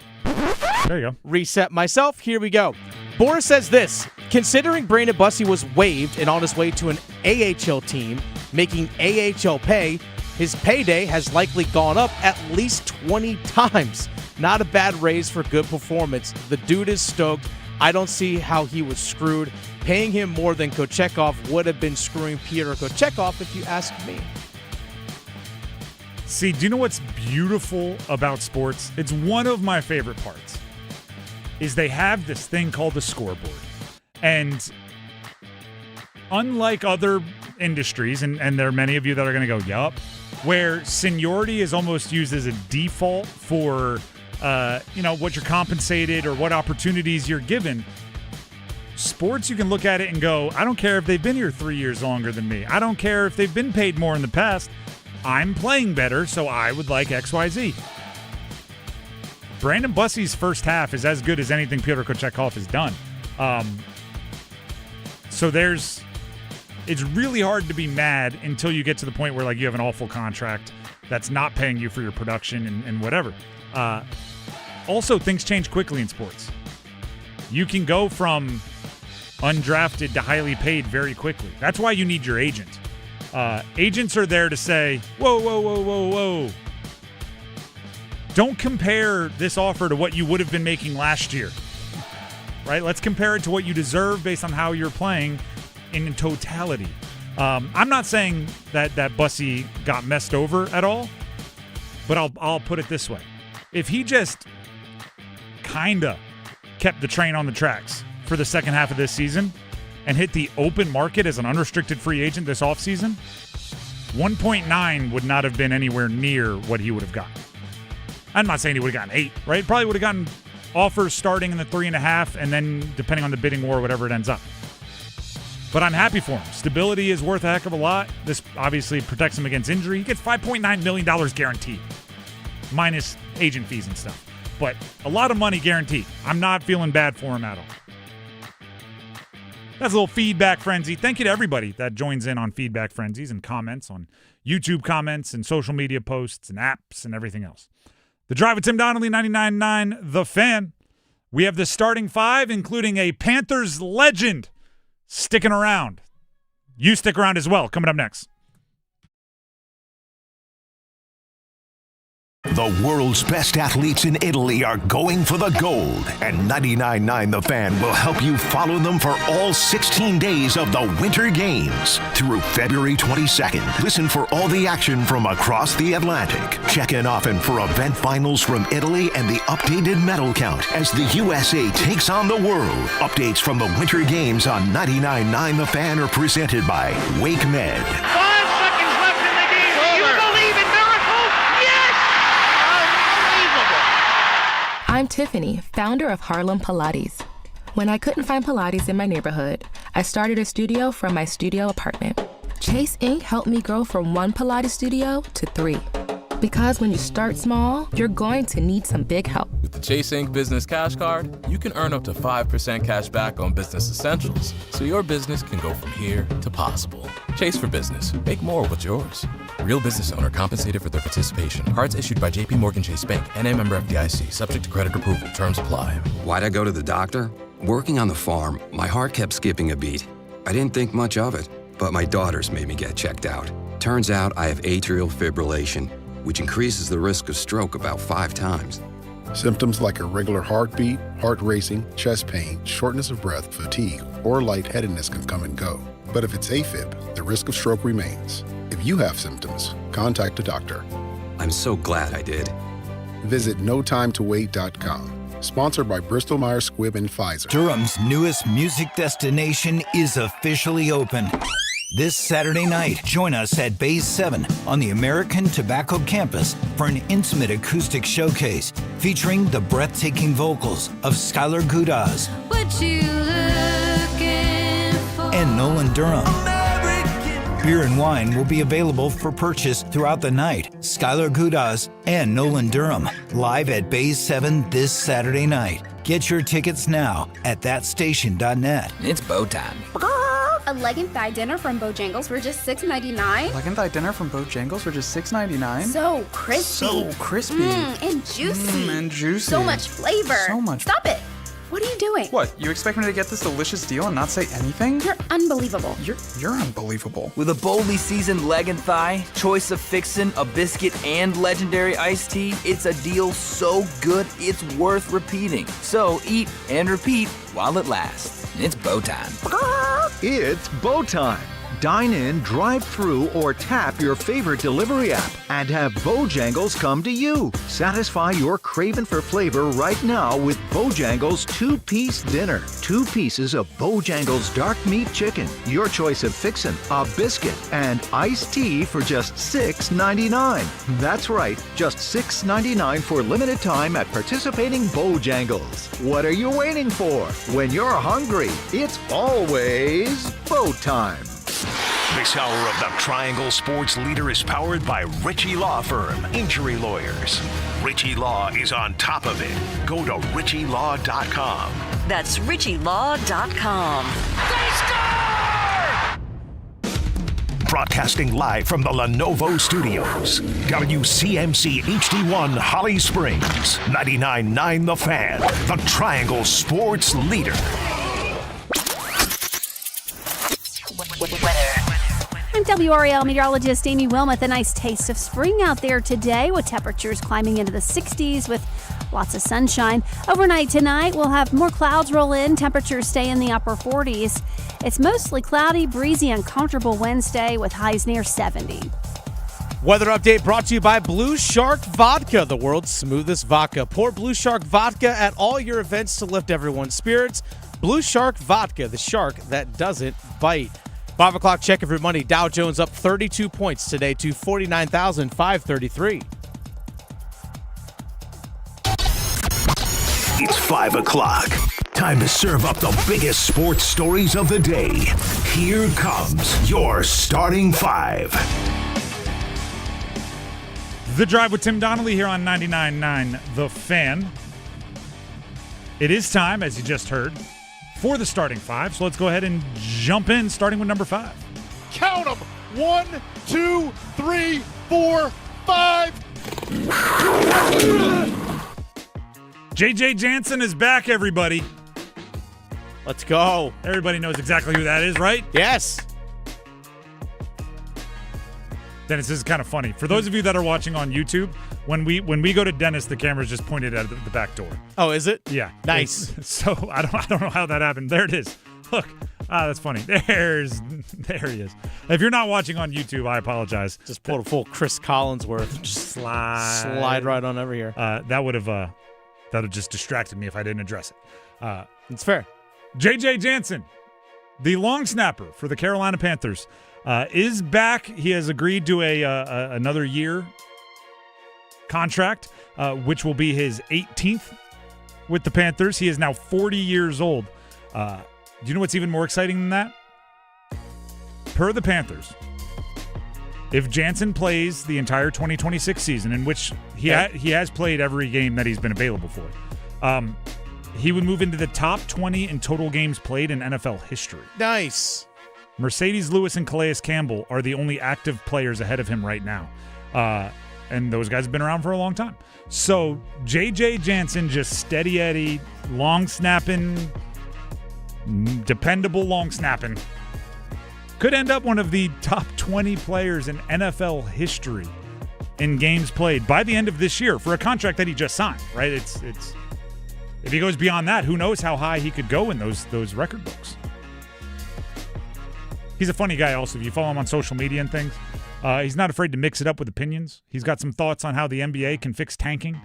There you go. Reset myself. Here we go. Boris says this: considering Brandon Bussi was waived and on his way to an AHL team, making AHL pay, his payday has likely gone up at least 20 times. Not a bad raise for good performance. The dude is stoked. I don't see how he was screwed. Paying him more than Kochekov would have been screwing Peter Kochekov, if you ask me. See, do you know what's beautiful about sports? It's one of my favorite parts. Is they have this thing called the scoreboard. And unlike other industries, and there are many of you that are going to go, yup, where seniority is almost used as a default for, what you're compensated or what opportunities you're given, sports, you can look at it and go, I don't care if they've been here 3 years longer than me. I don't care if they've been paid more in the past. I'm playing better, so I would like XYZ. Brandon Bussi's first half is as good as anything Pyotr Kochetkov has done. So it's really hard to be mad until you get to the point where like you have an awful contract that's not paying you for your production and whatever. Also, things change quickly in sports. You can go from undrafted to highly paid very quickly. That's why you need your agent. Agents are there to say, whoa, whoa, whoa, whoa, whoa. Don't compare this offer to what you would have been making last year. Right? Let's compare it to what you deserve based on how you're playing in totality. I'm not saying that Bussi got messed over at all, but I'll put it this way. If he just kinda kept the train on the tracks for the second half of this season and hit the open market as an unrestricted free agent this offseason, 1.9 would not have been anywhere near what he would have gotten. I'm not saying he would have gotten 8, right? Probably would have gotten offers starting in the 3.5, and then depending on the bidding war, whatever it ends up. But I'm happy for him. Stability is worth a heck of a lot. This obviously protects him against injury. He gets $5.9 million guaranteed, minus agent fees and stuff. But a lot of money guaranteed. I'm not feeling bad for him at all. That's a little feedback frenzy. Thank you to everybody that joins in on feedback frenzies and comments on YouTube comments and social media posts and apps and everything else. The Drive with Tim Donnelly, 99.9 The Fan. We have the starting 5, including a Panthers legend sticking around. You stick around as well. Coming up next. The world's best athletes in Italy are going for the gold, and 99.9 The Fan will help you follow them for all 16 days of the Winter Games through February 22nd. Listen for all the action from across the Atlantic. Check in often for event finals from Italy and the updated medal count as the USA takes on the world. Updates from the Winter Games on 99.9 The Fan are presented by Wake Med. 5 seconds left in the game. Do you believe in miracles? Yes! I'm Tiffany, founder of Harlem Pilates. When I couldn't find Pilates in my neighborhood, I started a studio from my studio apartment. Chase Inc. helped me grow from 1 Pilates studio to 3. Because when you start small, you're going to need some big help. With the Chase Inc. Business Cash Card, you can earn up to 5% cash back on business essentials, so your business can go from here to possible. Chase for Business. Make more what's yours. Real business owner compensated for their participation. Cards issued by J.P. Morgan Chase Bank, N.A. member FDIC, subject to credit approval. Terms apply. Why'd I go to the doctor? Working on the farm, my heart kept skipping a beat. I didn't think much of it, but my daughters made me get checked out. Turns out I have atrial fibrillation, which increases the risk of stroke about 5 times. Symptoms like irregular heartbeat, heart racing, chest pain, shortness of breath, fatigue, or lightheadedness can come and go. But if it's AFib, the risk of stroke remains. If you have symptoms, contact a doctor. I'm so glad I did. Visit notimetowait.com. Sponsored by Bristol Myers Squibb and Pfizer. Durham's newest music destination is officially open. This Saturday night, join us at Bays 7 on the American Tobacco campus for an intimate acoustic showcase featuring the breathtaking vocals of Skylar Gudaz and Nolan Durham. Beer and wine will be available for purchase throughout the night. Skylar Gudaz and Nolan Durham, live at Bays 7 this Saturday night. Get your tickets now at thatstation.net. It's bow time. A leg and thigh dinner from Bojangles for just $6.99. Leg and thigh dinner from Bojangles for just $6.99. So crispy. So crispy. And juicy. And juicy. So much flavor. So much. Stop it. What are you doing? What, you expect me to get this delicious deal and not say anything? You're unbelievable. You're unbelievable. With a boldly seasoned leg and thigh, choice of fixin', a biscuit, and legendary iced tea, it's a deal so good it's worth repeating. So eat and repeat while it lasts. It's bow time. It's bow time. Dine in, drive through, or tap your favorite delivery app and have Bojangles come to you. Satisfy your craving for flavor right now with Bojangles 2-piece dinner. 2 pieces of Bojangles dark meat chicken, your choice of fixin', a biscuit, and iced tea for just $6.99. That's right, just $6.99 for limited time at participating Bojangles. What are you waiting for? When you're hungry, it's always Bo time. This hour of the Triangle Sports Leader is powered by Ritchie Law Firm, injury lawyers. Ritchie Law is on top of it. Go to ritchielaw.com. That's ritchielaw.com. Broadcasting live from the Lenovo Studios. WCMC HD1 Holly Springs. 99.9 The Fan. The Triangle Sports Leader. I'm WRAL meteorologist Amy Wilmoth. A nice taste of spring out there today with temperatures climbing into the 60s with lots of sunshine. Overnight tonight, we'll have more clouds roll in. Temperatures stay in the upper 40s. It's mostly cloudy, breezy, and comfortable Wednesday with highs near 70. Weather update brought to you by Blue Shark Vodka, the world's smoothest vodka. Pour Blue Shark Vodka at all your events to lift everyone's spirits. Blue Shark Vodka, the shark that doesn't bite. 5 o'clock check of your money. Dow Jones up 32 points today to 49,533. It's 5 o'clock. Time to serve up the biggest sports stories of the day. Here comes your starting 5. The Drive with Tim Donnelly here on 99.9 The Fan. It is time, as you just heard, for the starting 5. So let's go ahead and jump in, starting with number 5. Count them. 1, 2, 3, 4, 5. J.J. Jansen is back, everybody. Let's go. Everybody knows exactly who that is, right? Yes. Dennis, this is kind of funny. For those of you that are watching on YouTube, when we go to Dennis, the camera's just pointed at the back door. Oh, is it? Yeah. Nice. So I don't know how that happened. There it is. Look. That's funny. There he is. If you're not watching on YouTube, I apologize. Just pulled a full Chris Collinsworth. Just slide right on over here. That would have just distracted me if I didn't address it. It's fair. J.J. Jansen, the long snapper for the Carolina Panthers, is back. He has agreed to another year contract, which will be his 18th with the Panthers. He is now 40 years old. Do you know what's even more exciting than that? Per the Panthers, if Jansen plays the entire 2026 season, in which he has played every game that he's been available for, he would move into the top 20 in total games played in NFL history. Nice. Mercedes Lewis and Calais Campbell are the only active players ahead of him right now. And those guys have been around for a long time. So J.J. Jansen, just steady Eddie, long snapping, dependable long snapping, could end up one of the top 20 players in NFL history in games played by the end of this year for a contract that he just signed, right? It's if he goes beyond that, who knows how high he could go in those record books. He's a funny guy also. If you follow him on social media and things, he's not afraid to mix it up with opinions. He's got some thoughts on how the NBA can fix tanking.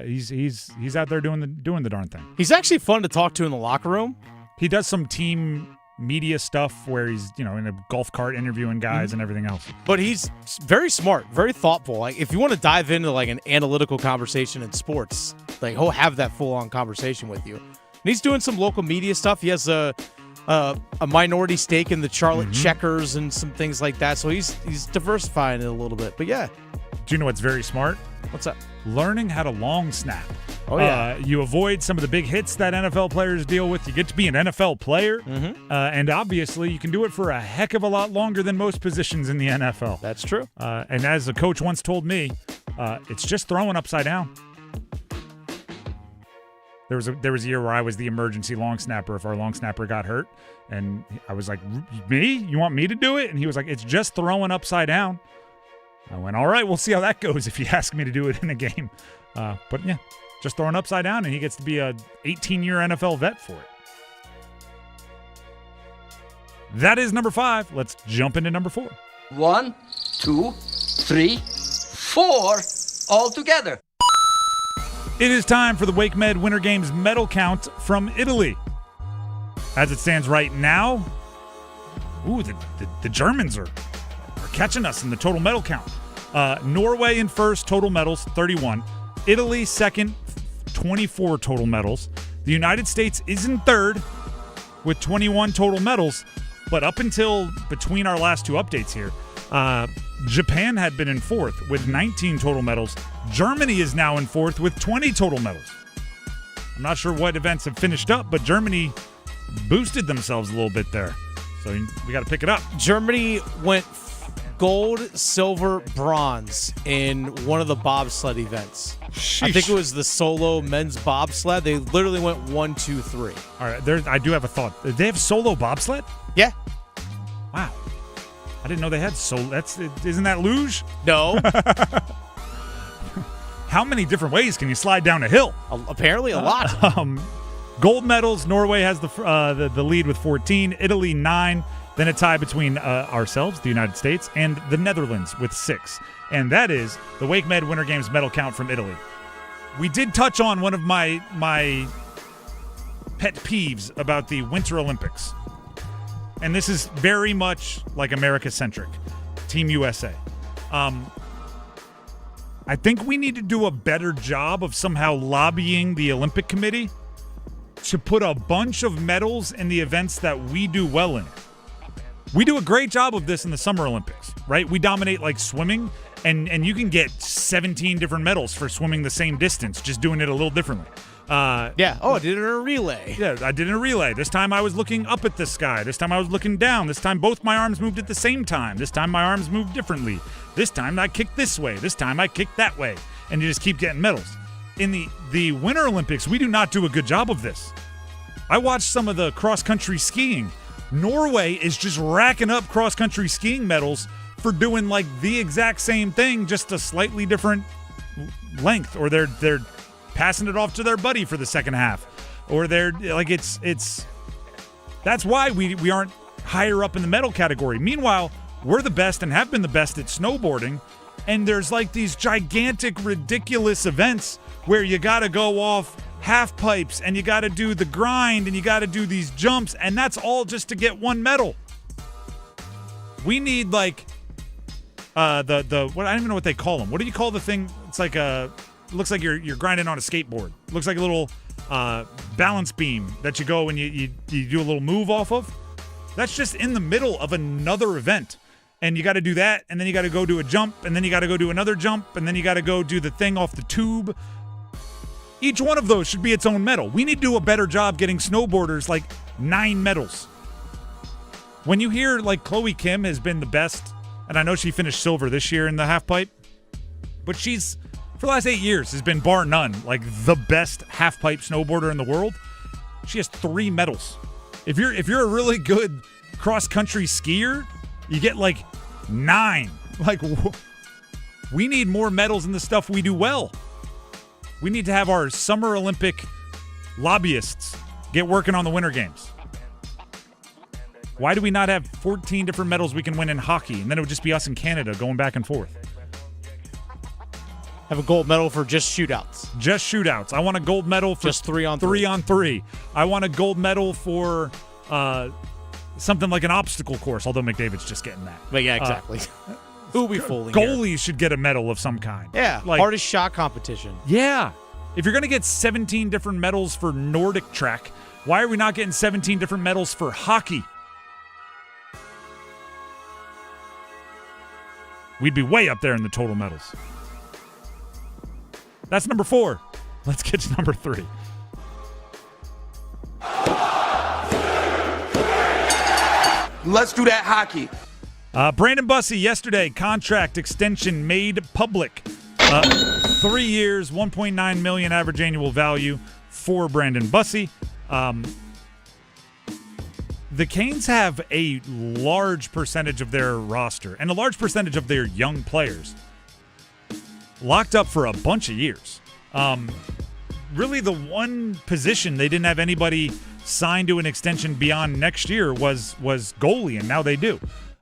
He's out there doing the darn thing. He's actually fun to talk to in the locker room. He does some team media stuff where he's, in a golf cart interviewing guys and everything else. But he's very smart, very thoughtful. Like, if you want to dive into like an analytical conversation in sports, like he'll have that full-on conversation with you. And he's doing some local media stuff. He has a minority stake in the Charlotte Checkers and some things like that. So he's diversifying it a little bit. But yeah. Do you know what's very smart? What's that? Learning how to long snap. Oh, yeah. You avoid some of the big hits that NFL players deal with. You get to be an NFL player. And obviously, you can do it for a heck of a lot longer than most positions in the NFL. That's true. And as a coach once told me, it's just throwing upside down. There was a year where I was the emergency long snapper if our long snapper got hurt. And I was like, me? You want me to do it? And he was like, it's just throwing upside down. I went, all right, we'll see how that goes if you ask me to do it in a game. But yeah, just throwing upside down, and he gets to be a 18-year NFL vet for it. That is number 5. Let's jump into number 4. 1, 2, 3, 4 all together. It is time for the WakeMed Winter Games medal count from Italy. As it stands right now, the Germans are catching us in the total medal count. Norway in first, total medals, 31. Italy second, 24 total medals. The United States is in third with 21 total medals. But up until between our last two updates here, Japan had been in fourth with 19 total medals. Germany is now in fourth with 20 total medals. I'm not sure what events have finished up, but Germany boosted themselves a little bit there. So we got to pick it up. Germany went gold, silver, bronze in one of the bobsled events. Sheesh. I think it was the solo men's bobsled. They literally went 1, 2, 3. All right, I do have a thought. Did they have solo bobsled? Yeah. Wow. I didn't know they had isn't that luge? No. How many different ways can you slide down a hill? Apparently a lot. Gold medals, Norway has the lead with 14, Italy 9, then a tie between ourselves, the United States, and the Netherlands with 6. And that is the WakeMed Winter Games medal count from Italy. We did touch on one of my pet peeves about the Winter Olympics. And this is very much like America-centric. Team USA. I think we need to do a better job of somehow lobbying the Olympic Committee to put a bunch of medals in the events that we do well in. We do a great job of this in the Summer Olympics, right? We dominate like swimming, and you can get 17 different medals for swimming the same distance, just doing it a little differently. Yeah. Oh, I did it in a relay. Yeah, I did it in a relay. This time I was looking up at the sky. This time I was looking down. This time both my arms moved at the same time. This time my arms moved differently. This time I kicked this way. This time I kicked that way. And you just keep getting medals. In the Winter Olympics, we do not do a good job of this. I watched some of the cross-country skiing. Norway is just racking up cross-country skiing medals for doing like the exact same thing, just a slightly different length, or they're passing it off to their buddy for the second half, or they're like it's that's why we aren't higher up in the medal category. Meanwhile, we're the best and have been the best at snowboarding, and there's like these gigantic, ridiculous events where you got to go off half pipes and you got to do the grind and you got to do these jumps, and that's all just to get one medal. We need like the what, I don't even know what they call them. What do you call the thing? It's like it looks like you're grinding on a skateboard. It looks like a little balance beam that you go and you do a little move off of. That's just in the middle of another event. And you got to do that, and then you got to go do a jump, and then you got to go do another jump, and then you got to go do the thing off the tube. Each one of those should be its own medal. We need to do a better job getting snowboarders like 9 medals. When you hear like Chloe Kim has been the best, and I know she finished silver this year in the half pipe, but she's, for the last 8 years, has been bar none, like the best half pipe snowboarder in the world. She has 3 medals. If you're a really good cross-country skier, you get like 9. Like, we need more medals in the stuff we do well. We need to have our Summer Olympic lobbyists get working on the Winter Games. Why do we not have 14 different medals we can win in hockey, and then it would just be us in Canada going back and forth? Have a gold medal for just shootouts. Just shootouts. I want a gold medal for just 3-on-3. 3-on-3. I want a gold medal for something like an obstacle course, although McDavid's just getting that. But yeah, exactly. Who are we fooling Goalies here? should get a medal of some kind. Yeah, like, hardest shot competition. Yeah. If you're going to get 17 different medals for Nordic track, why are we not getting 17 different medals for hockey? We'd be way up there in the total medals. That's number 4. Let's get to number 3. Let's do that hockey. Brandon Bussi, yesterday, contract extension made public. 3 years, $1.9 million average annual value for Brandon Bussi. The Canes have a large percentage of their roster and a large percentage of their young players locked up for a bunch of years. Really, the one position they didn't have anybody signed to an extension beyond next year was goalie, and now they do.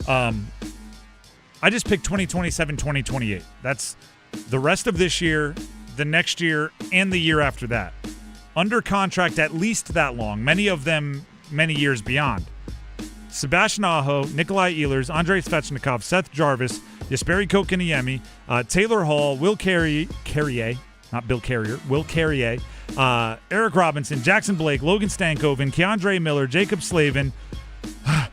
I just picked 2027, 2028. That's the rest of this year, the next year, and the year after that. Under contract at least that long, many of them many years beyond. Sebastian Aho, Nikolai Ehlers, Andrei Svechnikov, Seth Jarvis, Jesperi Kotkaniemi, Taylor Hall, Will Carrier, not Bill Carrier, Will Carrier, Eric Robinson, Jackson Blake, Logan Stankoven, Keandre Miller, Jacob Slavin,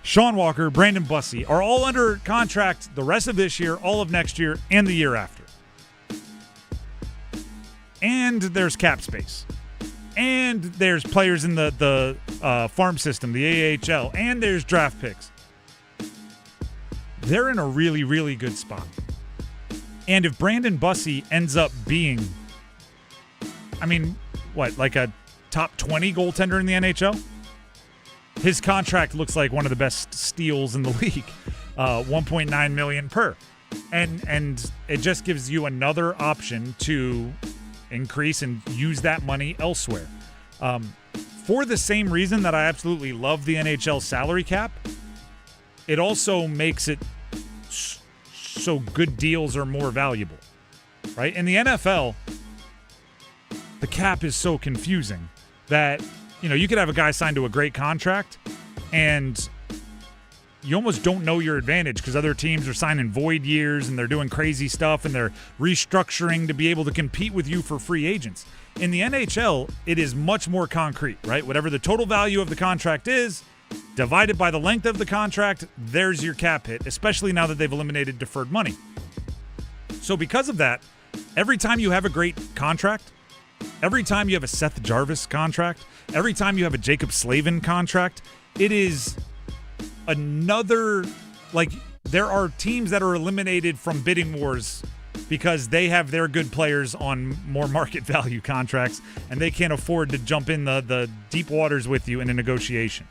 Sean Walker, Brandon Bussi are all under contract the rest of this year, all of next year, and the year after. And there's cap space. And there's players in the farm system, the AHL, and there's draft picks. They're in a really, really good spot. And if Brandon Bussi ends up being, like a top 20 goaltender in the NHL? His contract looks like one of the best steals in the league, $1.9 million per. And it just gives you another option to increase and use that money elsewhere. For the same reason that I absolutely love the NHL salary cap, it also makes it so good deals are more valuable, right? In the NFL, the cap is so confusing that, you could have a guy signed to a great contract and you almost don't know your advantage because other teams are signing void years and they're doing crazy stuff and they're restructuring to be able to compete with you for free agents. In the NHL, it is much more concrete, right? Whatever the total value of the contract is, divided by the length of the contract, there's your cap hit, especially now that they've eliminated deferred money. So because of that, every time you have a great contract, every time you have a Seth Jarvis contract, every time you have a Jacob Slavin contract, it is another, there are teams that are eliminated from bidding wars because they have their good players on more market value contracts and they can't afford to jump in the deep waters with you in a negotiation.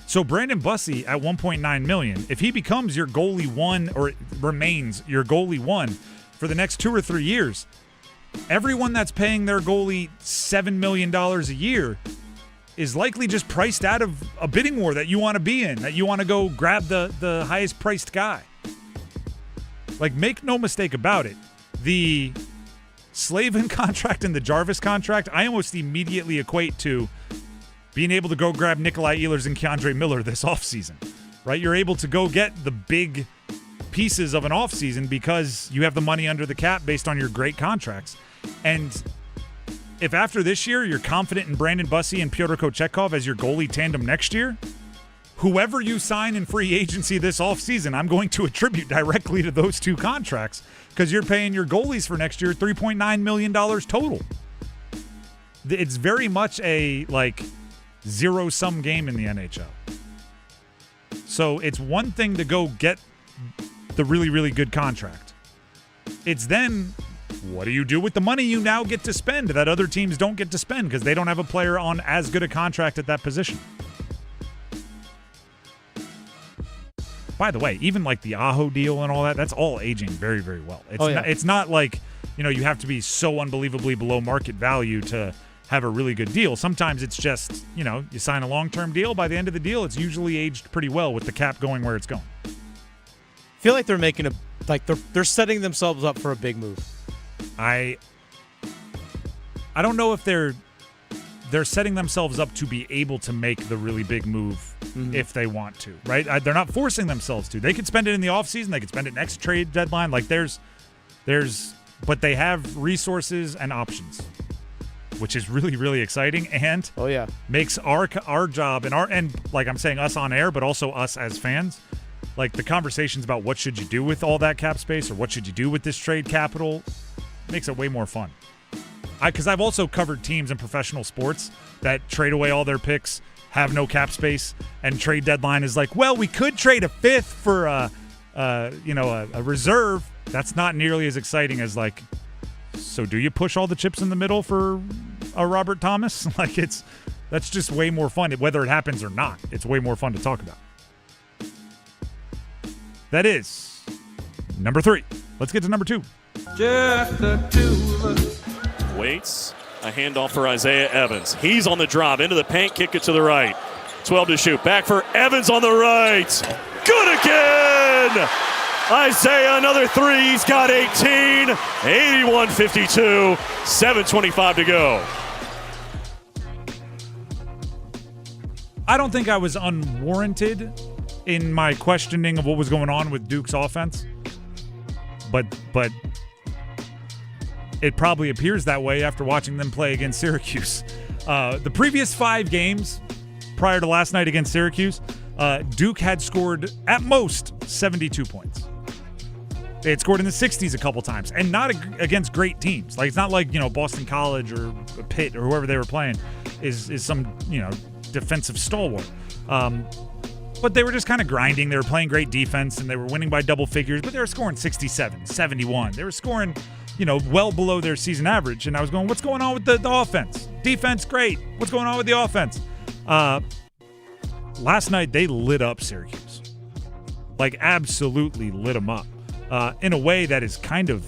So Brandon Bussi at $1.9 million, if he becomes your goalie one or remains your goalie one for the next 2 or 3 years, everyone that's paying their goalie $7 million a year is likely just priced out of a bidding war that you want to be in, that you want to go grab the highest priced guy. Make no mistake about it. The Slavin contract and the Jarvis contract, I almost immediately equate to being able to go grab Nikolai Ehlers and Keandre Miller this offseason, right? You're able to go get the big pieces of an offseason because you have the money under the cap based on your great contracts. And if after this year you're confident in Brandon Bussi and Pyotr Kochetkov as your goalie tandem next year, whoever you sign in free agency this offseason, I'm going to attribute directly to those two contracts because you're paying your goalies for next year $3.9 million total. It's very much a zero-sum game in the NHL. So it's one thing to go get the really, really good contract. It's then, what do you do with the money you now get to spend that other teams don't get to spend because they don't have a player on as good a contract at that position? By the way, even the Aho deal and all that, that's all aging very, very well. It's not like, you have to be so unbelievably below market value to have a really good deal. Sometimes it's just, you sign a long-term deal. By the end of the deal, it's usually aged pretty well with the cap going where it's going. I feel like they're making they're setting themselves up for a big move. I don't know if they're setting themselves up to be able to make the really big move if they want to, right? They're not forcing themselves to. They could spend it in the offseason. They could spend it next trade deadline. But they have resources and options, which is really, really exciting and makes our job and I'm saying us on air, but also us as fans, the conversations about what should you do with all that cap space or what should you do with this trade capital makes it way more fun. Because I've also covered teams in professional sports that trade away all their picks, have no cap space, and trade deadline is we could trade a fifth for a reserve. That's not nearly as exciting as so do you push all the chips in the middle for a Robert Thomas? That's just way more fun. Whether it happens or not, it's way more fun to talk about. That is number 3. Let's get to number 2. Just the two of us. Waits A handoff for Isaiah Evans. He's on the drop, into the paint, kick it to the right. 12 to shoot. Back for Evans on the right. Good again! Isaiah, another three. He's got 18. 81-52. 7:25 to go. I don't think I was unwarranted in my questioning of what was going on with Duke's offense. But it probably appears that way after watching them play against Syracuse. The previous 5 games prior to last night against Syracuse, Duke had scored at most 72 points. They had scored in the 60s a couple times, and not against great teams. Like, it's not like, Boston College or Pitt or whoever they were playing is some, defensive stalwart. But they were just kind of grinding. They were playing great defense, and they were winning by double figures, but they were scoring 67, 71. They were scoring, well below their season average, and I was going, what's going on with the offense? Defense, great. What's going on with the offense? Last night, they lit up Syracuse. Like, absolutely lit them up. In a way that is kind of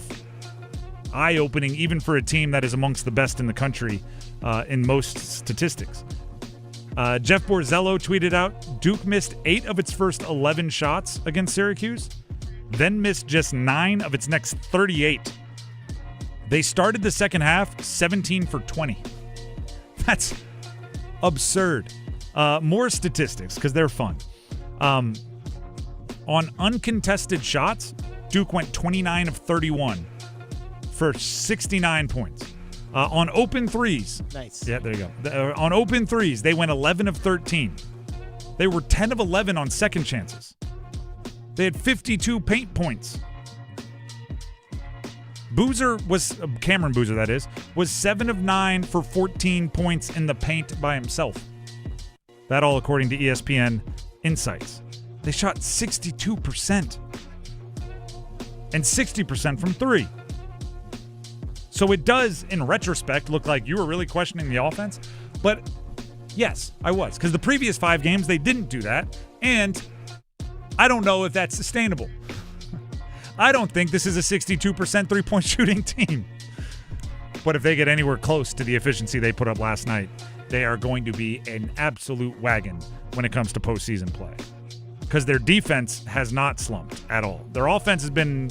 eye-opening, even for a team that is amongst the best in the country in most statistics. Jeff Borzello tweeted out, Duke missed 8 of its first 11 shots against Syracuse, then missed just 9 of its next 38. They started the second half 17 for 20. That's absurd. More statistics, because they're fun. On uncontested shots, Duke went 29 of 31 for 69 points. On open threes. Nice. Yeah, there you go. On open threes, they went 11 of 13. They were 10 of 11 on second chances. They had 52 paint points. Cameron Boozer, that is, was 7 of 9 for 14 points in the paint by himself. That all according to ESPN Insights. They shot 62% and 60% from 3. So it does, in retrospect, look like you were really questioning the offense. But yes, I was. Because the previous 5 games, they didn't do that. And I don't know if that's sustainable. I don't think this is a 62% three-point shooting team. But if they get anywhere close to the efficiency they put up last night, they are going to be an absolute wagon when it comes to postseason play. Because their defense has not slumped at all. Their offense has been,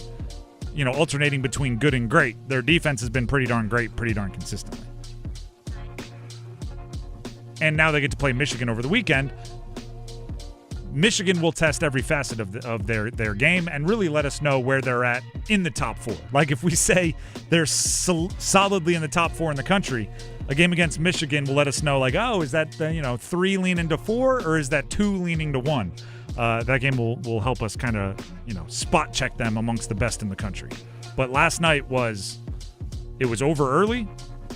alternating between good and great. Their defense has been pretty darn great, pretty darn consistently. And now they get to play Michigan over the weekend. Michigan will test every facet of their game and really let us know where they're at in the top 4. Like, if we say they're solidly in the top 4 in the country, a game against Michigan will let us know, like, oh, is that 3 leaning to 4 or is that 2 leaning to 1? That game will help us kind of, spot check them amongst the best in the country. But last night it was over early.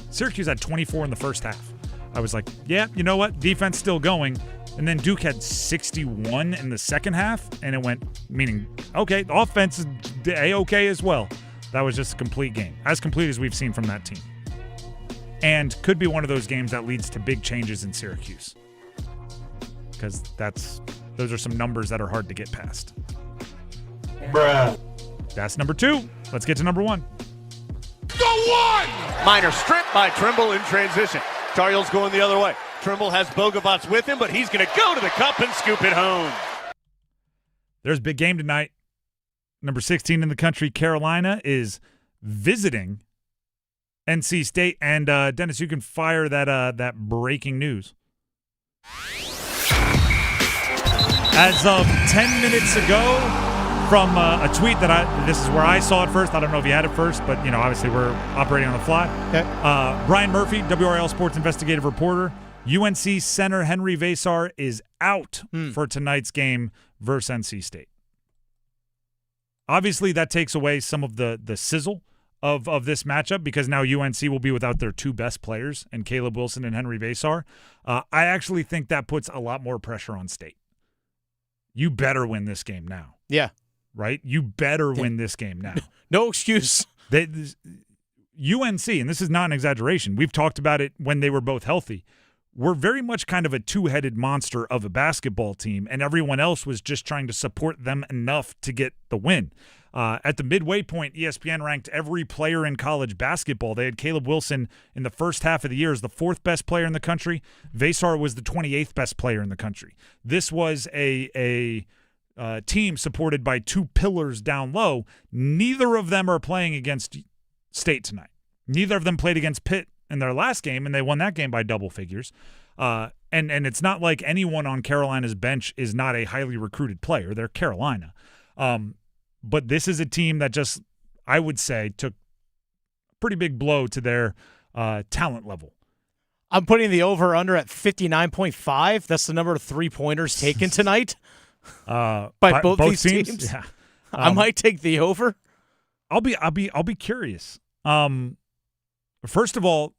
Syracuse had 24 in the first half. I was like, yeah, you know what? Defense still going. And then Duke had 61 in the second half, and it went, meaning, okay, the offense is A-okay as well. That was just a complete game, as complete as we've seen from that team. And could be one of those games that leads to big changes in Syracuse. Because those are some numbers that are hard to get past. Bruh. That's number 2. Let's get to number 1. The 1! Minor strip by Trimble in transition. Tar Heels going the other way. Trimble has Bogobots with him, but he's going to go to the cup and scoop it home. There's a big game tonight. Number 16 in the country, Carolina, is visiting NC State. And, Dennis, you can fire that breaking news. As of 10 minutes ago, from a tweet this is where I saw it first. I don't know if you had it first, but, obviously we're operating on the fly. Okay. Brian Murphy, WRL Sports investigative reporter. UNC center Henry Vasar is out for tonight's game versus NC State. Obviously, that takes away some of the sizzle of this matchup because now UNC will be without their 2 best players, and Caleb Wilson and Henry Vasar. I actually think that puts a lot more pressure on State. You better win this game now. Yeah. Right? You better win this game now. No excuse. UNC, and this is not an exaggeration, we've talked about it when they were both healthy, were very much kind of a 2-headed monster of a basketball team, and everyone else was just trying to support them enough to get the win. At the midway point, ESPN ranked every player in college basketball. They had Caleb Wilson in the first half of the year as the 4th best player in the country. Vasar was the 28th best player in the country. This was a team supported by 2 pillars down low. Neither of them are playing against State tonight. Neither of them played against Pitt in their last game, and they won that game by double figures. And it's not like anyone on Carolina's bench is not a highly recruited player. They're Carolina. But this is a team that just, I would say, took a pretty big blow to their talent level. I'm putting the over-under at 59.5. That's the number of three-pointers taken tonight by both these teams. Yeah. I might take the over. I'll be curious. First of all,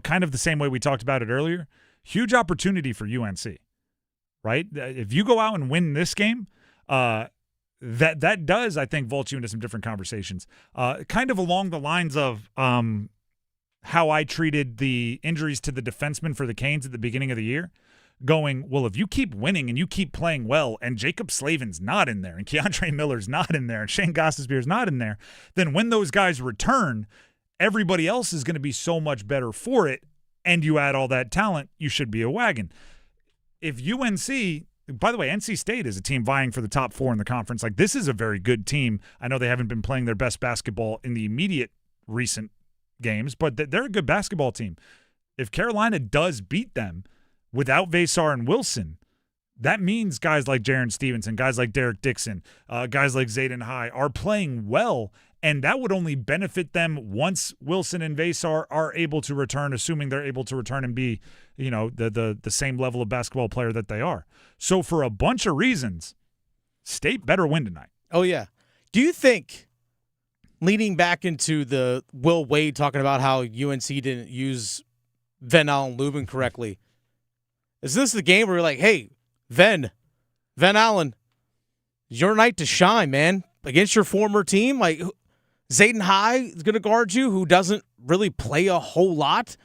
kind of the same way we talked about it earlier, huge opportunity for UNC, right? If you go out and win this game, that does, I think, vault you into some different conversations. Kind of along the lines of how I treated the injuries to the defensemen for the Canes at the beginning of the year, going, well, if you keep winning and you keep playing well and Jacob Slavin's not in there and Keontre Miller's not in there and Shane Gostisbehere's not in there, then when those guys return, everybody else is going to be so much better for it, and you add all that talent, you should be a wagon. If UNC, by the way, NC State is a team vying for the top 4 in the conference. Like, this is a very good team. I know they haven't been playing their best basketball in the immediate recent games, but they're a good basketball team. If Carolina does beat them without Vasar and Wilson, that means guys like Jaron Stevenson, guys like Derek Dixon, guys like Zayden High are playing well, and that would only benefit them once Wilson and Vasar are able to return, assuming they're able to return and be, the same level of basketball player that they are. So for a bunch of reasons, State better win tonight. Oh, yeah. Do you think, leading back into the Will Wade talking about how UNC didn't use Van Allen Lubin correctly, is this the game where you're like, hey, Van Allen, your night to shine, man, against your former team? Like, Zayden High is going to guard you, who doesn't really play a whole lot.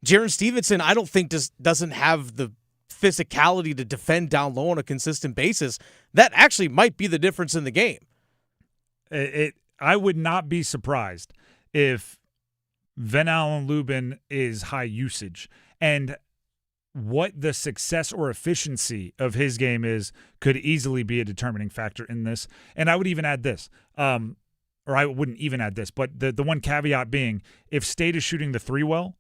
Jaron Stevenson, I don't think doesn't have the physicality to defend down low on a consistent basis. That actually might be the difference in the game. I would not be surprised if Van Allen Lubin is high usage. And what the success or efficiency of his game is could easily be a determining factor in this. And I would even add this, or I wouldn't even add this, but the one caveat being, if State is shooting the 3 well,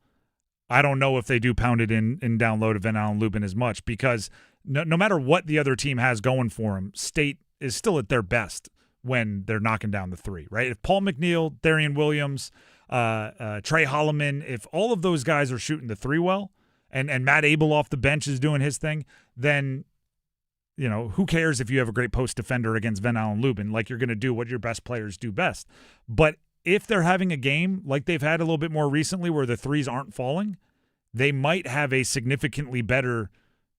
I don't know if they do pound it in down low to Van Allen Lubin as much, because no matter what the other team has going for them, State is still at their best when they're knocking down the 3, right? If Paul McNeil, Darian Williams, Trey Holloman, if all of those guys are shooting the 3 well, and Matt Abel off the bench is doing his thing, then, who cares if you have a great post defender against Van Allen Lubin? Like, you're going to do what your best players do best. But if they're having a game like they've had a little bit more recently where the 3s aren't falling, they might have a significantly better,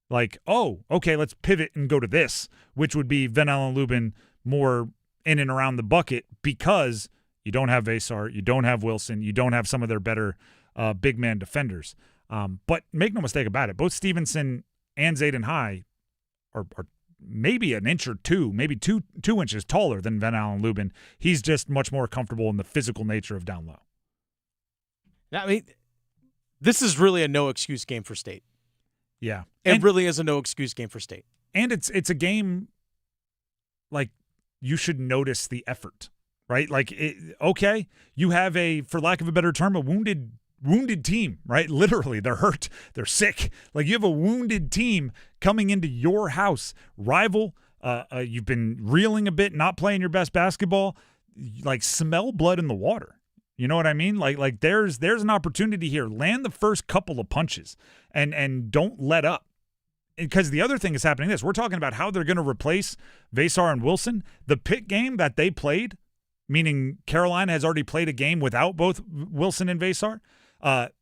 like, oh, okay, let's pivot and go to this, which would be Van Allen Lubin more in and around the bucket, because you don't have Vasar, you don't have Wilson, you don't have some of their better big man defenders. But make no mistake about it, both Stevenson and Zayden High are maybe an inch or two, maybe two inches taller than Van Allen Lubin. He's just much more comfortable in the physical nature of down low. I mean, this is really a no-excuse game for State. Yeah. It really is a no-excuse game for State. And it's a game, like, you should notice the effort, right? Like, okay, you have for lack of a better term, a wounded team, right? Literally, they're hurt, they're sick. Like, you have a wounded team coming into your house, rival. You've been reeling a bit, not playing your best basketball. Like, smell blood in the water. You know what I mean? Like there's an opportunity here. Land the first couple of punches and don't let up. Because the other thing is happening this. We're talking about how they're going to replace Vasar and Wilson. The Pitt game that they played, meaning Carolina has already played a game without both Wilson and Vasar.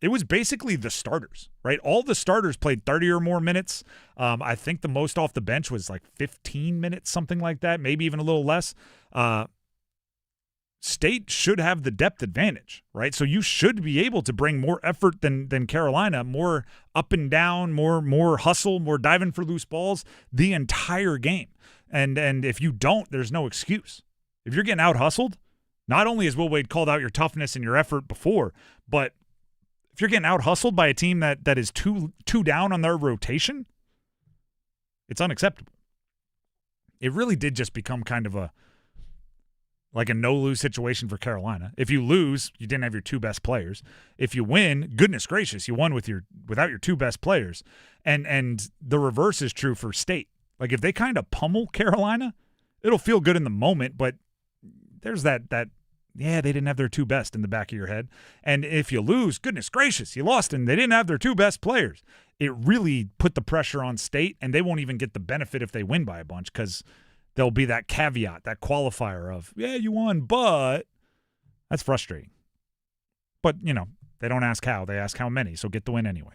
It was basically the starters, right? All the starters played 30 or more minutes. I think the most off the bench was like 15 minutes, something like that, maybe even a little less. State should have the depth advantage, right? So you should be able to bring more effort than Carolina, more up and down, more hustle, more diving for loose balls the entire game. And if you don't, there's no excuse. If you're getting out-hustled, not only has Will Wade called out your toughness and your effort before, but if you're getting out-hustled by a team that is two down on their rotation, it's unacceptable. It really did just become kind of a no-lose situation for Carolina. If you lose, you didn't have your two best players. If you win, goodness gracious, you won without your two best players. And the reverse is true for State. Like, if they kind of pummel Carolina, it'll feel good in the moment, but there's that they didn't have their two best in the back of your head. And if you lose, goodness gracious, you lost and they didn't have their two best players. It really put the pressure on State, and they won't even get the benefit if they win by a bunch because there'll be that caveat, that qualifier of, yeah, you won, but that's frustrating. But, they don't ask how. They ask how many, so get the win anyway.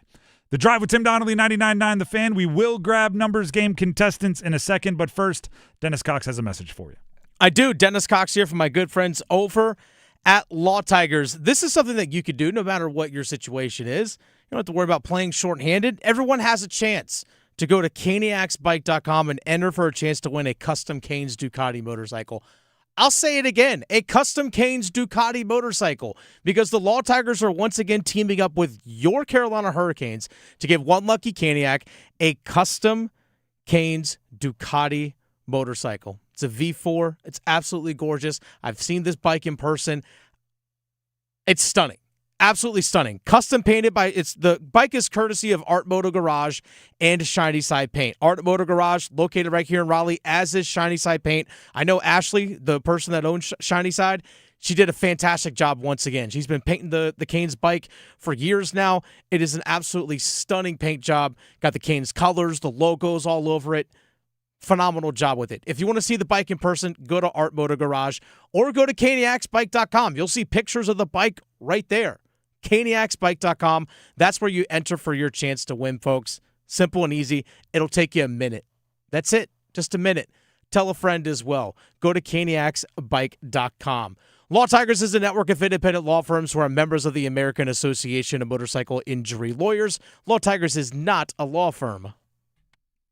The Drive with Tim Donnelly, 99.9 The Fan. We will grab numbers game contestants in a second, but first, Dennis Cox has a message for you. I do. Dennis Cox here from my good friends over at Law Tigers. This is something that you could do no matter what your situation is. You don't have to worry about playing shorthanded. Everyone has a chance to go to caniacsbike.com and enter for a chance to win a custom Canes Ducati motorcycle. I'll say it again, a custom Canes Ducati motorcycle, because the Law Tigers are once again teaming up with your Carolina Hurricanes to give one lucky Caniac a custom Canes Ducati motorcycle. It's a V4. It's absolutely gorgeous. I've seen this bike in person. It's stunning. Absolutely stunning. Custom painted the bike is courtesy of Art Moto Garage and Shiny Side Paint. Art Moto Garage, located right here in Raleigh, as is Shiny Side Paint. I know Ashley, the person that owns Shiny Side, she did a fantastic job once again. She's been painting the Canes bike for years now. It is an absolutely stunning paint job. Got the Canes colors, the logos all over it. Phenomenal job with it. If you want to see the bike in person, go to Art Moto Garage or go to caniacsbike.com. You'll see pictures of the bike right there. caniacsbike.com. That's where you enter for your chance to win, folks. Simple and easy. It'll take you a minute. That's it. Just a minute. Tell a friend as well. Go to caniacsbike.com. Law Tigers is a network of independent law firms who are members of the American Association of Motorcycle Injury Lawyers. Law Tigers is not a law firm.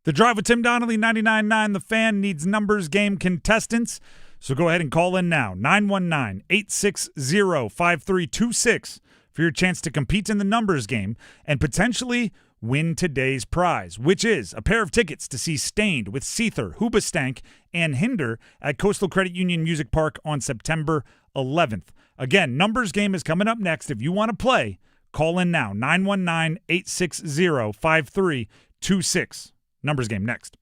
The Drive with Tim Donnelly, 99.9 The Fan, needs numbers game contestants. So go ahead and call in now, 919-860-5326 for your chance to compete in the numbers game and potentially win today's prize, which is a pair of tickets to see Stained with Seether, Hoobastank, and Hinder at Coastal Credit Union Music Park on September 11th. Again, numbers game is coming up next. If you want to play, call in now, 919-860-5326. Numbers game next.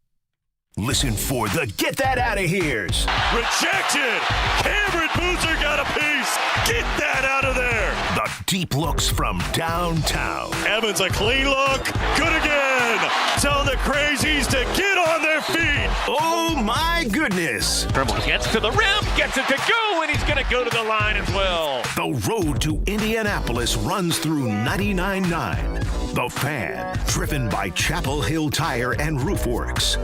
Listen for the Get That Out of Here's. Rejected. Cameron Boozer got a piece. Get that out of there. The deep looks from downtown. Evans, a clean look. Good again. Tell the crazies to get on their feet. Oh, my goodness. Trimble gets to the rim, gets it to go, and he's going to go to the line as well. The road to Indianapolis runs through 99.9. The Fan, driven by Chapel Hill Tire and Roof Works.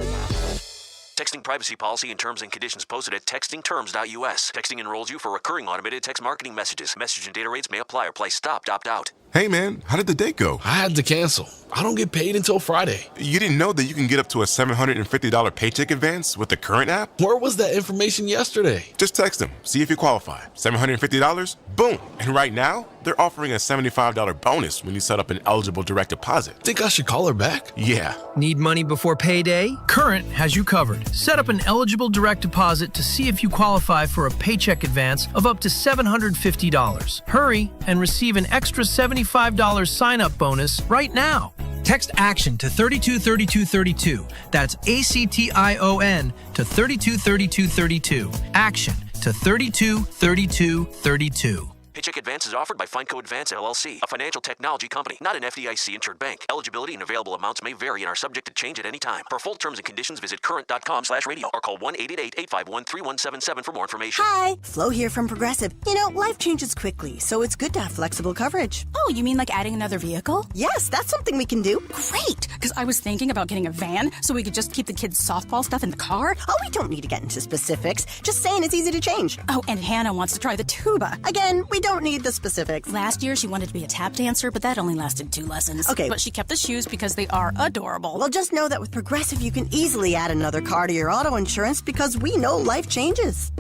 Texting privacy policy and terms and conditions posted at textingterms.us. Texting enrolls you for recurring automated text marketing messages. Message and data rates may apply or price stopped, opt out. Hey man, how did the date go? I had to cancel. I don't get paid until Friday. You didn't know that you can get up to a $750 paycheck advance with the current app? Where was that information yesterday? Just text them, see if you qualify. $750? Boom! And right now, they're offering a $75 bonus when you set up an eligible direct deposit. Think I should call her back? Yeah. Need money before payday? Current has you covered. Set up an eligible direct deposit to see if you qualify for a paycheck advance of up to $750. Hurry and receive an extra $75 sign-up bonus right now. Text ACTION to 323232. That's ACTION to 323232. ACTION to 323232. Paycheck advance is offered by Fineco Advance LLC, a financial technology company, not an FDIC-insured bank. Eligibility and available amounts may vary and are subject to change at any time. For full terms and conditions, visit current.com/radio or call 1-888-851-3177 for more information. Hi, Flo here from Progressive. You know, life changes quickly, so it's good to have flexible coverage. Oh, you mean like adding another vehicle? Yes, that's something we can do. Great, because I was thinking about getting a van so we could just keep the kids' softball stuff in the car. Oh, we don't need to get into specifics. Just saying it's easy to change. Oh, and Hannah wants to try the tuba. Again, we don't need the specifics. Last year, she wanted to be a tap dancer, but that only lasted 2 lessons. Okay. But she kept the shoes because they are adorable. Well, just know that with Progressive, you can easily add another car to your auto insurance because we know life changes.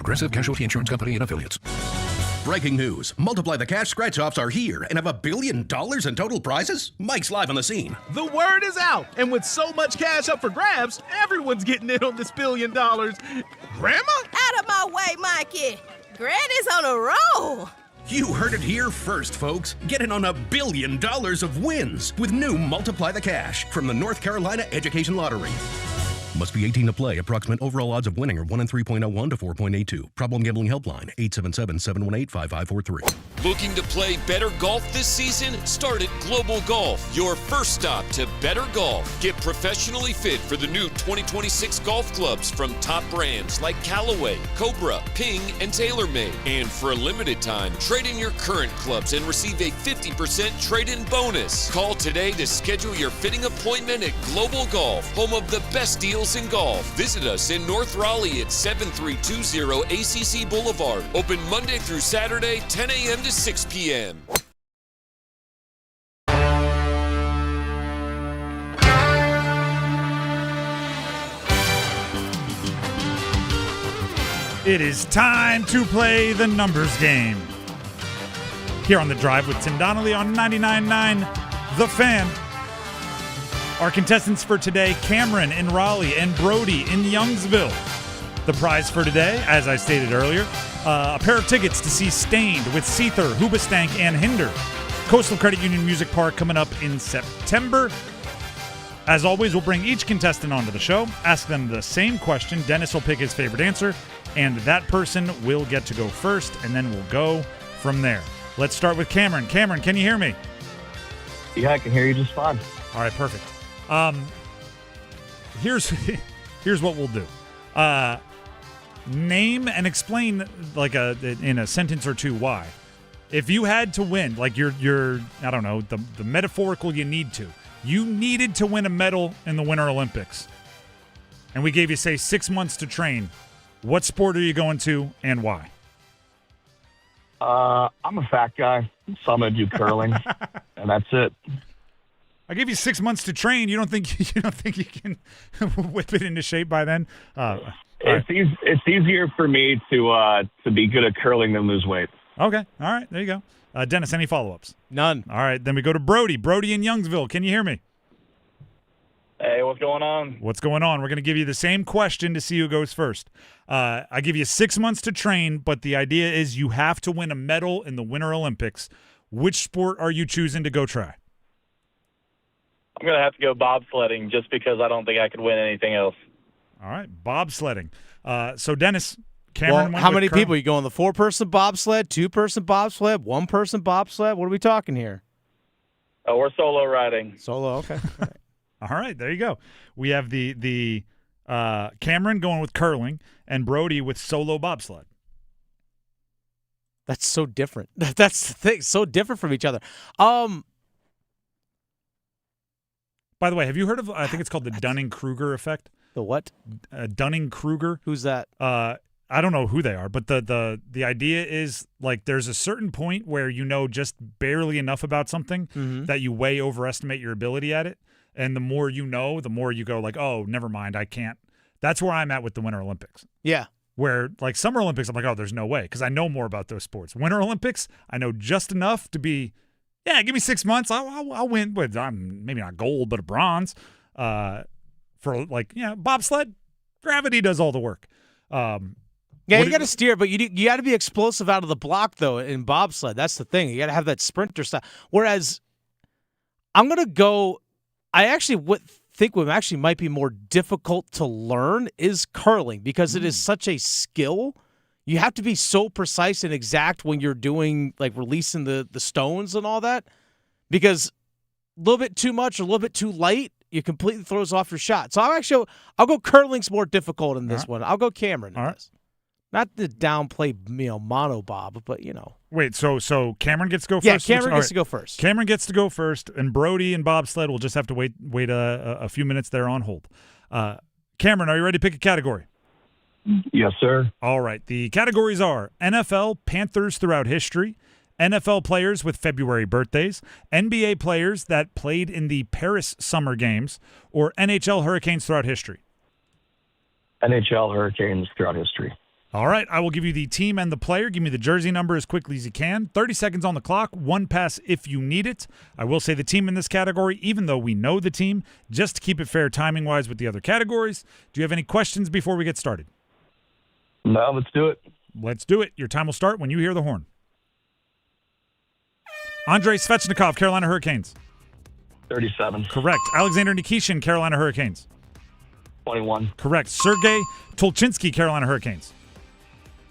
Progressive Casualty Insurance Company and Affiliates. Breaking news. Multiply the Cash scratch-offs are here and have $1 billion in total prizes? Mike's live on the scene. The word is out, and with so much cash up for grabs, everyone's getting in on this $1 billion. Grandma? Out of my way, Mikey. Granny's on a roll. You heard it here first, folks. Get in on $1 billion of wins with new Multiply the Cash from the North Carolina Education Lottery. Must be 18 to play. Approximate overall odds of winning are 1 in 3.01 to 4.82. Problem Gambling Helpline, 877-718-5543. Looking to play better golf this season? Start at Global Golf, your first stop to better golf. Get professionally fit for the new 2026 golf clubs from top brands like Callaway, Cobra, Ping, and TaylorMade. And for a limited time, trade in your current clubs and receive a 50% trade-in bonus. Call today to schedule your fitting appointment at Global Golf, home of the best deals in golf. Visit us in North Raleigh at 7320 ACC Boulevard. Open Monday through Saturday, 10 a.m. to 6 p.m. It is time to play the numbers game. Here on The Drive with Tim Donnelly on 99.9 The Fan. Our contestants for today, Cameron in Raleigh and Brody in Youngsville. The prize for today, as I stated earlier, a pair of tickets to see Stained with Seether, Hoobastank, and Hinder. Coastal Credit Union Music Park coming up in September. As always, we'll bring each contestant onto the show, ask them the same question. Dennis will pick his favorite answer, and that person will get to go first, and then we'll go from there. Let's start with Cameron. Cameron, can you hear me? Yeah, I can hear you just fine. All right, perfect. Here's what we'll do. Name and explain in a sentence or two why. If you had to win, like you're I don't know, the metaphorical you needed to win a medal in the Winter Olympics, and we gave you, say, 6 months to train, what sport are you going to and why? I'm a fat guy, so I'm gonna do curling, and that's it. I gave you 6 months to train. You don't think you can whip it into shape by then? It's easier for me to be good at curling than lose weight. Okay, all right, there you go. Dennis, any follow-ups? None. All right, then we go to Brody. Brody in Youngsville. Can you hear me? Hey, what's going on? What's going on? We're going to give you the same question to see who goes first. I give you 6 months to train, but the idea is you have to win a medal in the Winter Olympics. Which sport are you choosing to go try? I'm going to have to go bobsledding just because I don't think I could win anything else. All right, bobsledding. So, Dennis, Cameron went how many with people? You going the 4-person bobsled, 2-person bobsled, 1-person bobsled? What are we talking here? We're solo riding. Solo, okay. All right, there you go. We have the Cameron going with curling and Brody with solo bobsled. That's so different. That's the thing, so different from each other. By the way, have you heard of, I think it's called the Dunning-Kruger effect? The what? Dunning-Kruger. Who's that? I don't know who they are, but the idea is, like, there's a certain point where you know just barely enough about something that you way overestimate your ability at it. And the more you know, the more you go like, oh, never mind, I can't. That's where I'm at with the Winter Olympics. Yeah. Where, like, Summer Olympics, I'm like, oh, there's no way, because I know more about those sports. Winter Olympics, I know just enough to be, yeah, give me 6 months, I'll win. But I'm maybe not gold, but a bronze. For, like, bobsled, gravity does all the work. Yeah, you got to steer, but you got to be explosive out of the block, though, in bobsled. That's the thing. You got to have that sprinter style. Whereas I'm going to go, I actually think what actually might be more difficult to learn is curling, because it is such a skill. You have to be so precise and exact when you're doing, like, releasing the stones and all that, because a little bit too much or a little bit too light, it completely throws off your shot. So I'll go curling's more difficult in this one. I'll go Cameron in this. Not the downplay, mono bob, but Wait, so Cameron gets to go first? Yeah, Cameron gets to go first. Cameron gets to go first, and Brody and bobsled will just have to wait a few minutes there on hold. Cameron, are you ready to pick a category? Yes, sir. All right. The categories are NFL Panthers throughout history, NFL players with February birthdays, NBA players that played in the Paris Summer Games, or NHL Hurricanes throughout history. NHL Hurricanes throughout history. All right, I will give you the team and the player. Give me the jersey number as quickly as you can. 30 seconds on the clock, one pass if you need it. I will say the team in this category, even though we know the team, just to keep it fair timing-wise with the other categories. Do you have any questions before we get started? No, let's do it. Let's do it. Your time will start when you hear the horn. Andrei Svechnikov, Carolina Hurricanes. 37. Correct. Alexander Nikishin, Carolina Hurricanes. 21. Correct. Sergei Tolchinsky, Carolina Hurricanes.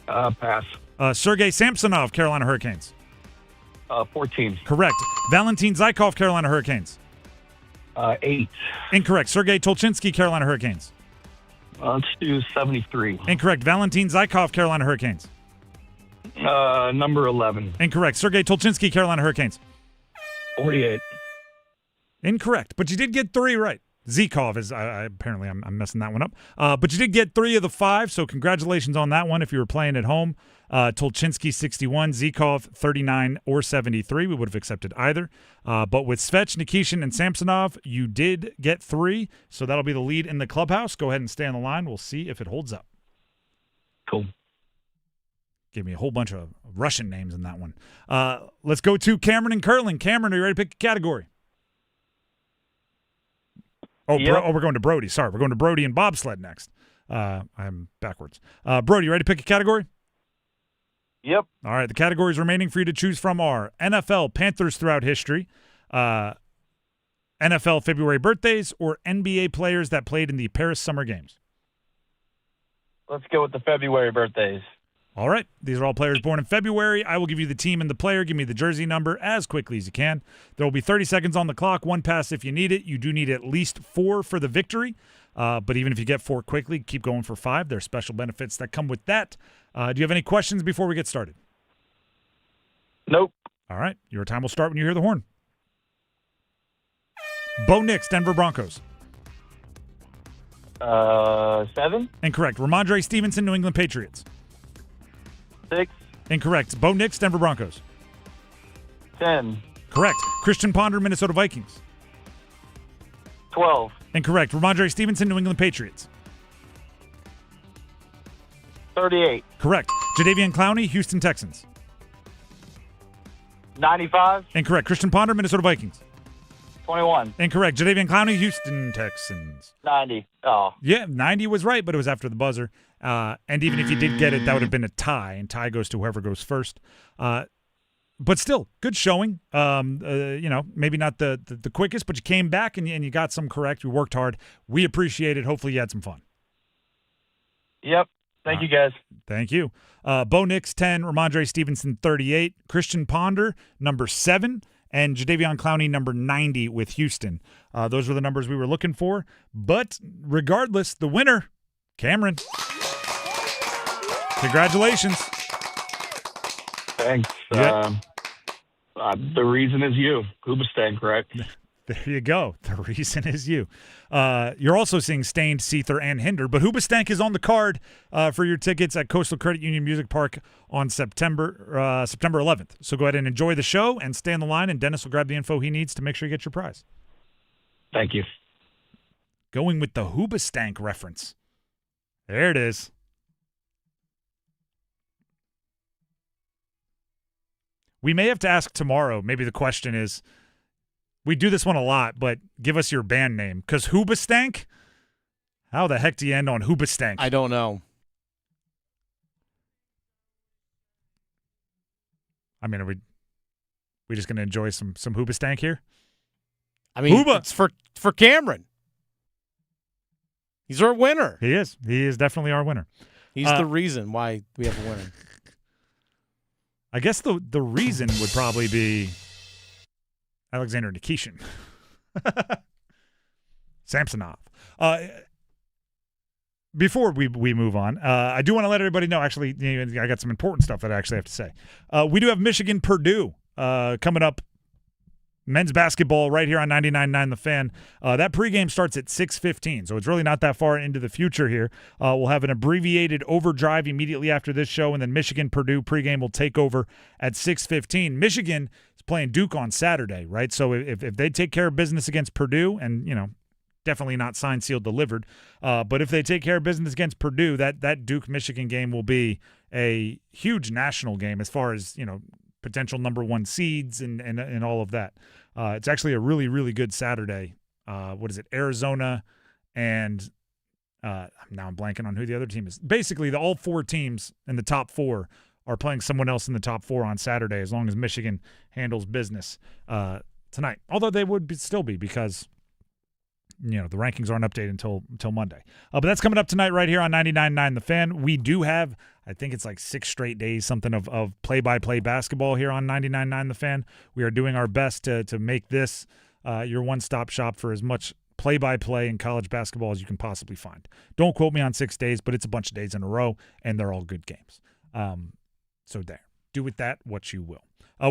Pass. Sergei Samsonov, Carolina Hurricanes. 14. Correct. Valentin Zykov, Carolina Hurricanes. 8. Incorrect. Sergei Tolchinsky, Carolina Hurricanes. Let's do 73. Incorrect. Valentin Zykov, Carolina Hurricanes. Number 11. Incorrect. Sergei Tolchinsky, Carolina Hurricanes. 48. Incorrect. But you did get 3 right. Zykov is apparently I'm messing that one up. But you did get 3 of the 5, so congratulations on that one if you were playing at home. Tolchinsky 61, Zykov 39 or 73. We would have accepted either. But with Svech, Nikishin, and Samsonov, you did get 3, so that'll be the lead in the clubhouse. Go ahead and stay on the line. We'll see if it holds up. Cool. Gave me a whole bunch of Russian names in that one. Let's go to Cameron and Curling. Cameron, are you ready to pick a category? Oh, yep. We're going to Brody. Sorry, we're going to Brody and bobsled next. I'm backwards. Brody, you ready to pick a category? Yep. All right, the categories remaining for you to choose from are NFL, Panthers throughout history, NFL February birthdays, or NBA players that played in the Paris Summer Games. Let's go with the February birthdays. All right, these are all players born in February. I will give you the team and the player. Give me the jersey number as quickly as you can. There will be 30 seconds on the clock, one pass if you need it. You do need at least 4 for the victory, but even if you get 4 quickly, keep going for 5. There are special benefits that come with that. Do you have any questions before we get started? Nope. All right, your time will start when you hear the horn. Bo Nix, Denver Broncos. 7. Incorrect. Ramondre Stevenson, New England Patriots. 6. Incorrect. Bo Nix, Denver Broncos. 10. Correct. Christian Ponder, Minnesota Vikings. 12. Incorrect. Ramondre Stevenson, New England Patriots. 38. Correct. Jadeveon Clowney, Houston Texans. 95. Incorrect. Christian Ponder, Minnesota Vikings. 21. Incorrect. Jadeveon Clowney, Houston Texans. 90. Oh. Yeah, 90 was right, but it was after the buzzer. And even if you did get it, that would have been a tie, and tie goes to whoever goes first. But still, good showing. Maybe not the quickest, but you came back and you got some correct. You worked hard. We appreciate it. Hopefully you had some fun. Yep. Thank you, guys. Thank you. Bo Nix, 10. Ramondre Stevenson, 38. Christian Ponder, number 7. And Jadeveon Clowney, number 90 with Houston. Those were the numbers we were looking for. But regardless, the winner, Cameron. Congratulations. Thanks. Yep. The reason is you. Hoobastank, correct? There you go. The reason is you. You're also seeing Stained, Seether, and Hinder, but Hoobastank is on the card for your tickets at Coastal Credit Union Music Park on September 11th. So go ahead and enjoy the show and stay on the line, and Dennis will grab the info he needs to make sure you get your prize. Thank you. Going with the Hoobastank reference. There it is. We may have to ask tomorrow. Maybe the question is, we do this one a lot, but give us your band name. Because Hoobastank? How the heck do you end on Hoobastank? I don't know. I mean, are we just going to enjoy some Hoobastank here? I mean, it's for Cameron. He's our winner. He is. He is definitely our winner. He's the reason why we have a winner. I guess the reason would probably be Alexander Nikishin. Samsonov. Before we move on, I do want to let everybody know, actually, I got some important stuff that I actually have to say. We do have Michigan-Purdue coming up. Men's basketball right here on 99.9 The Fan. That pregame starts at 6:15, so it's really not that far into the future here. We'll have an abbreviated overdrive immediately after this show, and then Michigan-Purdue pregame will take over at 6:15. Michigan is playing Duke on Saturday, right? So if they take care of business against Purdue and, definitely not signed, sealed, delivered. But if they take care of business against Purdue, that Duke-Michigan game will be a huge national game as far as, potential number one seeds and all of that. It's actually a really, really good Saturday. What is it? Arizona and now I'm blanking on who the other team is. Basically, all four teams in the top four are playing someone else in the top four on Saturday as long as Michigan handles business tonight. Although they would still be because the rankings aren't updated until Monday. But that's coming up tonight right here on 99.9 The Fan. We do have, I think it's like 6 straight days, something of play-by-play basketball here on 99.9 The Fan. We are doing our best to make this your one-stop shop for as much play-by-play in college basketball as you can possibly find. Don't quote me on 6 days, but it's a bunch of days in a row, and they're all good games. So there. Do with that what you will.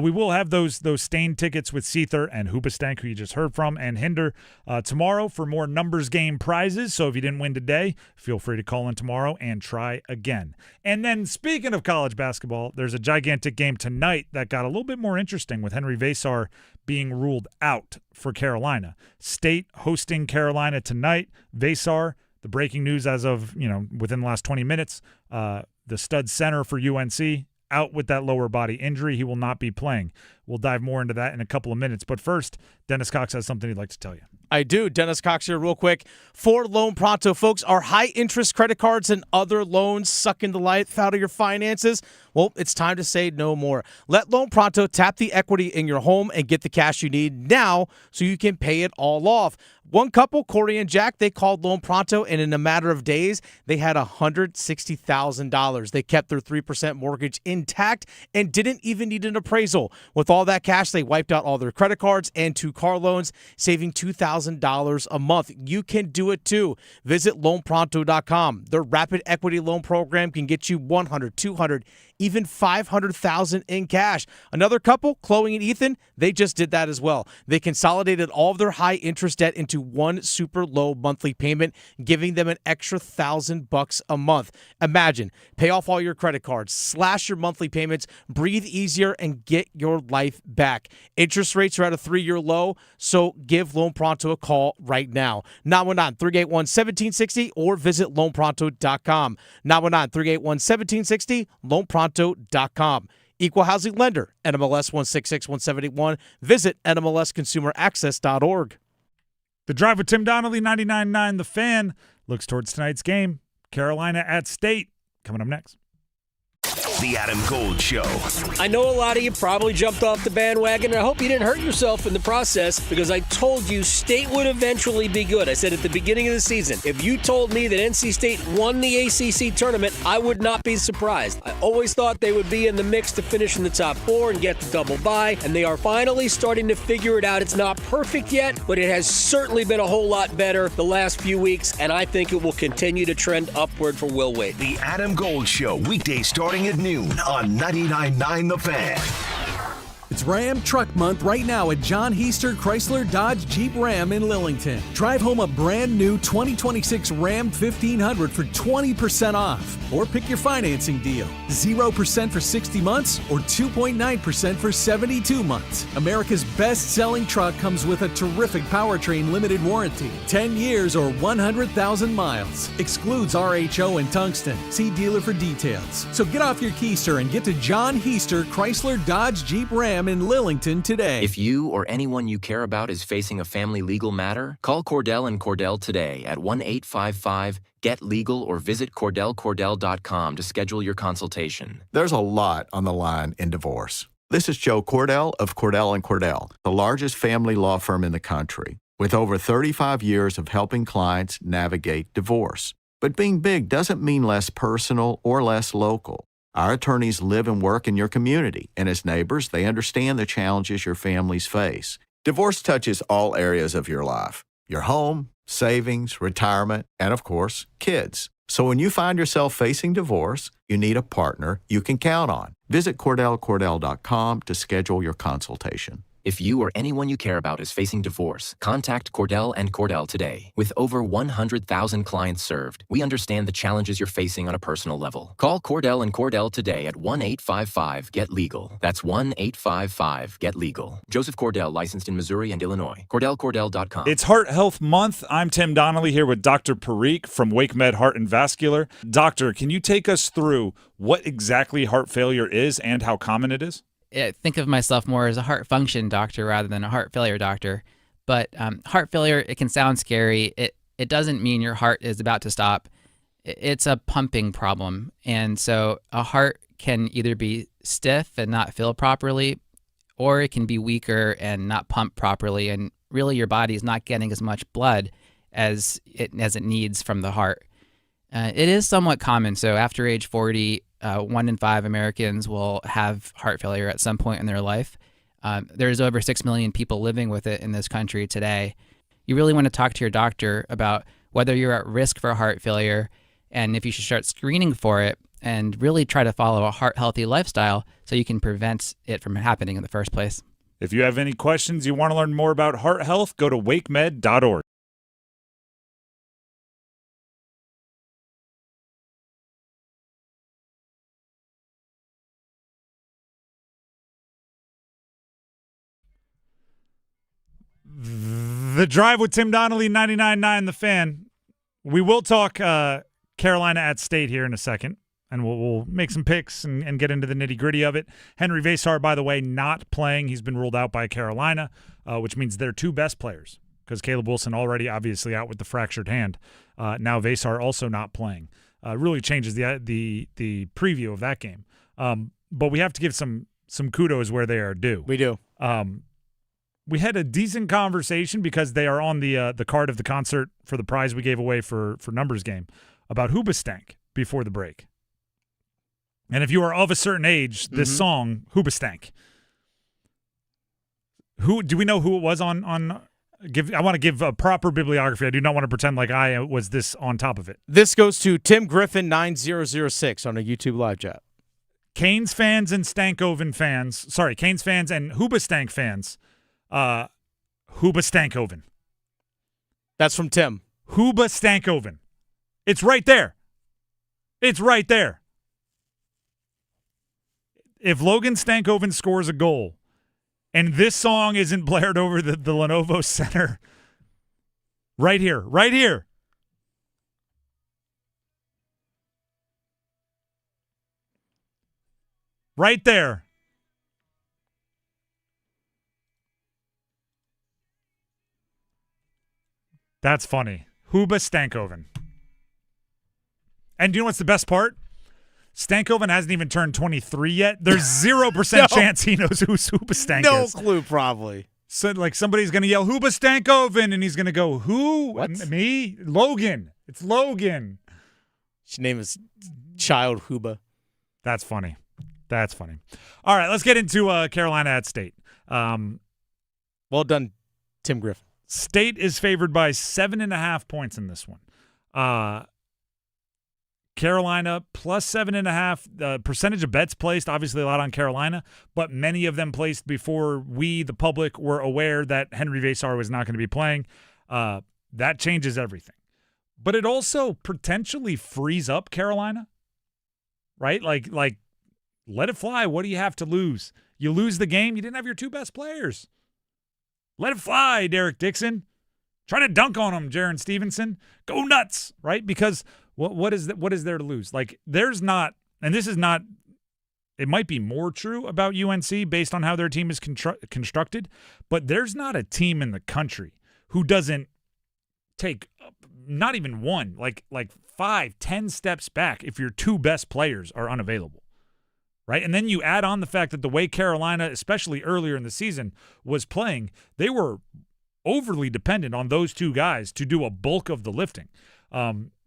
We will have those stained tickets with Seether and Hoobastank, who you just heard from, and Hinder tomorrow for more numbers game prizes. So if you didn't win today, feel free to call in tomorrow and try again. And then speaking of college basketball, there's a gigantic game tonight that got a little bit more interesting with Henry Vasar being ruled out for Carolina. State hosting Carolina tonight. Vasar, the breaking news as of, within the last 20 minutes, the stud center for UNC, out with that lower body injury. He will not be playing. We'll dive more into that in a couple of minutes. But first, Dennis Cox has something he'd like to tell you. I do. Dennis Cox here real quick. For Loan Pronto, folks, are high-interest credit cards and other loans sucking the life out of your finances? Well, it's time to say no more. Let Loan Pronto tap the equity in your home and get the cash you need now so you can pay it all off. One couple, Corey and Jack, they called Loan Pronto, and in a matter of days, they had $160,000. They kept their 3% mortgage intact and didn't even need an appraisal. With all that cash, they wiped out all their credit cards and 2 car loans, saving $2,000 a month. You can do it too. Visit loanpronto.com. Their rapid equity loan program can get you $100,000, $200,000, even $500,000 in cash. Another couple, Chloe and Ethan, they just did that as well. They consolidated all of their high interest debt into one super low monthly payment, giving them an extra $1,000 a month. Imagine, pay off all your credit cards, slash your monthly payments, breathe easier, and get your life back. Interest rates are at a 3-year low, so give Loan Pronto a call right now. 919-381-1760 or visit loanpronto.com. 919-381-1760, loanpronto.com. Equal housing lender, NMLS 1661781. Visit NMLSconsumeraccess.org. The Drive with Tim Donnelly, 99.9 The Fan, looks towards tonight's game. Carolina at State, coming up next. The Adam Gold Show. I know a lot of you probably jumped off the bandwagon, and I hope you didn't hurt yourself in the process because I told you State would eventually be good. I said at the beginning of the season, if you told me that NC State won the ACC tournament, I would not be surprised. I always thought they would be in the mix to finish in the top 4 and get the double bye, and they are finally starting to figure it out. It's not perfect yet, but it has certainly been a whole lot better the last few weeks, and I think it will continue to trend upward for Will Wade. The Adam Gold Show, weekdays starting at noon on 99.9 The Fan. It's Ram Truck Month right now at John Heister Chrysler Dodge Jeep Ram in Lillington. Drive home a brand new 2026 Ram 1500 for 20% off. Or pick your financing deal. 0% for 60 months or 2.9% for 72 months. America's best-selling truck comes with a terrific powertrain limited warranty. 10 years or 100,000 miles. Excludes RHO and tungsten. See dealer for details. So get off your keister and get to John Heister Chrysler Dodge Jeep Ram in Lillington today. If you or anyone you care about is facing a family legal matter, call Cordell and Cordell today at 1-855-GET-LEGAL or visit CordellCordell.com to schedule your consultation. There's a lot on the line in divorce. This is Joe Cordell of Cordell & Cordell, the largest family law firm in the country, with over 35 years of helping clients navigate divorce. But being big doesn't mean less personal or less local. Our attorneys live and work in your community, and as neighbors, they understand the challenges your families face. Divorce touches all areas of your life: your home, savings, retirement, and of course, kids. So when you find yourself facing divorce, you need a partner you can count on. Visit CordellCordell.com to schedule your consultation. If you or anyone you care about is facing divorce, contact Cordell and Cordell today. With over 100,000 clients served, we understand the challenges you're facing on a personal level. Call Cordell and Cordell today at 1-855-GET-LEGAL. That's 1-855-GET-LEGAL. Joseph Cordell, licensed in Missouri and Illinois. CordellCordell.com. It's Heart Health Month. I'm Tim Donnelly here with Dr. Parikh from WakeMed Heart and Vascular. Doctor, can you take us through what exactly heart failure is and how common it is? I think of myself more as a heart function doctor rather than a heart failure doctor. But heart failure, it can sound scary. It doesn't mean your heart is about to stop. It's a pumping problem. And so a heart can either be stiff and not fill properly, or it can be weaker and not pump properly. And really your body is not getting as much blood as it needs from the heart. It is somewhat common. So after age 40, 1 in 5 Americans will have heart failure at some point in their life. There's over 6 million people living with it in this country today. You really want to talk to your doctor about whether you're at risk for heart failure and if you should start screening for it, and really try to follow a heart-healthy lifestyle so you can prevent it from happening in the first place. If you have any questions, you want to learn more about heart health, go to wakemed.org. The Drive with Tim Donnelly, 99.9 The Fan. We will talk Carolina at State here in a second, and we'll make some picks and get into the nitty-gritty of it. Henry Vasar, by the way, not playing. He's been ruled out by Carolina, which means their two best players, because Caleb Wilson already obviously out with the fractured hand. Now Vasar also not playing. Really changes the preview of that game. But we have to give some kudos where they are due. We do. We had a decent conversation because they are on the card of the concert for the prize we gave away for Numbers Game about Hoobastank before the break. And if you are of a certain age, this song, Hoobastank. Do we know who it was on I want to give a proper bibliography. I do not want to pretend like I was this on top of it. This goes to Tim Griffin 9006 on a YouTube live chat. Canes fans and Canes fans and Hoobastank fans. Hoobastankoven. That's from Tim. Hoobastankoven. It's right there. It's right there. If Logan Stankoven scores a goal and this song isn't blared over the Lenovo Center, right here, right there. That's funny. Hoobastankoven. And do you know what's the best part? Stankoven hasn't even turned 23 yet. There's 0% chance he knows who Hoobastank is. No clue, probably. So, like, somebody's going to yell, Hoobastankoven, and he's going to go, who? What? Me? Logan. It's Logan. His name is Child Hooba. That's funny. That's funny. All right, let's get into Carolina at State. Well done, Tim Griffin. State is favored by 7.5 points in this one. Carolina plus 7.5. Percentage of bets placed, obviously a lot on Carolina, but many of them placed before we, the public, were aware that Henry Vasar was not going to be playing. That changes everything. But it also potentially frees up Carolina, right? Like let it fly. What do you have to lose? You lose the game. You didn't have your two best players. Let it fly, Derek Dixon. Try to dunk on him, Jaron Stevenson. Go nuts, right? Because what is there to lose? Like, there's not, and this is not, it might be more true about UNC based on how their team is constructed, but there's not a team in the country who doesn't take not even one, like 5-10 steps back if your two best players are unavailable. Right? And then you add on the fact that the way Carolina, especially earlier in the season, was playing, they were overly dependent on those two guys to do a bulk of the lifting.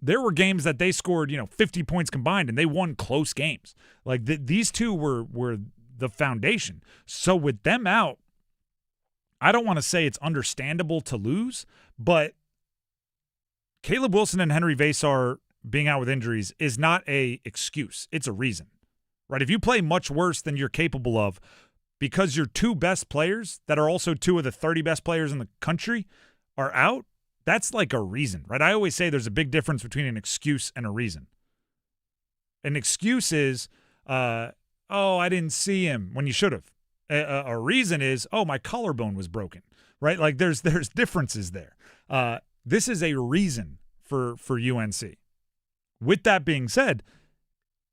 There were games that they scored, 50 points combined, and they won close games. Like these two were the foundation. So with them out, I don't want to say it's understandable to lose, but Caleb Wilson and Henry Vasar being out with injuries is not an excuse. It's a reason. Right? If you play much worse than you're capable of, because your two best players that are also two of the 30 best players in the country are out, that's like a reason, right? I always say there's a big difference between an excuse and a reason. An excuse is, I didn't see him when you should have. A reason is, my collarbone was broken, right? Like there's differences there. This is a reason for UNC. With that being said,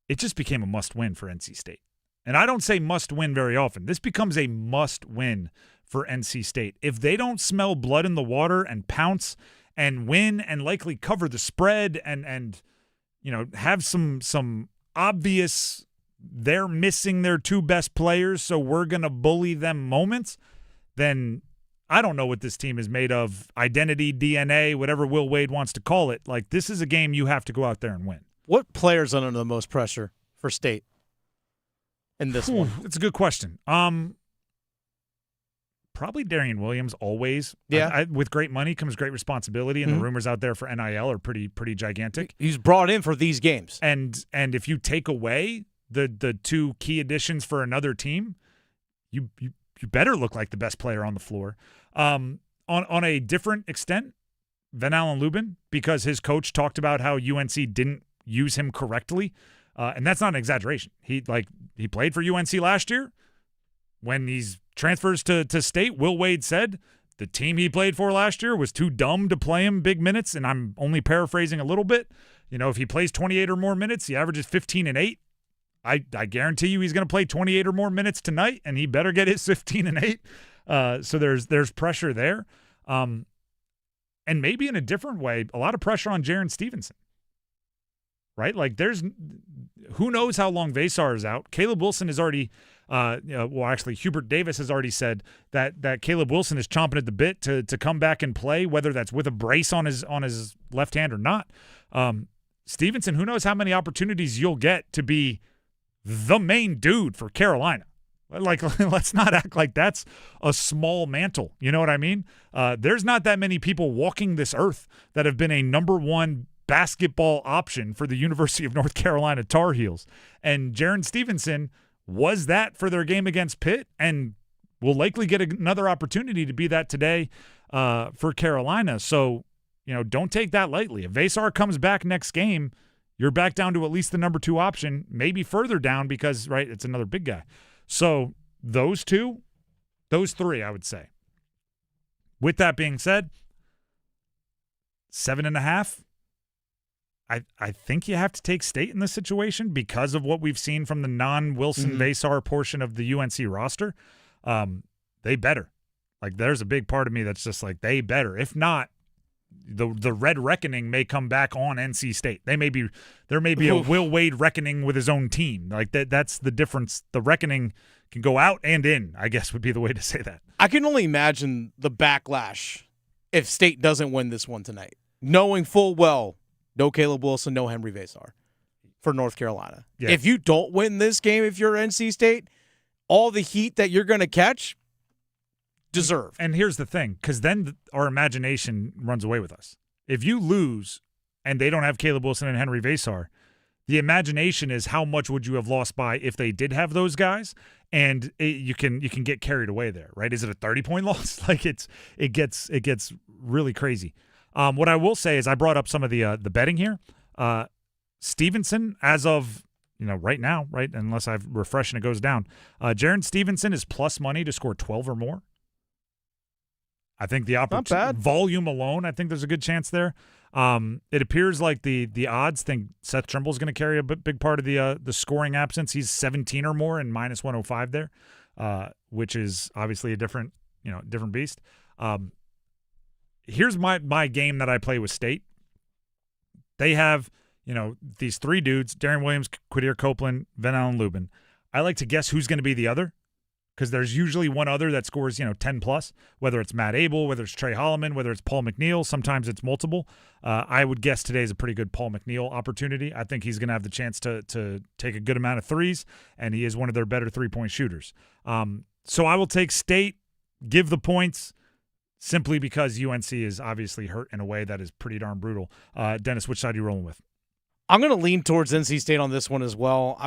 it just became a must-win for NC State. And I don't say must-win very often. This becomes a must-win for NC State. If they don't smell blood in the water and pounce and win and likely cover the spread and have some obvious they're missing their two best players, so we're going to bully them moments, then I don't know what this team is made of. Identity, DNA, whatever Will Wade wants to call it. Like, this is a game you have to go out there and win. What players are under the most pressure for State in this one? It's a good question. Probably Darian Williams always. Yeah. With great money comes great responsibility, and the rumors out there for NIL are pretty gigantic. He's brought in for these games. And if you take away the two key additions for another team, you better look like the best player on the floor. On a different extent, Van Allen Lubin, because his coach talked about how UNC didn't use him correctly, and that's not an exaggeration. He played for UNC last year. When he's transfers to State, Will Wade said the team he played for last year was too dumb to play him big minutes, and I'm only paraphrasing a little bit. If he plays 28 or more minutes, he averages 15 and 8. I guarantee you he's going to play 28 or more minutes tonight, and he better get his 15 and 8. So there's pressure there. And maybe in a different way, a lot of pressure on Jaron Stevenson. Right? Like, who knows how long Vasar is out. Caleb Wilson is already Hubert Davis has already said that Caleb Wilson is chomping at the bit to come back and play, whether that's with a brace on his left hand or not. Stevenson, who knows how many opportunities you'll get to be the main dude for Carolina. Like, let's not act like that's a small mantle. You know what I mean? There's not that many people walking this earth that have been a number one basketball option for the University of North Carolina Tar Heels. And Jaron Stevenson was that for their game against Pitt and will likely get another opportunity to be that today for Carolina. So, don't take that lightly. If Vasar comes back next game, you're back down to at least the number 2 option, maybe further down because, right, it's another big guy. So those 3, I would say. With that being said, 7.5. I think you have to take State in this situation because of what we've seen from the non-Wilson Vasar portion of the UNC roster. They better. Like, there's a big part of me that's just like, they better. If not, the Red Reckoning may come back on NC State. There may be a Will Wade reckoning with his own team. Like, that's the difference. The reckoning can go out and in, I guess would be the way to say that. I can only imagine the backlash if State doesn't win this one tonight, knowing full well no Caleb Wilson, no Henry Vasar for North Carolina. Yeah. If you don't win this game, if you're NC State, all the heat that you're going to catch, deserved. And here's the thing, because then our imagination runs away with us. If you lose and they don't have Caleb Wilson and Henry Vasar, the imagination is how much would you have lost by if they did have those guys, and you can get carried away there, right? Is it a 30-point loss? Like, it gets really crazy. What I will say is I brought up some of the betting here. Stevenson, as of right now, right, unless I refresh and it goes down, Jaron Stevenson is plus money to score 12 or more. I think the volume alone, I think there's a good chance there. It appears like the odds think Seth Trimble is going to carry a big part of the scoring absence. He's 17 or more and minus 105 there, which is obviously a different beast. Here's my game that I play with State. They have, these 3 dudes, Darian Williams, Quadir Copeland, Van Allen Lubin. I like to guess who's going to be the other because there's usually one other that scores, 10+, whether it's Matt Abel, whether it's Trey Holloman, whether it's Paul McNeil. Sometimes it's multiple. I would guess today is a pretty good Paul McNeil opportunity. I think he's going to have the chance to take a good amount of threes, and he is one of their better 3-point shooters. So I will take State, give the points, simply because UNC is obviously hurt in a way that is pretty darn brutal. Dennis, which side are you rolling with? I'm going to lean towards NC State on this one as well.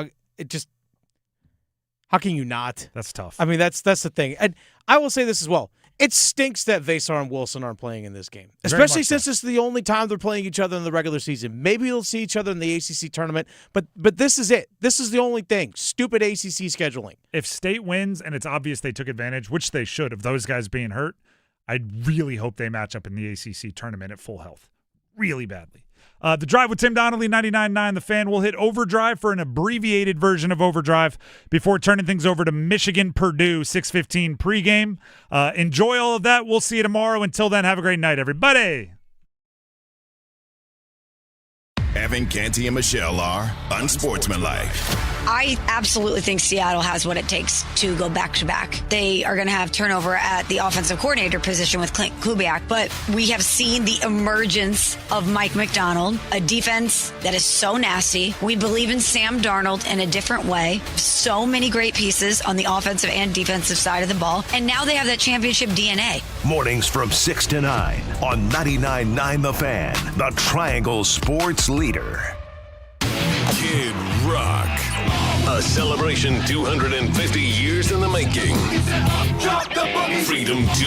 How can you not? That's tough. I mean, that's the thing. And I will say this as well. It stinks that Vasar and Wilson aren't playing in this game, especially since it's the only time they're playing each other in the regular season. Maybe they'll see each other in the ACC tournament, but this is it. This is the only thing. Stupid ACC scheduling. If State wins and it's obvious they took advantage, which they should of those guys being hurt, I really hope they match up in the ACC tournament at full health. Really badly. The Drive with Tim Donnelly, 99.9 The Fan. Will hit Overdrive for an abbreviated version of Overdrive before turning things over to Michigan-Purdue, 6:15 pregame. Enjoy all of that. We'll see you tomorrow. Until then, have a great night, everybody. Evan, Canty, and Michelle are unsportsmanlike. I absolutely think Seattle has what it takes to go back-to-back. They are going to have turnover at the offensive coordinator position with Clint Kubiak, but we have seen the emergence of Mike McDonald, a defense that is so nasty. We believe in Sam Darnold in a different way. So many great pieces on the offensive and defensive side of the ball, and now they have that championship DNA. Mornings from 6 to 9 on 99.9 The Fan, the Triangle Sports Leader. Kid Rock. A celebration 250 years in the making. Freedom 250.